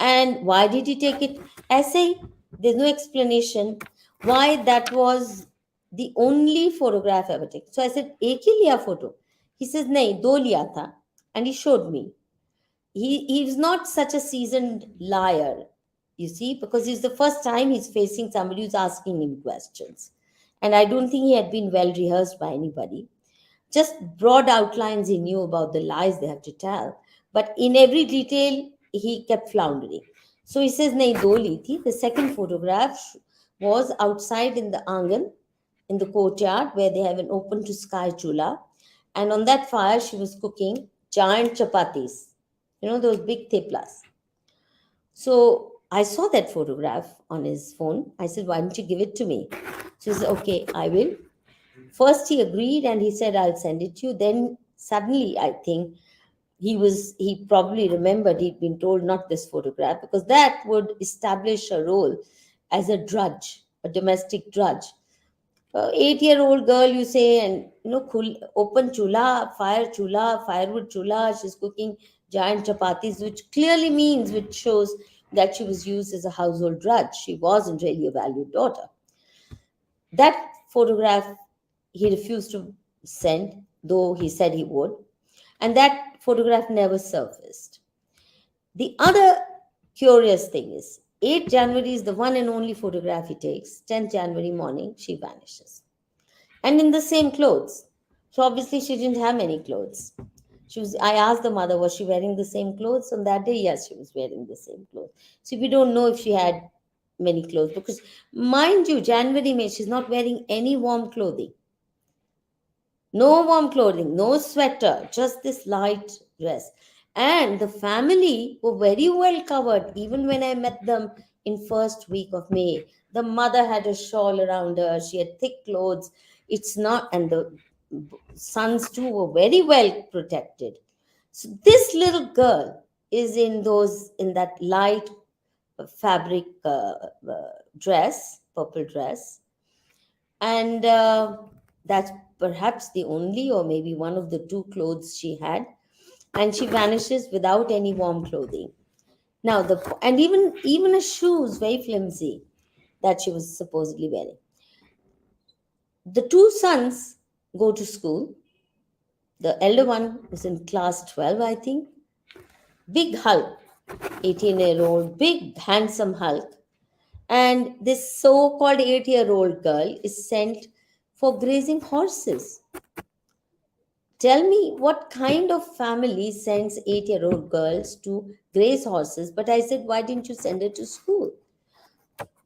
And why did he take it? Essay, there's no explanation why that was the only photograph ever taken. So I said, एक ही लिया photo? He says, नहीं, दो लिया था. And he showed me. He's not such a seasoned liar, you see, because it's the first time he's facing somebody who's asking him questions. And I don't think he had been well rehearsed by anybody. Just broad outlines he knew about the lies they have to tell. But in every detail, he kept floundering. So he says, nahi, do li thi. The second photograph was outside in the angan, in the courtyard, where they have an open to sky chula. And on that fire, she was cooking giant chapatis, those big theplas. So I saw that photograph on his phone. I said, why don't you give it to me? So he said, okay, I will. First he agreed and he said, I'll send it to you. Then suddenly I think he probably remembered he'd been told not this photograph, because that would establish a role as a drudge, a domestic drudge. 8-year-old girl, you say, and open chula, firewood chula, she's cooking giant chapatis, which clearly means, which shows that she was used as a household drudge. She wasn't really a valued daughter. That photograph he refused to send, though he said he would, and that photograph never surfaced. The other curious thing is, 8th January is the one and only photograph he takes. 10th January morning, she vanishes. And in the same clothes. So obviously she didn't have any clothes. I asked the mother, was she wearing the same clothes on that day? Yes, she was wearing the same clothes. So we don't know if she had many clothes, because mind you, January, May, she's not wearing any warm clothing. No warm clothing, no sweater, just this light dress. And the family were very well covered. Even when I met them in first week of May, the mother had a shawl around her. She had thick clothes. It's not, and the sons too were very well protected. So this little girl is in that light fabric dress, purple dress, and that's perhaps the only or maybe one of the two clothes she had, and she vanishes without any warm clothing. Now and even a shoes very flimsy that she was supposedly wearing. The two sons go to school. The elder one is in class 12, I think. Big Hulk, 18-year-old, big handsome Hulk. And this so called 8-year-old girl is sent for grazing horses. Tell me what kind of family sends 8-year-old girls to graze horses? But I said, why didn't you send her to school?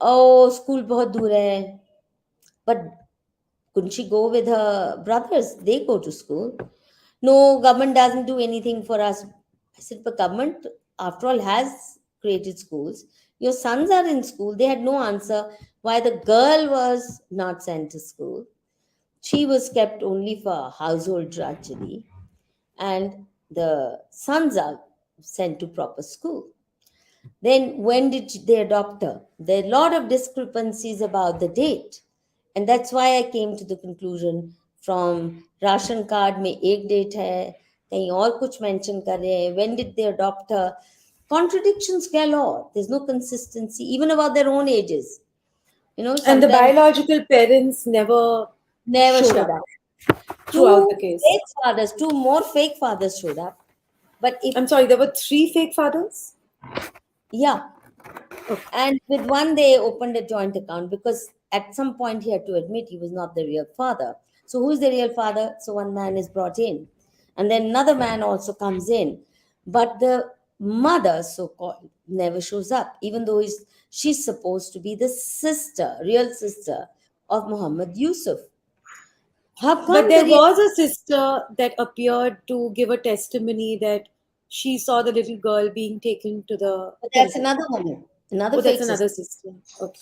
Oh, school bahut dur hai. But couldn't she go with her brothers? They go to school. No, government doesn't do anything for us. I said, but government, after all, has created schools. Your sons are in school. They had no answer why the girl was not sent to school. She was kept only for household drudgery, and the sons are sent to proper school. Then when did they adopt her? There are a lot of discrepancies about the date. And that's why I came to the conclusion from ration card में एक date है, कहीं और कुछ mention कर रहे हैं, when did they adopt her? Contradictions galore. There's no consistency, even about their own ages.
And the
Sometimes
biological parents never
never
showed
showed
up
up.
throughout
Two
the case.
fake fathers, two more fake fathers showed up. But if,
I'm sorry, there were three fake fathers?
yeah,
Okay.
and with one, they opened a joint account because at some point he had to admit he was not the real father. So, who's the real father? So, one man is brought in, and then another man also comes in. But the mother, so called, never shows up, even though she's supposed to be the sister, real sister of Muhammad Yusuf. How
But
come the
there
real.
was a sister that appeared to give a testimony that she saw the little girl being taken to the
But that's
temple.
another woman, another
Oh, that's
fake
another
sister.
sister. Okay.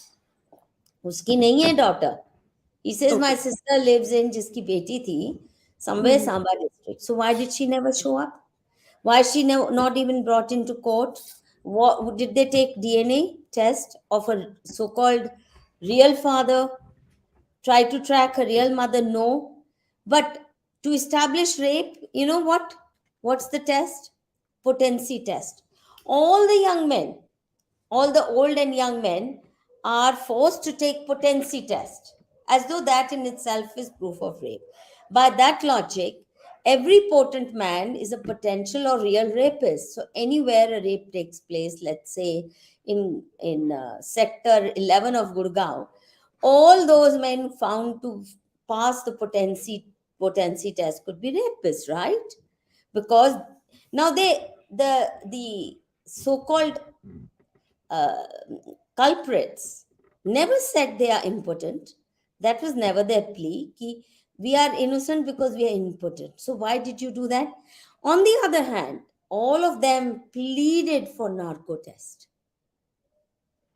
उसकी नहीं है daughter. He says my
Okay.
sister lives in जिसकी बेटी थी somewhere
Hmm.
Samba district. So why did she never show up? Why is she not even brought into court? What did they take DNA test of a so-called real father? Try to track a real mother? No. But to establish rape, you know what? What's the test? Potency test. All the young men, all the old and young men are forced to take potency test, as though that in itself is proof of rape. By that logic, every potent man is a potential or real rapist. So anywhere a rape takes place, let's say in sector 11 of Gurgaon, all those men found to pass the potency test could be rapists, right? Because now the so-called uh, culprits never said they are impotent. That was never their plea. Ki we are innocent because we are impotent. So why did you do that? On the other hand, all of them pleaded for narco test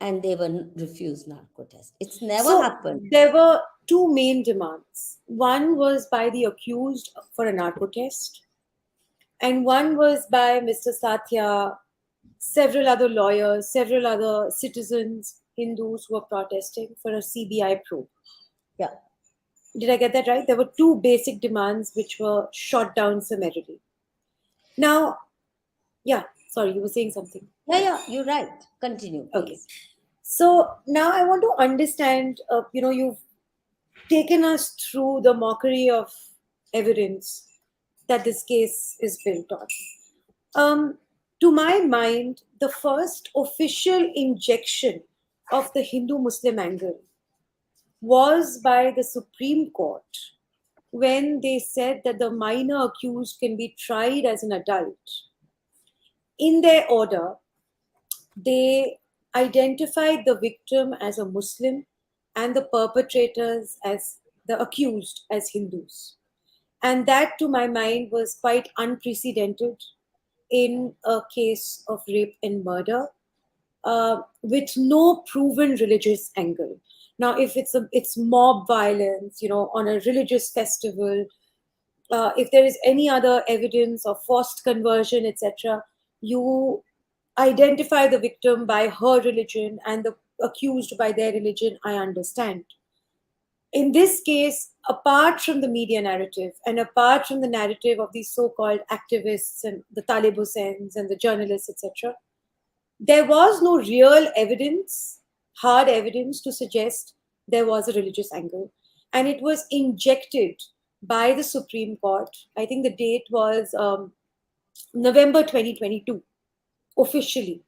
and they were refused narco test. It's never
So
happened.
there were two main demands. One was by the accused for a narco test, and one was by Mr. Satya, several other lawyers, several other citizens, Hindus who were protesting for a CBI probe.
Yeah,
Did I get that right? There were two basic demands which were shot down summarily. Now, yeah, sorry, you were saying something.
yeah, you're right. Continue,
Okay.
please.
So now I want to understand, you've taken us through the mockery of evidence that this case is built on. Um, to my mind, the first official injection of the Hindu Muslim angle was by the Supreme Court when they said that the minor accused can be tried as an adult. In their order, they identified the victim as a Muslim and the perpetrators as the accused as Hindus. And that, to my mind, was quite unprecedented in a case of rape and murder with no proven religious angle. Now, if it's mob violence, on a religious festival, if there is any other evidence of forced conversion, etc., you identify the victim by her religion and the accused by their religion. I understand. In this case, apart from the media narrative and apart from the narrative of these so-called activists and the Talib Hussains and the journalists, etc., there was no real evidence, hard evidence to suggest there was a religious angle. And it was injected by the Supreme Court. I think the date was November 2022, officially.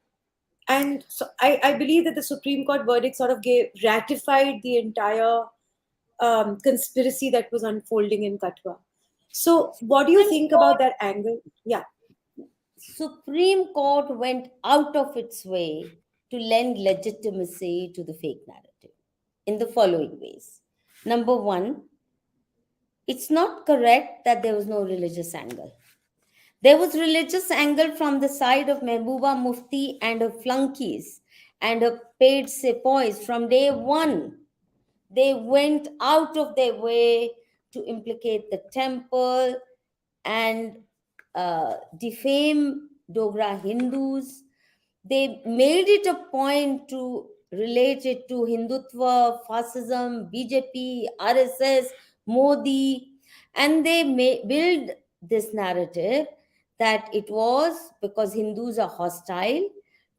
And so I believe that the Supreme Court verdict sort of ratified the entire conspiracy that was unfolding in Kathua. So, what do you
Supreme
think about
Court,
that angle? Yeah.
Supreme Court went out of its way to lend legitimacy to the fake narrative in the following ways. Number one, it's not correct that there was no religious angle. There was religious angle from the side of Mehbooba Mufti and her flunkies and her paid sepoys from day one. They went out of their way to implicate the temple and defame Dogra Hindus. They made it a point to relate it to Hindutva, fascism, BJP, RSS, Modi, and they build this narrative that it was because Hindus are hostile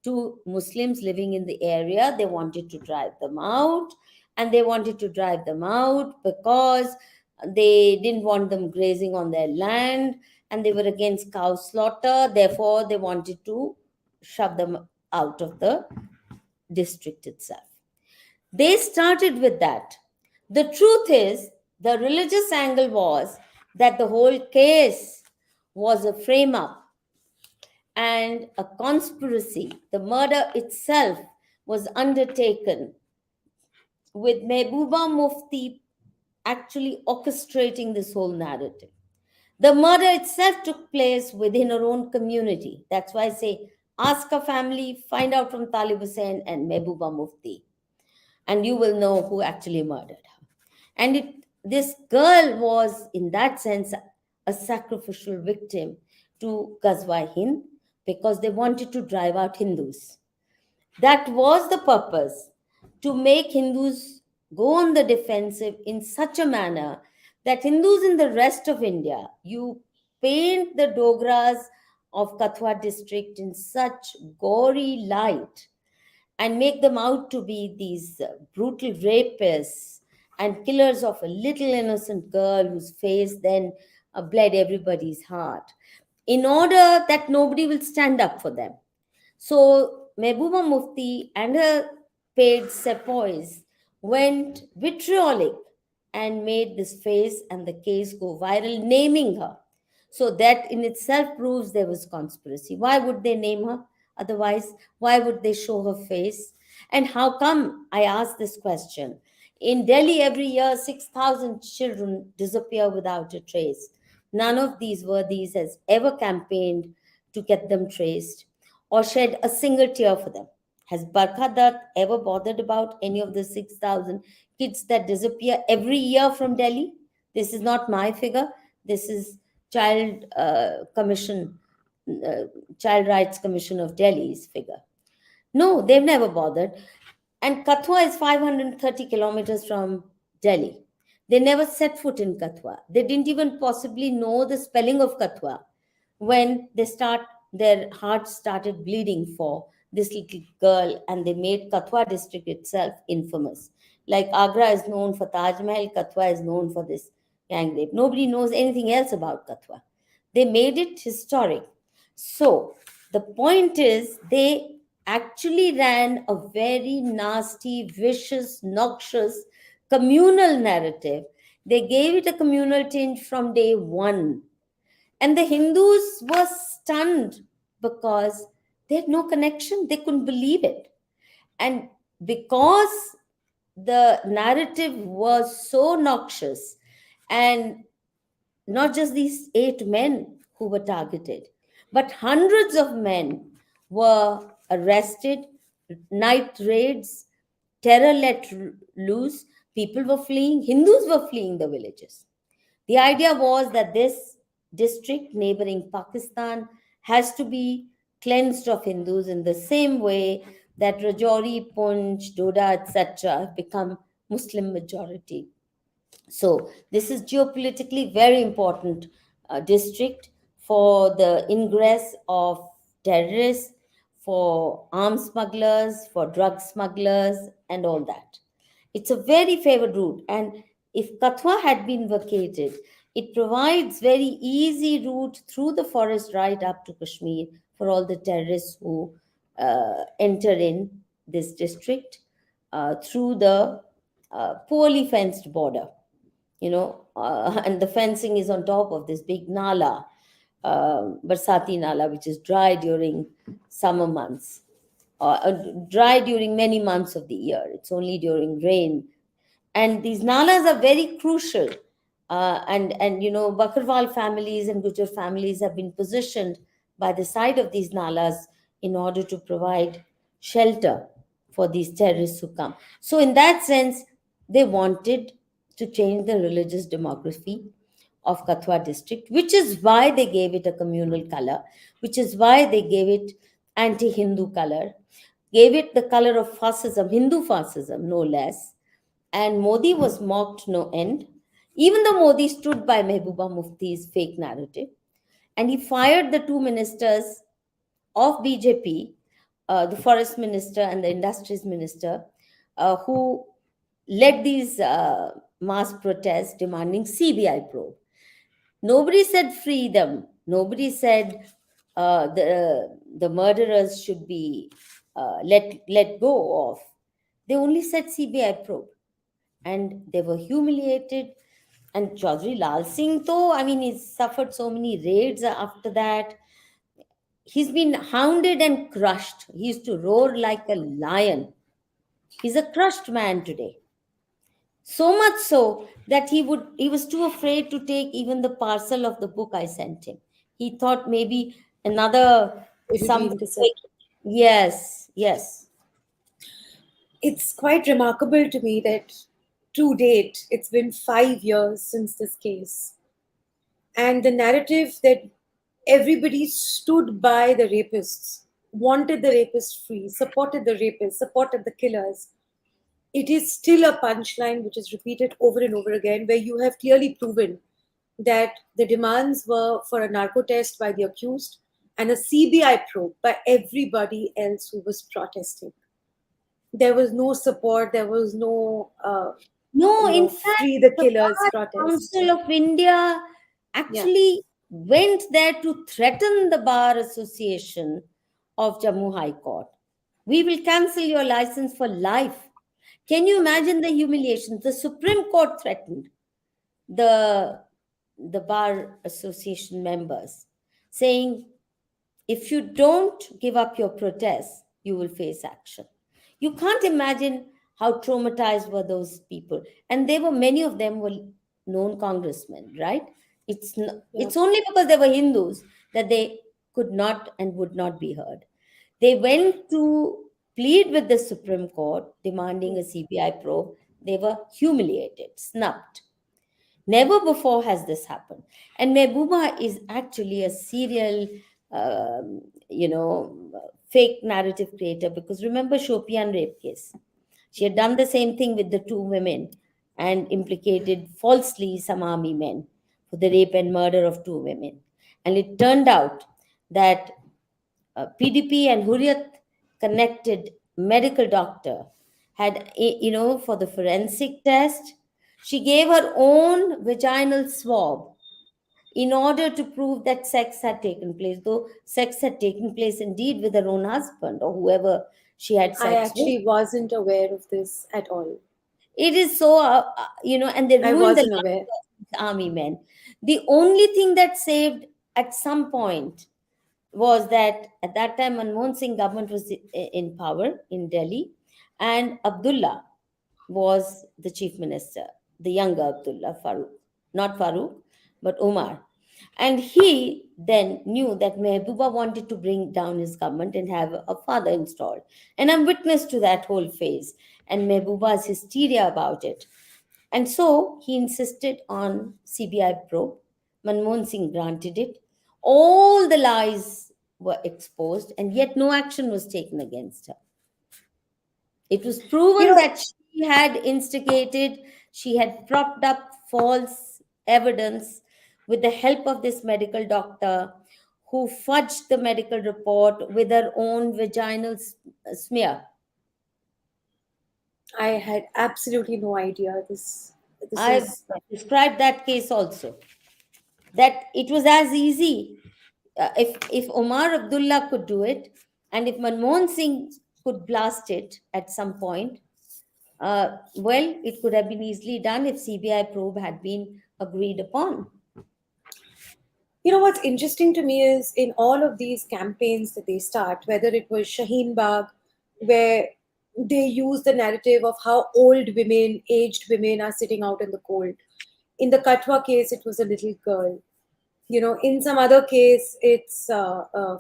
to Muslims living in the area. They wanted to drive them out, and they wanted to drive them out because they didn't want them grazing on their land, and they were against cow slaughter. Therefore, they wanted to shove them out of the district itself. They started with that. The truth is, the religious angle was that the whole case was a frame up and a conspiracy. The murder itself was undertaken with Mehbooba Mufti actually orchestrating this whole narrative. The murder itself took place within her own community. That's why I say, ask her family, find out from Talib Hussain and Mehbooba Mufti, and you will know who actually murdered her. And this girl was, in that sense, a sacrificial victim to Ghazwa-e-Hind because they wanted to drive out Hindus. That was the purpose, to make Hindus go on the defensive in such a manner that Hindus in the rest of India, you paint the Dogras of Kathua district in such gory light and make them out to be these brutal rapists and killers of a little innocent girl whose face then bled everybody's heart, in order that nobody will stand up for them. So Mehbooba Mufti and her paid sepoys went vitriolic and made this face and the case go viral, naming her. So that in itself proves there was conspiracy. Why would they name her? Otherwise, why would they show her face? And how come, I ask this question? In Delhi, every year, 6,000 children disappear without a trace. None of these worthies has ever campaigned to get them traced or shed a single tear for them. Has Barkha Dutt ever bothered about any of the 6,000 kids that disappear every year from Delhi? This is not my figure. This is Child Commission, uh, Child Rights Commission of Delhi's figure. No, they've never bothered. And Kathua is 530 kilometers from Delhi. They never set foot in Kathua. They didn't even possibly know the spelling of Kathua when their hearts started bleeding for this little girl, and they made Kathua district itself infamous. Like Agra is known for Taj Mahal, Kathua is known for this gang rape. Nobody knows anything else about Kathua. They made it historic. So the point is, they actually ran a very nasty, vicious, noxious communal narrative. They gave it a communal tinge from day one. And the Hindus were stunned because they had no connection. They couldn't believe it. And because the narrative was so noxious, and not just these 8 men who were targeted, but hundreds of men were arrested, night raids, terror let loose. People were fleeing, Hindus were fleeing the villages. The idea was that this district neighboring Pakistan has to be cleansed of Hindus in the same way that Rajouri, Poonch, Doda, etc. have become Muslim majority. So this is geopolitically very important district for the ingress of terrorists, for arms smugglers, for drug smugglers, and all that. It's a very favored route, and if Kathua had been vacated, it provides very easy route through the forest right up to Kashmir for all the terrorists who enter in this district through the poorly fenced border, and the fencing is on top of this big nala, Barsati Nala, which is dry during summer months, dry during many months of the year. It's only during rain. And these nalas are very crucial. Bakarwal families and Gujar families have been positioned by the side of these nalas in order to provide shelter for these terrorists who come. So, in that sense, they wanted to change the religious demography of Kathua district, which is why they gave it a communal color, which is why they gave it anti-Hindu color, gave it the color of fascism, Hindu fascism, no less. And Modi was mocked no end, even though Modi stood by Mehbooba Mufti's fake narrative. And he fired the two ministers of BJP, the forest minister and the industries minister, who led these mass protests demanding CBI probe. Nobody said free them. Nobody said the murderers should be let go of. They only said CBI probe, and they were humiliated. And Chaudhry Lal Singh, though, I mean, he's suffered so many raids after that. He's been hounded and crushed. He used to roar like a lion. He's a crushed man today. So much so that he was too afraid to take even the parcel of the book I sent him. He thought maybe another
It'll be
something.
intercepted.
Yes, yes.
It's quite remarkable to me that to date, it's been 5 years since this case. And the narrative that everybody stood by the rapists, wanted the rapists free, supported the rapists, supported the killers, it is still a punchline which is repeated over and over again, where you have clearly proven that the demands were for a narco test by the accused and a CBI probe by everybody else who was protesting. There was no support, there was no,
No, in fact,
free the
the
killers
Bar
protest.
Council of India
Yeah,
actually went there to threaten the Bar Association of Jammu High Court. We will cancel your license for life. Can you imagine the humiliation? The Supreme Court threatened the the Bar Association members, saying, if you don't give up your protest, you will face action. You can't imagine how traumatized were those people. And they were, many of them were known congressmen, right?
yeah.
It's only because they were Hindus that they could not and would not be heard. They went to plead with the Supreme Court demanding a CBI probe. They were humiliated, snubbed. Never before has this happened. And Mehbooba is actually a serial, fake narrative creator, because remember Shopian rape case? She had done the same thing with the two women and implicated falsely some army men for the rape and murder of two women. And it turned out that PDP and Hurriyat connected medical doctor had, for the forensic test, she gave her own vaginal swab in order to prove that sex had taken place, though sex had taken place indeed with her own husband or whoever she had
I
sex with.
actually wasn't aware of this at all.
It is so, and they
I
ruined the
wasn't
lives
aware.
of these army men. The only thing that saved at some point was that at that time Manmohan Singh government was in power in Delhi, and Abdullah was the chief minister, the younger Abdullah Farooq, not Farooq, but Umar. And he then knew that Mehbooba wanted to bring down his government and have a father installed. And I'm witness to that whole phase and Mehbooba's hysteria about it. And so he insisted on CBI probe. Manmohan Singh granted it. All the lies were exposed, and yet no action was taken against her. It was
You
proven
know,
that she had instigated, she had propped up false evidence with the help of this medical doctor who fudged the medical report with her own vaginal smear.
I had absolutely no idea this
I've
is.
described that case also. That it was as easy. If Omar Abdullah could do it, and if Manmohan Singh could blast it at some point, well, it could have been easily done if CBI probe had been agreed upon.
What's interesting to me is in all of these campaigns that they start, whether it was Shaheen Bagh, where they use the narrative of how old women, aged women are sitting out in the cold. In the Kathua case, it was a little girl. In some other case, it's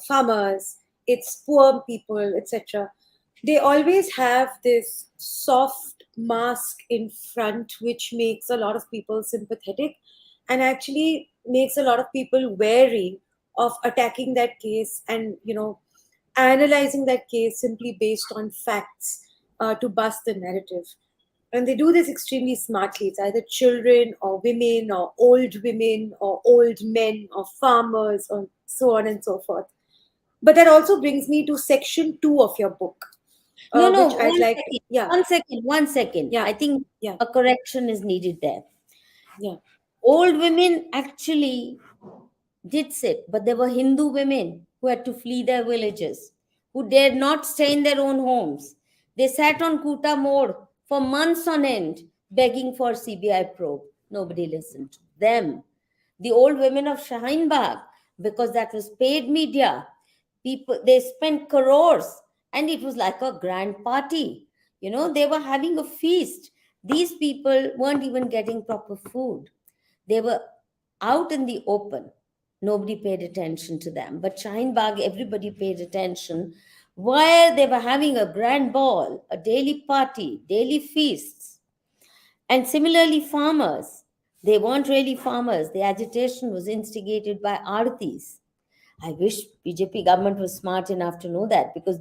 farmers, it's poor people, etc. They always have this soft mask in front, which makes a lot of people sympathetic and actually makes a lot of people wary of attacking that case and analyzing that case simply based on facts to bust the narrative. And they do this extremely smartly. It's either children or women or old men or farmers or so on and so forth. But that also brings me to section two of your book,
No, no,
which I'd like, yeah,
one second.
yeah,
I think
yeah,
a correction is needed there.
yeah,
Old women actually did sit, but there were Hindu women who had to flee their villages, who dared not stay in their own homes. They sat on Kuta Mode for months on end, begging for CBI probe. Nobody listened to them. The old women of Shaheen Bagh, because that was paid media, people they spent crores, and it was like a grand party. They were having a feast. These people weren't even getting proper food. They were out in the open. Nobody paid attention to them. But Shaheen Bagh, everybody paid attention, where they were having a grand ball, a daily party, daily feasts. And similarly, farmers. They weren't really farmers. The agitation was instigated by artis. I wish BJP government was smart enough to know that, because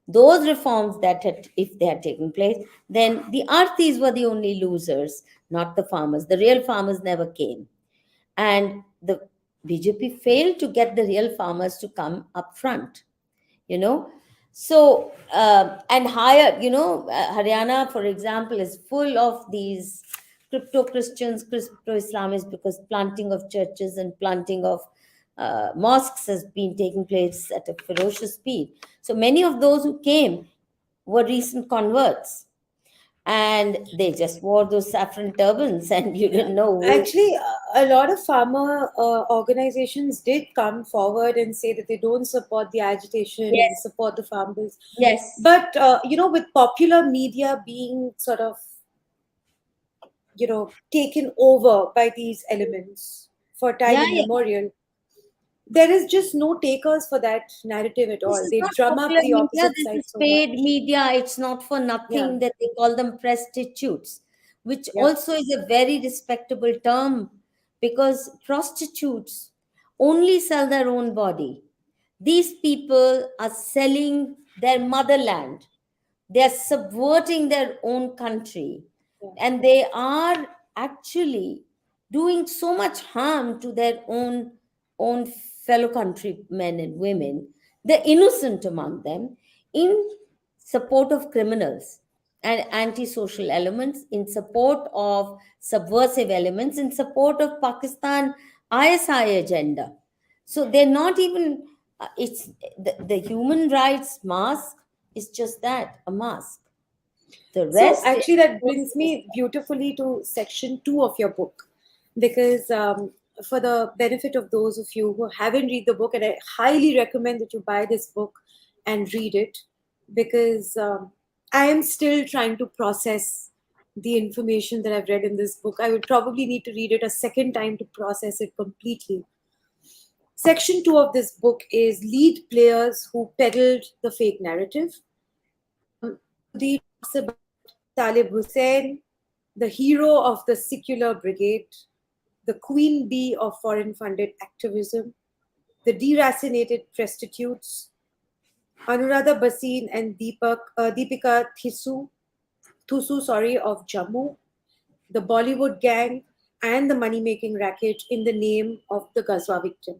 those reforms that had, if they had taken place, then the artis were the only losers, not the farmers. The real farmers never came, and the BJP failed to get the real farmers to come up front. You know, so and higher. Haryana, for example, is full of these crypto Christians, crypto Islamists, because planting of churches and planting of mosques has been taking place at a ferocious speed. So many of those who came were recent converts, and they just wore those saffron turbans, and you
yeah.
didn't know who.
Actually, a lot of farmer organizations did come forward and say that they don't support the agitation and they
Yes,
support the farmers.
yes,
But, with popular media being sort of, taken over by these elements for time
yeah, yeah.
immemorial, there is just no takers for that narrative at
This
all.
is
They
not
drum up
popular
the
media,
opposite
this
side
is
so
paid
much.
media. It's not for
Yeah,
nothing that they call them prostitutes, which
yeah,
also is a very respectable term, because prostitutes only sell their own body. These people are selling their motherland. They are subverting their own country,
yeah,
and they are actually doing so much harm to their own fellow countrymen and women, the innocent among them, in support of criminals and antisocial elements, in support of subversive elements, in support of Pakistan ISI agenda. So they're not even it's the human rights mask is just that, a mask. The
So
rest
actually, that brings
is
me beautifully to section two of your book, because for the benefit of those of you who haven't read the book, and I highly recommend that you buy this book and read it, because I am still trying to process the information that I've read in this book. I would probably need to read it a second time to process it completely. Section two of this book is lead players who peddled the fake narrative. Modi talks about Talib Hussein, the hero of the secular brigade, the queen bee of foreign funded activism, the deracinated prostitutes, Anuradha Bhasin and Deepika Thusu, of Jammu, the Bollywood gang, and the money making racket in the name of the Ghazwa victim.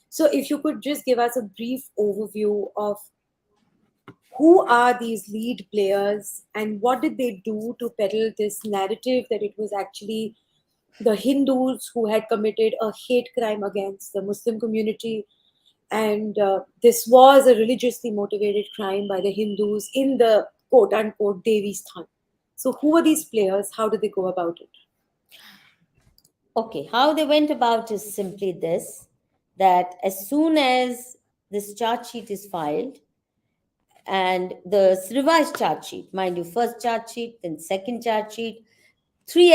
So, if you could just give us a brief overview of who are these lead players and what did they do to peddle this narrative that it was actually the Hindus who had committed a hate crime against the Muslim community, and this was a religiously motivated crime by the Hindus in the quote unquote Devi Sthan. So, who are these players? How did they go about it?
okay. How they went about is simply this, that as soon as this charge sheet is filed, and the revised charge sheet, mind you, first charge sheet, then second charge sheet, three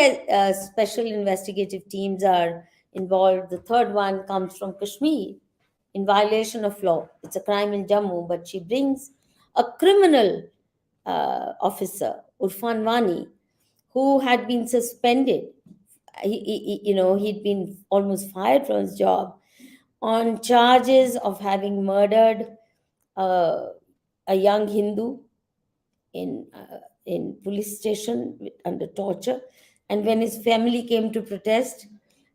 special investigative teams are involved. The third one comes from Kashmir in violation of law. It's a crime in Jammu, but she brings a criminal officer, Urfan Wani, who had been suspended. He'd been almost fired from his job on charges of having murdered. a young Hindu in police station under torture. And when his family came to protest,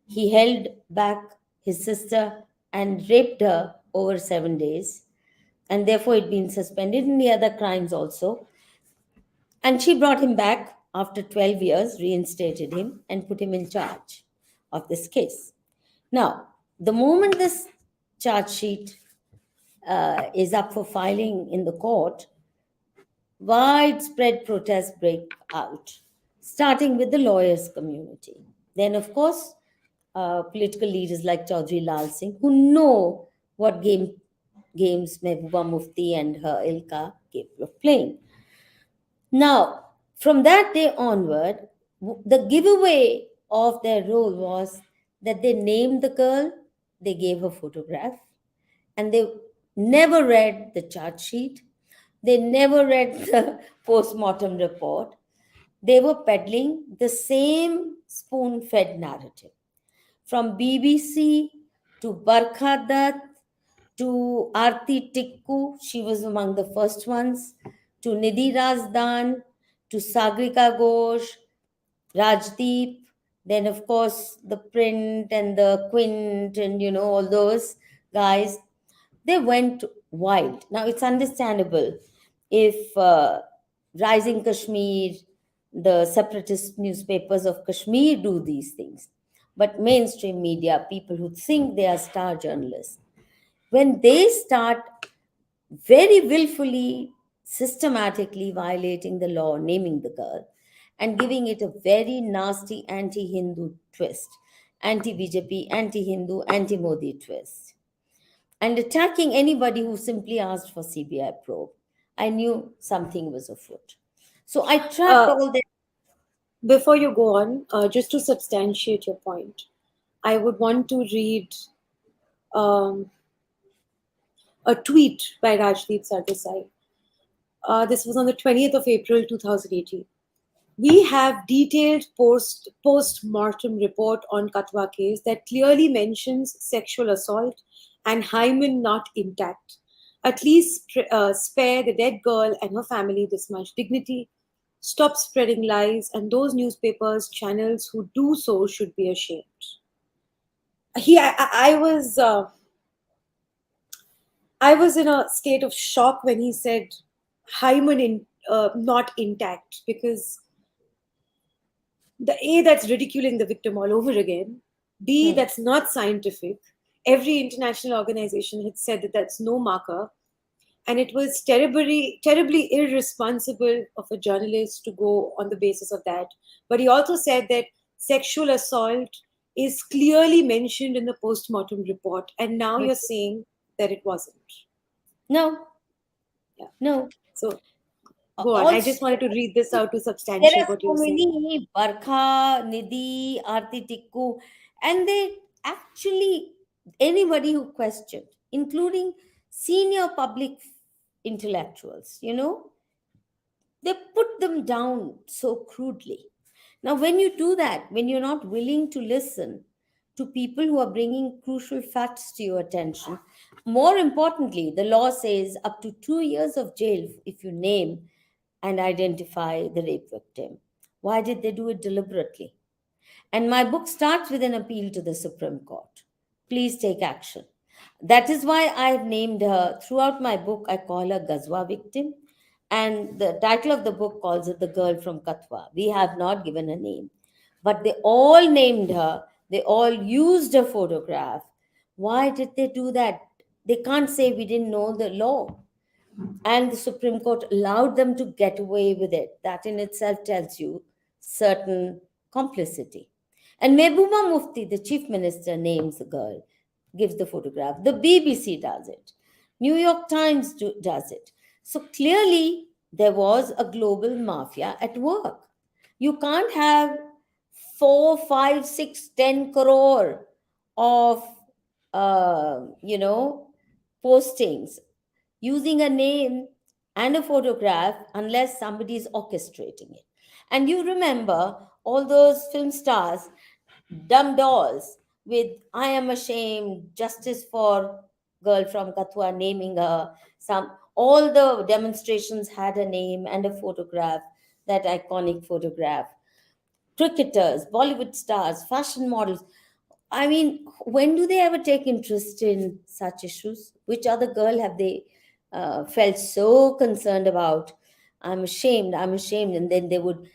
he held back his sister and raped her over 7 days. And therefore, it been suspended in the other crimes also. And she brought him back after 12 years, reinstated him, and put him in charge of this case. Now, the moment this charge sheet is up for filing in the court, widespread protests break out, starting with the lawyers' community. Then, of course, political leaders like Chaudhry Lal Singh, who know what games Mehbooba Mufti and her ilka are capable of playing. Now, from that day onward, the giveaway of their role was that they named the girl, they gave her photograph, and they never read the charge sheet, they never read the post-mortem report. They were peddling the same spoon-fed narrative. From BBC to Barkha Dutt to Aarti Tikku, she was among the first ones, to Nidhi Razdan, to Sagrika Ghosh, Rajdeep, then of course the print and the quint and all those guys, they went wild. Now it's understandable if Rising Kashmir, the separatist newspapers of Kashmir do these things. But mainstream media, people who think they are star journalists, when they start very willfully, systematically violating the law, naming the girl, and giving it a very nasty anti Hindu twist, anti BJP, anti Hindu, anti Modi twist, and attacking anybody who simply asked for CBI probe, I knew something was afoot. So I tracked
Uh,
all that.
Before you go on, just to substantiate your point, I would want to read um, a tweet by Rajdeep Sardesai. This was on the 20th of April 2018. We have detailed post-mortem report on Kathua case that clearly mentions sexual assault and hymen not intact. At least spare the dead girl and her family this much dignity. Stop spreading lies, and those newspapers, channels who do so should be ashamed. I was in a state of shock when he said hymen not intact, because the A, that's ridiculing the victim all over again. B,
Hmm.
that's not scientific. Every international organization had said that that's no marker. And it was terribly irresponsible of a journalist to go on the basis of that. But he also said that sexual assault is clearly mentioned in the post-mortem report. And now you're saying that it wasn't.
No,
Yeah.
no.
So go on. I
Also,
just wanted to read this out to
there
substantiate
are
what
so
you're saying.
many Barkha, Nidhi, Aarti Tikku, and they actually, anybody who questioned, including senior public intellectuals, they put them down so crudely. Now, when you do that, when you're not willing to listen to people who are bringing crucial facts to your attention, more importantly, the law says up to 2 years of jail if you name and identify the rape victim. Why did they do it deliberately? And my book starts with an appeal to the Supreme Court. Please take action. That is why I've named her, throughout my book, I call her Ghazwa victim. And the title of the book calls it The Girl from Kathua. We have not given a name. But they all named her, they all used a photograph. Why did they do that? They can't say we didn't know the law, and the Supreme Court allowed them to get away with it. That in itself tells you certain complicity. And Mehbooba Mufti, the chief minister, names the girl, gives the photograph. The BBC does it. New York Times does it. So clearly, there was a global mafia at work. You can't have 4, 5, 6, 10 crore of, postings using a name and a photograph unless somebody is orchestrating it. And you remember all those film stars, dumb dolls with I am ashamed, justice for girl from Kathua, naming her, some All the demonstrations had a name and a photograph, that iconic photograph. Cricketers, Bollywood stars, fashion models. I mean, when do they ever take interest in such issues? Which other girl have they felt so concerned about? I'm ashamed, I'm ashamed. And then they would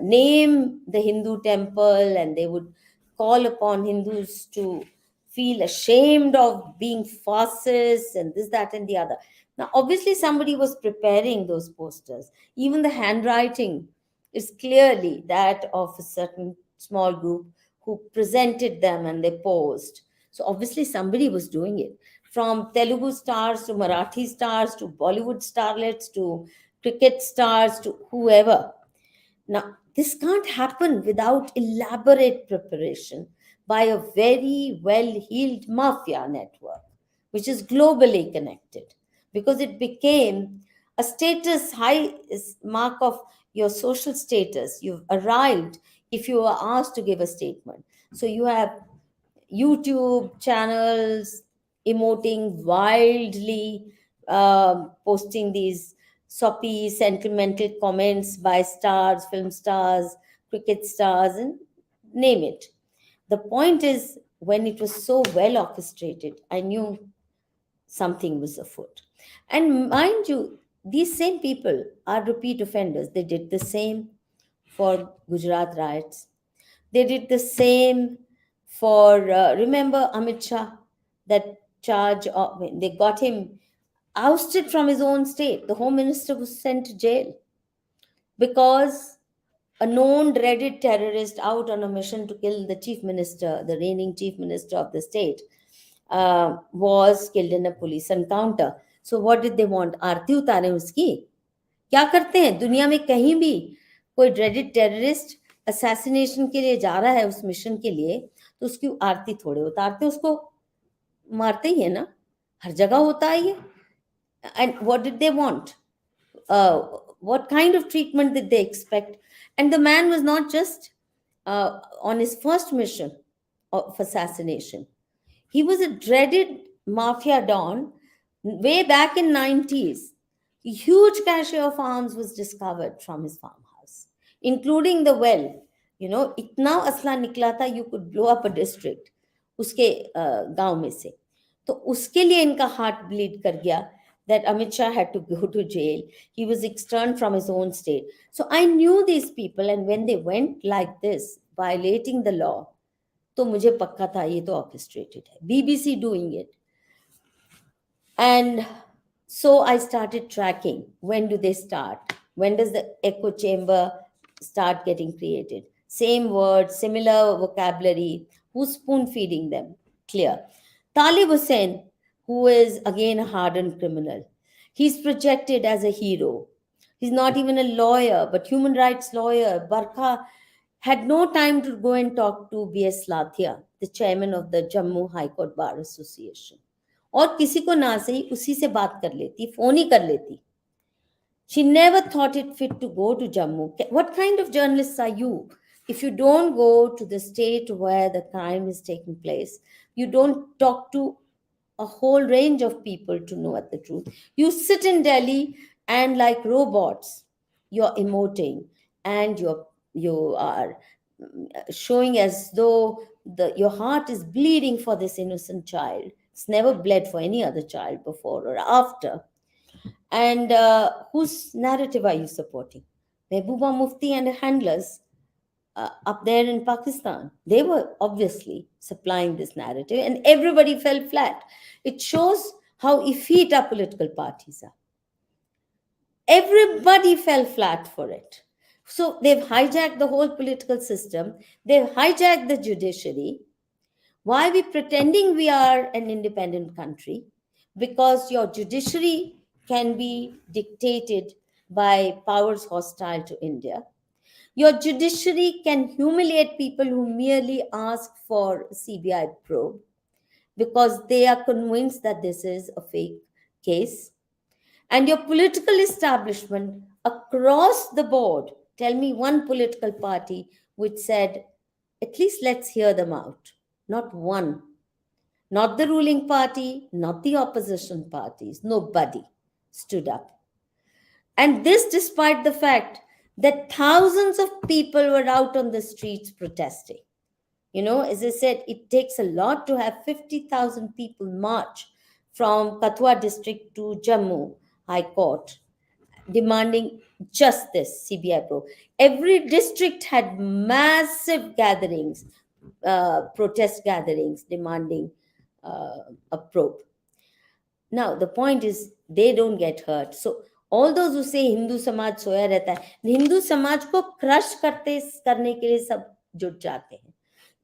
name the Hindu temple, and they would call upon Hindus to feel ashamed of being fascists and this, that, and the other. Now, obviously, somebody was preparing those posters. Even the handwriting is clearly that of a certain small group who presented them and they posed. So obviously somebody was doing it. From Telugu stars to Marathi stars to Bollywood starlets to cricket stars to whoever. Now, this can't happen without elaborate preparation by a very well heeled mafia network, which is globally connected, because it became a status high mark of your social status. You've arrived if you are asked to give a statement. So you have YouTube channels emoting wildly, posting these soppy, sentimental comments by stars, film stars, cricket stars, and name it. The point is, when it was so well orchestrated, I knew something was afoot. And mind you, these same people are repeat offenders. They did the same for Gujarat riots. They did the same for, remember Amit Shah, that charge of, they got him ousted from his own state. The home minister was sent to jail because a known dreaded terrorist out on a mission to kill the chief minister, the reigning chief minister of the state, was killed in a police encounter. So what did they want? आरती उतारे उसकी? क्या करते हैं दुनिया में कहीं भी कोई dreaded terrorist assassination के लिए जा रहा है उस मिशन के लिए, तो उसकी आरती थोड़े उतारते, उसको मारते ही है ना, हर जगह होता है ये. And what did they want? uh, what kind of treatment did they expect? And the man was not just on his first mission of assassination. He was a dreaded mafia don way back in 90s. A huge cache of arms was discovered from his farmhouse, including the well. You know, इतना असला निकला था, you could blow up a district उसके गांव में से. तो उसके लिए इनका हार्ट ब्लीड कर गया that Amit Shah had to go to jail. He was externed from his own state. So I knew these people, and when they went like this, violating the law, तो मुझे पक्का था ये तो orchestrated है. BBC doing it. And so I started tracking. When do they start? When does the echo chamber start getting created? Same words, similar vocabulary. Who's spoon feeding them? Clear. Talib Hussain, who is again a hardened criminal, he's projected as a hero. He's not even a lawyer, but human rights lawyer. Barkha had no time to go and talk to B.S. Lathia, the chairman of the Jammu High Court Bar Association. और किसी को ना सही उसी से बात कर लेती, फोन ही कर लेती. She never thought it fit to go to Jammu. What kind of journalists are you? If you don't go to the state where the crime is taking place, you don't talk to a whole range of people to know at the truth. You sit in Delhi and like robots, you're emoting, and you are showing as though your heart is bleeding for this innocent child. It's never bled for any other child before or after. And whose narrative are you supporting? Mehbooba Mufti and her handlers up there in Pakistan, they were obviously supplying this narrative, and everybody fell flat. It shows how effete our political parties are. Everybody fell flat for it. So they've hijacked the whole political system, they've hijacked the judiciary. Why are we pretending we are an independent country? Because your judiciary can be dictated by powers hostile to India. Your judiciary can humiliate people who merely ask for a CBI probe because they are convinced that this is a fake case. And your political establishment across the board, tell me one political party which said, at least let's hear them out. Not one. Not the ruling party, not the opposition parties, nobody. stood up. And this despite the fact that thousands of people were out on the streets protesting. As I said, it takes a lot to have 50,000 people march from Kathua district to Jammu High Court demanding just this CBI probe. Every district had massive gatherings, protest gatherings demanding a probe. Now, the point is they don't get hurt. So, all those who say Hindu Samaj सोया रहता है, हिंदू समाज को crush करने के लिए सब जुट जाते हैं.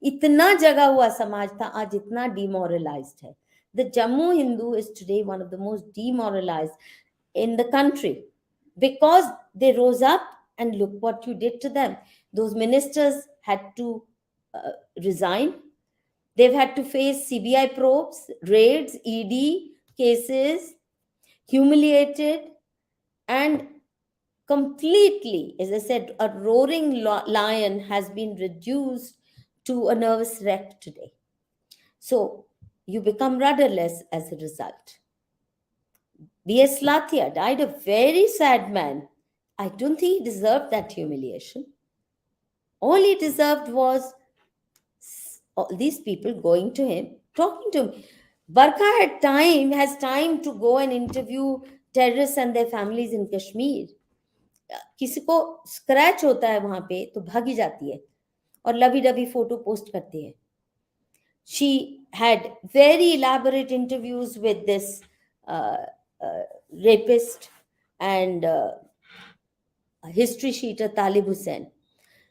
इतना जगा हुआ समाज था, आज इतना demoralized है. The Jammu Hindu is today one of the most demoralized in the country because they rose up and look what you did to them. Those ministers had to resign. They've had to face CBI probes, raids, ED cases, humiliated, and completely, as I said, a roaring lion has been reduced to a nervous wreck today. So you become rudderless as a result. B.S. Lathia died a very sad man. I don't think he deserved that humiliation. All he deserved was all these people going to him, talking to him. Barkha has time to go and interview terrorists and their families in Kashmir. किसी को scratch होता है वहां पे तो भागी जाती है और लवी डबी फोटो पोस्ट करती है. She had very elaborate interviews with this rapist and history sheeter Talib Hussain.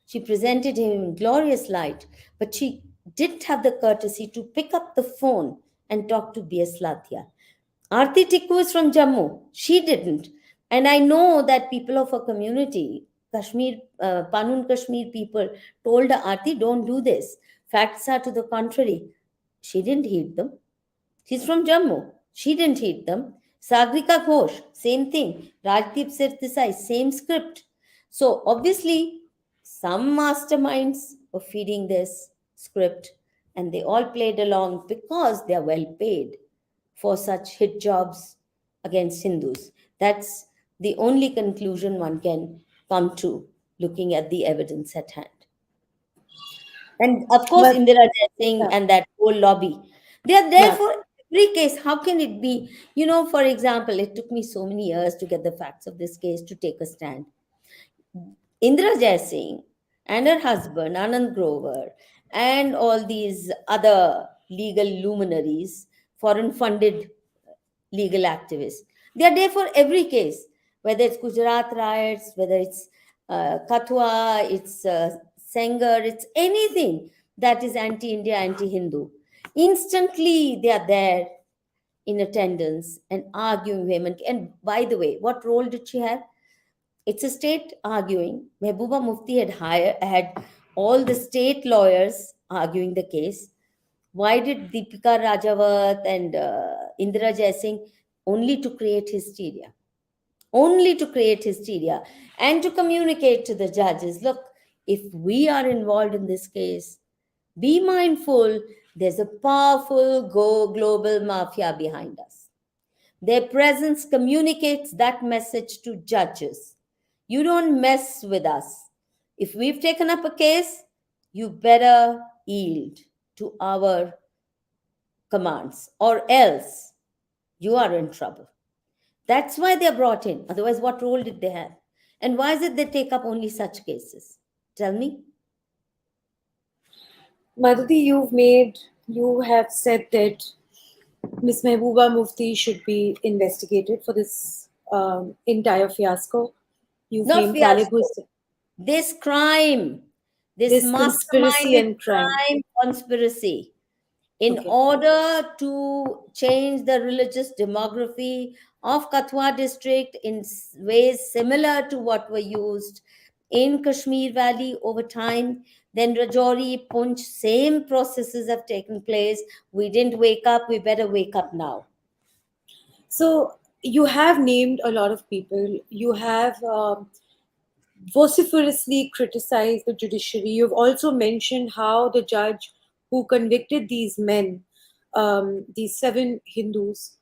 She presented him in glorious light, but she didn't have the courtesy to pick up the phone and talk to B.S. Lathia. Aarti Tikku is from Jammu. She didn't. And I know that people of her community, Panun Kashmir people, told her, Aarti, don't do this. Facts are to the contrary. She didn't heed them. She's from Jammu. She didn't heed them. Sagrika Ghosh, same thing. Rajdeep Sirtisai, same script. So obviously, some masterminds were feeding this script and they all played along because they are well paid for such hit jobs against Hindus. That's the only conclusion one can come to looking at the evidence at hand. And of course,
But
Indira Jaising
yeah,
and that whole lobby, they are there
yeah.
for every case. How can it be? For example, it took me so many years to get the facts of this case to take a stand. Indira Jaising and her husband, Anand Grover, and all these other legal luminaries, foreign funded legal activists, they are there for every case, whether it's Gujarat riots, whether it's Kathua, it's Sengar, it's anything that is anti India, anti Hindu. Instantly, they are there in attendance and arguing vehemently. And by the way, what role did she have? It's a state arguing. Mehbooba Mufti had all the state lawyers arguing the case. Why did Deepika Rajawat and Indira Jaising? Only to create hysteria. Only to create hysteria and to communicate to the judges, look, if we are involved in this case, be mindful, there's a powerful global mafia behind us. Their presence communicates that message to judges. You don't mess with us. If we've taken up a case, you better yield to our commands, or else you are in trouble. That's why they're brought in. Otherwise, what role did they have? And why is it they take up only such cases? Tell me.
Madhuri, you have said that Miss Mehbooba Mufti should be investigated for this entire fiasco. You've
Not
named Talib
fiasco.
Hussain,
This crime, this
this conspiracy
masterminded
and crime.
crime conspiracy, in
Okay.
order to change the religious demography of Kathua district in ways similar to what were used in Kashmir Valley over time. Then Rajouri, Punch, same processes have taken place. We didn't wake up, we better wake up now.
So you have named a lot of people. You have vociferously criticized the judiciary. You've also mentioned how the judge who convicted these men, these 7 Hindus,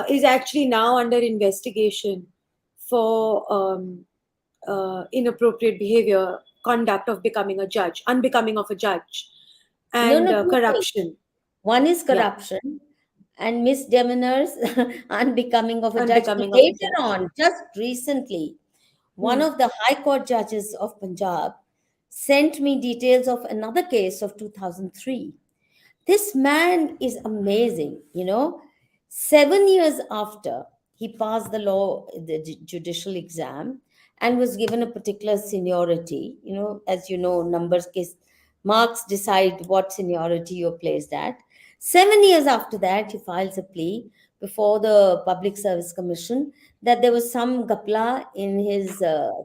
is actually now under investigation for inappropriate behavior, conduct of becoming a judge, unbecoming of a judge,
No,
and
no, two things.
corruption.
One is
Yeah,
corruption and misdemeanors unbecoming of a judge.
unbecoming of a
Later
judge.
on, just recently, one
Hmm.
of the High Court judges of Punjab sent me details of another case of 2003. This man is amazing, 7 years after he passed the law, the judicial exam, and was given a particular seniority, as you know, numbers case marks decide what seniority you're placed at. 7 years after that, he files a plea before the Public Service Commission that there was some gapla in his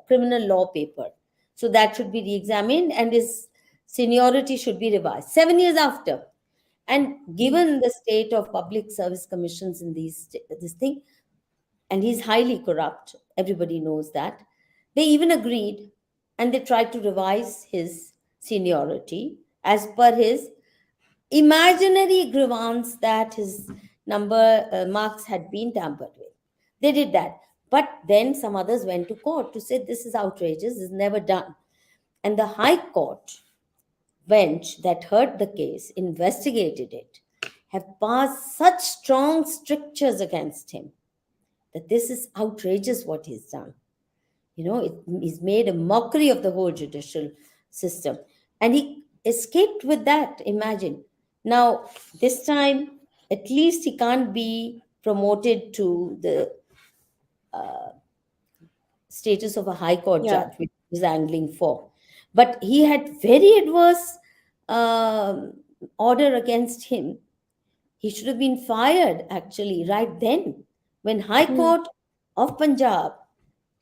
criminal law paper. So that should be re examined and his seniority should be revised. 7 years after. And
Hmm.
given the state of public service commissions in this thing, and he's highly corrupt, everybody knows that. They even agreed, and they tried to revise his seniority as per his imaginary grievance that his number marks had been tampered with. They did that, but then some others went to court to say this is outrageous, this is never done, and the High Court bench that heard the case, investigated it, have passed such strong strictures against him that this is outrageous what he's done. He's made a mockery of the whole judicial system. And he escaped with that, imagine. Now, this time, at least he can't be promoted to the status of a high court
Yeah.
judge, which he was angling for. But he had very adverse um, order against him. He should have been fired actually right then when High
Hmm.
Court of Punjab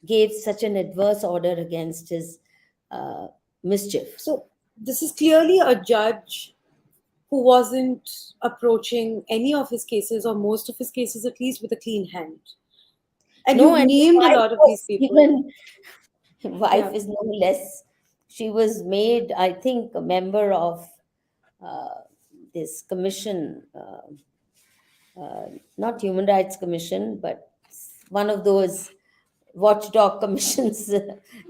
gave such an adverse order against his uh, mischief.
So this is clearly a judge who wasn't approaching any of his cases, or most of his cases at least, with a clean hand. And
No,
you've
and his
named a
wife
lot of these
was
people.
even wife
Yeah.
is no less. She was made, I think, a member of uh, this commission. Not Human Rights Commission, but one of those watchdog commissions.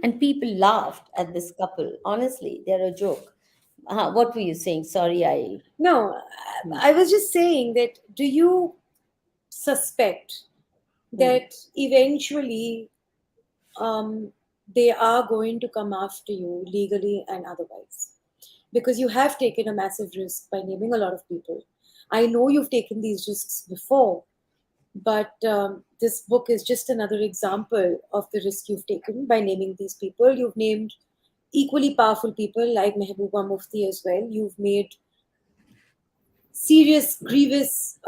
And people laughed at this couple. Honestly, they're a joke. What were you saying? Sorry, I.
No, I was just saying that do you suspect
Hmm.
that eventually um, they are going to come after you legally and otherwise? Because you have taken a massive risk by naming a lot of people. I know you've taken these risks before, but this book is just another example of the risk you've taken by naming these people. You've named equally powerful people like Mehbooba Mufti as well. You've made serious, grievous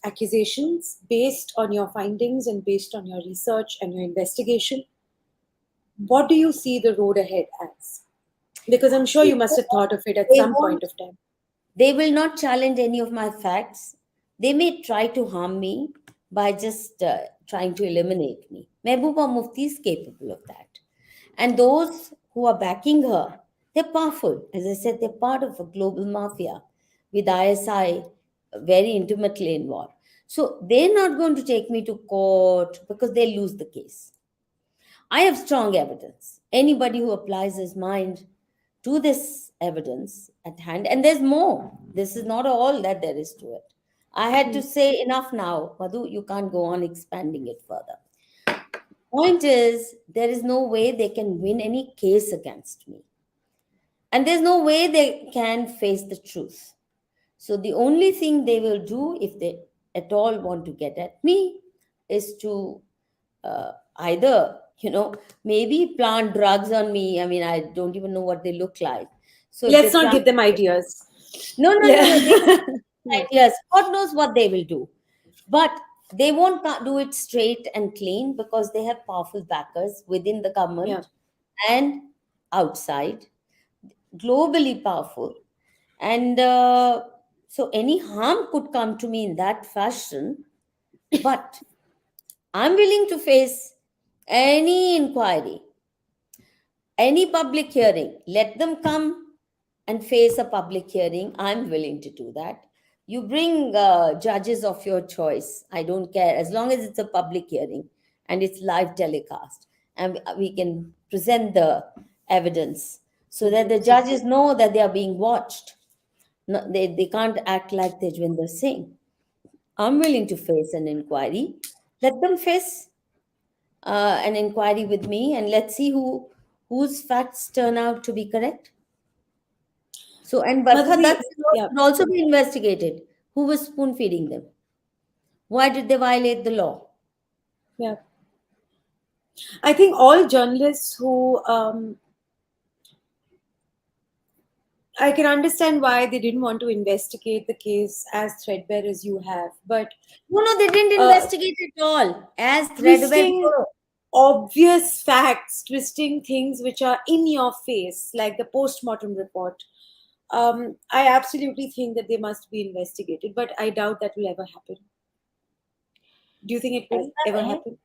accusations based on your findings and based on your research and your investigation. What do you see the road ahead as? Because I'm sure
See,
you must have thought of it at
they
some point
won't.
of time.
They will not challenge any of my facts. They may try to harm me by just trying to eliminate me. Mehbooba Mufti is capable of that. And those who are backing her, they're powerful. As I said, they're part of a global mafia with ISI very intimately involved. So they're not going to take me to court because they lose the case. I have strong evidence. Anybody who applies his mind to this evidence at hand, and there's more. This is not all that there is to it. I had
Hmm.
to say enough now, Madhu. You can't go on expanding it further. Point is, there is no way they can win any case against me, and there's no way they can face the truth. So the only thing they will do, if they at all want to get at me, is to either maybe plant drugs on me. I mean, I don't even know what they look like. So if they
Let's not
plant,
give them ideas.
no, no, no, no, they
Yeah.
have ideas. God knows what they will do, but they won't do it straight and clean because they have powerful backers within the
Yeah.
government and outside, globally powerful, and so any harm could come to me in that fashion. But I'm willing to face any inquiry, any public hearing. Let them come and face a public hearing. I'm willing to do that. You bring judges of your choice. I don't care, as long as it's a public hearing and it's live telecast, and we can present the evidence so that the
Evidence.
judges know that they are being watched. No, they can't act like Tejwinder Singh. I'm willing to face an inquiry. Let them face an inquiry with me, and let's see whose facts turn out to be correct. So, and Barkha
Madhuri,
Dutt
yeah,
should also be investigated. Who was spoon feeding them? Why did they violate the law?
yeah. I think all journalists who I can understand why they didn't want to investigate the case as threadbare as you have, but
No, no, they didn't
uh,
investigate at all. As threadbare.
twisting obvious facts, twisting things which are in your face, like the post-mortem report. I absolutely think that they must be investigated, but I doubt that will ever happen. Do you think it will ever happen?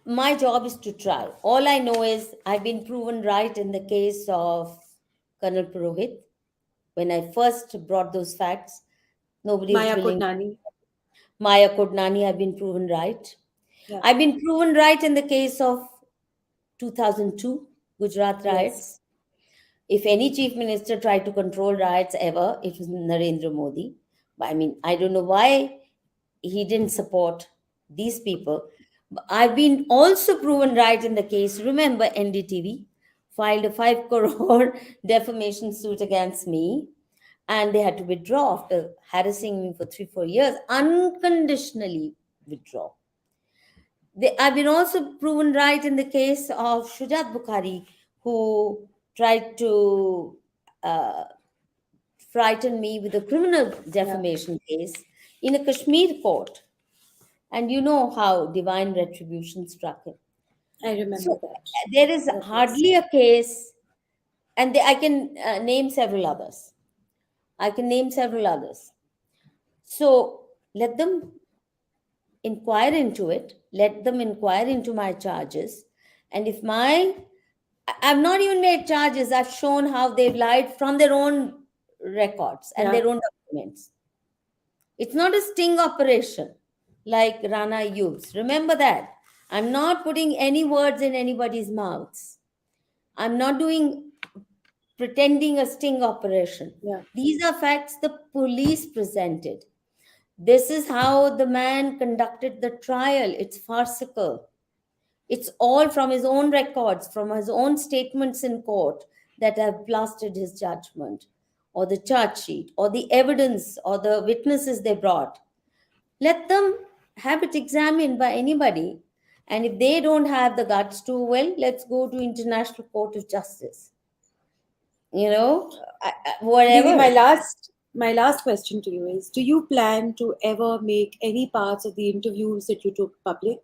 My job is to try. All I know is I've been proven right in the case of Colonel Purohit. When I first brought those facts, nobody was
Maya
willing.
Kotnani.
Maya Kodnani, I've been proven right.
Yeah.
I've been proven right in the case of 2002 Gujarat
Yes.
riots. If any chief minister tried to control riots ever, it was Narendra Modi. But I mean, I don't know why he didn't support these people. I've been also proven right in the case. Remember, NDTV filed a 5 crore defamation suit against me, and they had to withdraw after harassing me for 3 4 years, unconditionally withdraw. I've been also proven right in the case of Shujat Bukhari, who tried to uh, frighten me with a criminal
Yeah.
defamation case in a Kashmir court. And you know how divine retribution struck him.
I remember
So
that.
there is
That was.
hardly a case, and I can name several others. I can name several others. So let them inquire into it. Let them inquire into my charges. And if I've not even made charges, I've shown how they've lied from their own records and
Yeah.
their own documents. It's not a sting operation like Rana Ayub's. Remember that. I'm not putting any words in anybody's mouths. I'm not doing pretending a sting operation.
Yeah.
These are facts the police presented. This is how the man conducted the trial. It's farcical. It's all from his own records, from his own statements in court that have blasted his judgment, or the charge sheet, or the evidence, or the witnesses they brought. Let them have it examined by anybody. And if they don't have the guts to, well, let's go to International Court of Justice.
Didi,
Whatever.
my last question to you is: do you plan to ever make any parts of the interviews that you took public?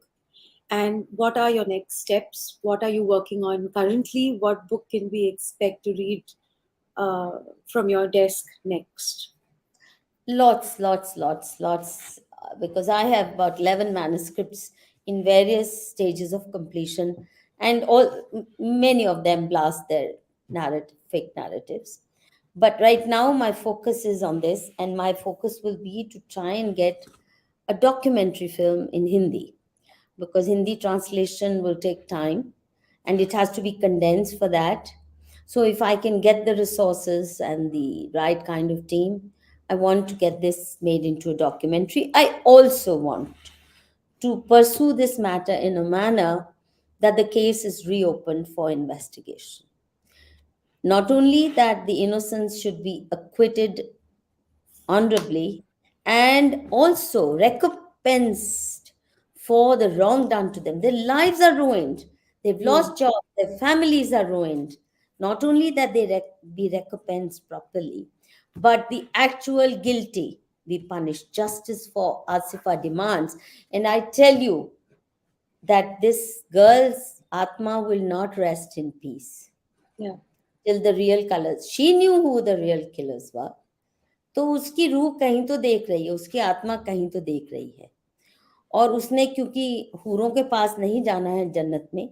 And what are your next steps? What are you working on currently? What book can we expect to read uh, from your desk next?
Lots, lots, lots, lots. Because I have about 11 manuscripts in various stages of completion, and many of them blast their fake narratives. But right now, my focus is on this, and my focus will be to try and get a documentary film in Hindi, because Hindi translation will take time and it has to be condensed for that. So, if I can get the resources and the right kind of team, I want to get this made into a documentary. I also want to pursue this matter in a manner that the case is reopened for investigation. Not only that the innocents should be acquitted honorably, and also recompensed for the wrong done to them. Their lives are ruined. They've
Hmm.
lost jobs. Their families are ruined. Not only that they be recompensed properly, but the actual guilty be punished. Justice for Asifa demands. And I tell you that this girl's Atma will not rest in peace
Yeah.
till the real colors. She knew who the real killers were. तो उसकी रूह कहीं तो देख रही है, उसकी आत्मा कहीं तो देख रही है। और उसने क्योंकि हूरों के पास नहीं जाना है जन्नत में,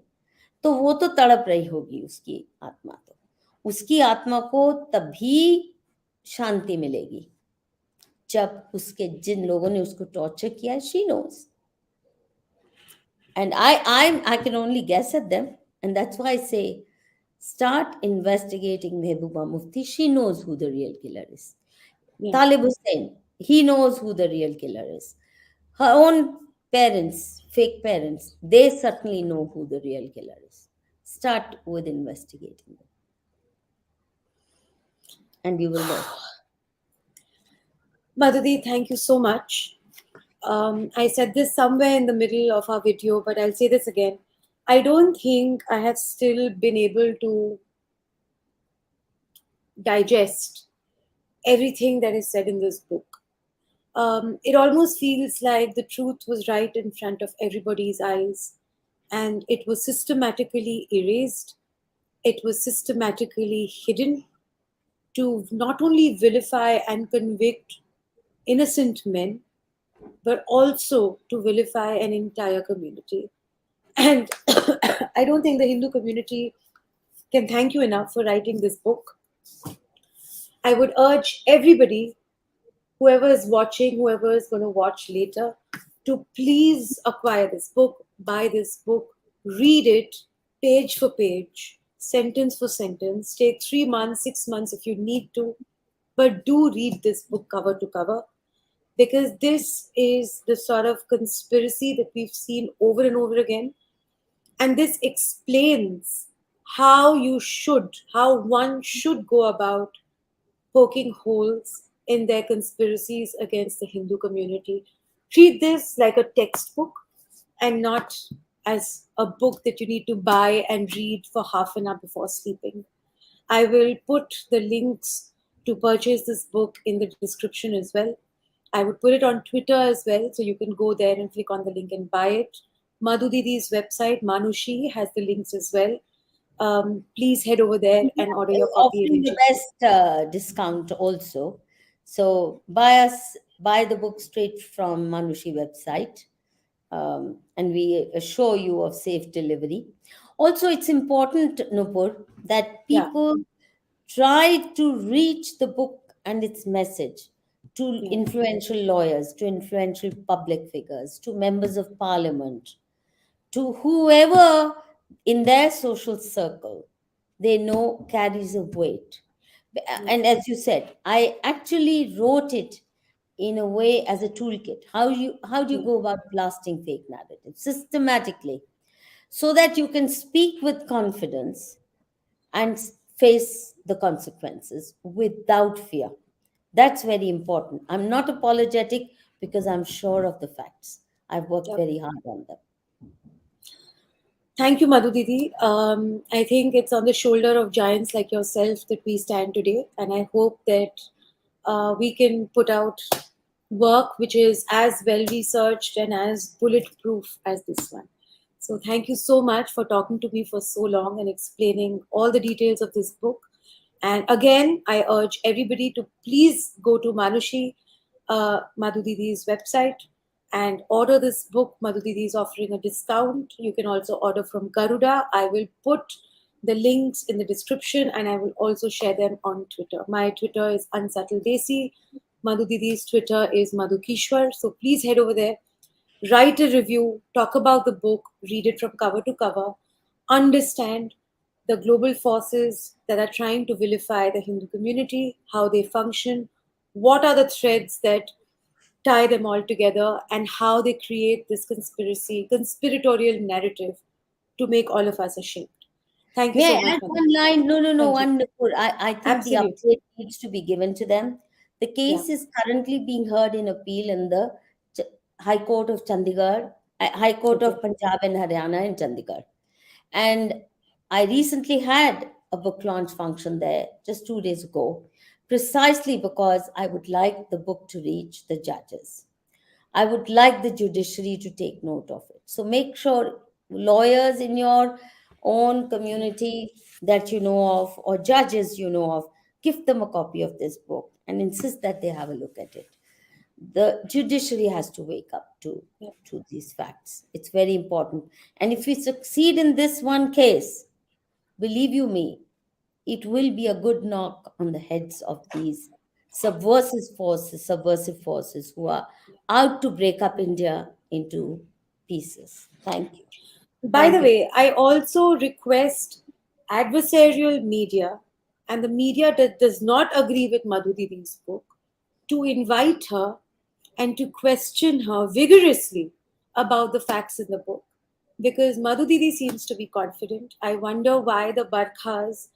तो वो तो तड़प रही होगी उसकी आत्मा। तो उसकी आत्मा को तभी शांति मिलेगी जब उसके जिन लोगों ने उसको टॉर्चर किया, she knows. And I can only guess at them. And that's why I say, start investigating Mehbooba Mufti. She knows who the real killer is.
Yeah.
Talib Hussain, he knows who the real killer is. Her own parents, fake parents, they certainly know who the real killer is. Start with investigating them, and you will know.
Madhudi, thank you so much. I said this somewhere in the middle of our video, but I'll say this again. I don't think I have still been able to digest everything that is said in this book. It almost feels like the truth was right in front of everybody's eyes, and it was systematically erased, it was systematically hidden to not only vilify and convict innocent men, but also to vilify an entire community. And I don't think the Hindu community can thank you enough for writing this book. I would urge everybody, whoever is watching, whoever is going to watch later, to please acquire this book, buy this book, read it page for page, sentence for sentence. Take 3 months, 6 months if you need to, but do read this book cover to cover, because this is the sort of conspiracy that we've seen over and over again. And this explains how one should go about poking holes in their conspiracies against the Hindu community. Treat this like a textbook and not as a book that you need to buy and read for half an hour before sleeping. I will put the links to purchase this book in the description as well. I would put it on Twitter as well, so you can go there and click on the link and buy it. Madhu Didi's website, Manushi, has the links as well. Please head over there and order your copy
Offering the
immediately.
best discount also. So buy the book straight from Manushi website, and we assure you of safe delivery. Also, it's important, Nupur, that
Yeah,
people try to reach the book and its message to
yeah,
influential lawyers, to influential public figures, to members of parliament, to whoever in their social circle they know carries a weight.
yeah,
And as you said, I actually wrote it in a way as a toolkit. How do you
yeah,
go about blasting fake narratives systematically so that you can speak with confidence and face the consequences without fear? That's very important. I'm not apologetic because I'm sure of the facts. I've worked
yeah.
very hard on them.
Thank you, Madhu Didi. I think it's on the shoulder of giants like yourself that we stand today, and I hope that we can put out work which is as well researched and as bulletproof as this one. So, thank you so much for talking to me for so long and explaining all the details of this book. And again, I urge everybody to please go to Manushi, Madhu Didi's website, and order this book. Madhu Didi is offering a discount. You can also order from Garuda. I will put the links in the description and I will also share them on Twitter. My Twitter is Unsubtle Desi. Madhu Didi's Twitter is Madhu Kishwar. So please head over there, write a review, talk about the book, read it from cover to cover, understand the global forces that are trying to vilify the Hindu community, how they function, what are the threads that tie them all together, and how they create this conspiratorial narrative to make all of us ashamed. Thank you
May
so
I
much,
add
Madhu.
one line? No, no, no,
Thank you.
wonderful. I think the
Absolutely.
update needs to be given to them. The
Yeah.
case is currently being heard in appeal in the Ch- High Court of Chandigarh, High Court
Okay.
of Punjab and Haryana in Chandigarh. And I recently had a book launch function there just 2 days ago, precisely because I would like the book to reach the judges. I would like the judiciary to take note of it. So make sure lawyers in your own community that you know of or judges you know of, give them a copy of this book and insist that they have a look at it. The judiciary has to wake up
Yeah.
to these facts. It's very important. And if we succeed in this one case, believe you me, it will be a good knock on the heads of these subversive forces who are out to break up India into pieces. Thank you.
By
Thank
the
you.
way, I also request adversarial media and the media that does not agree with Madhu Didi's book to invite her and to question her vigorously about the facts in the book. Because Madhu Didi seems to be confident. I wonder why the Barkhas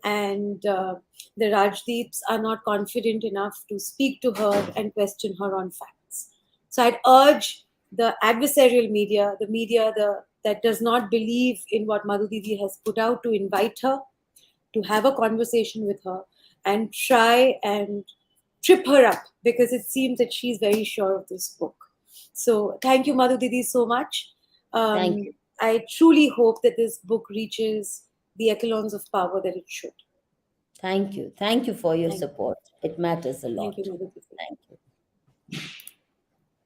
and the Rajdeeps are not confident enough to speak to her and question her on facts. So I'd urge the adversarial media, that does not believe in what Madhu Didi has put out, to invite her, to have a conversation with her, and try and trip her up, because it seems that she's very sure of this book. So thank you, Madhu Didi, so much.
Thank you.
I truly hope that this book reaches the echelons of power that it should.
Thank you. Thank you for your
Thank you.
support. It matters a
Thank you,
lot.
Madhu Didi.
Thank you.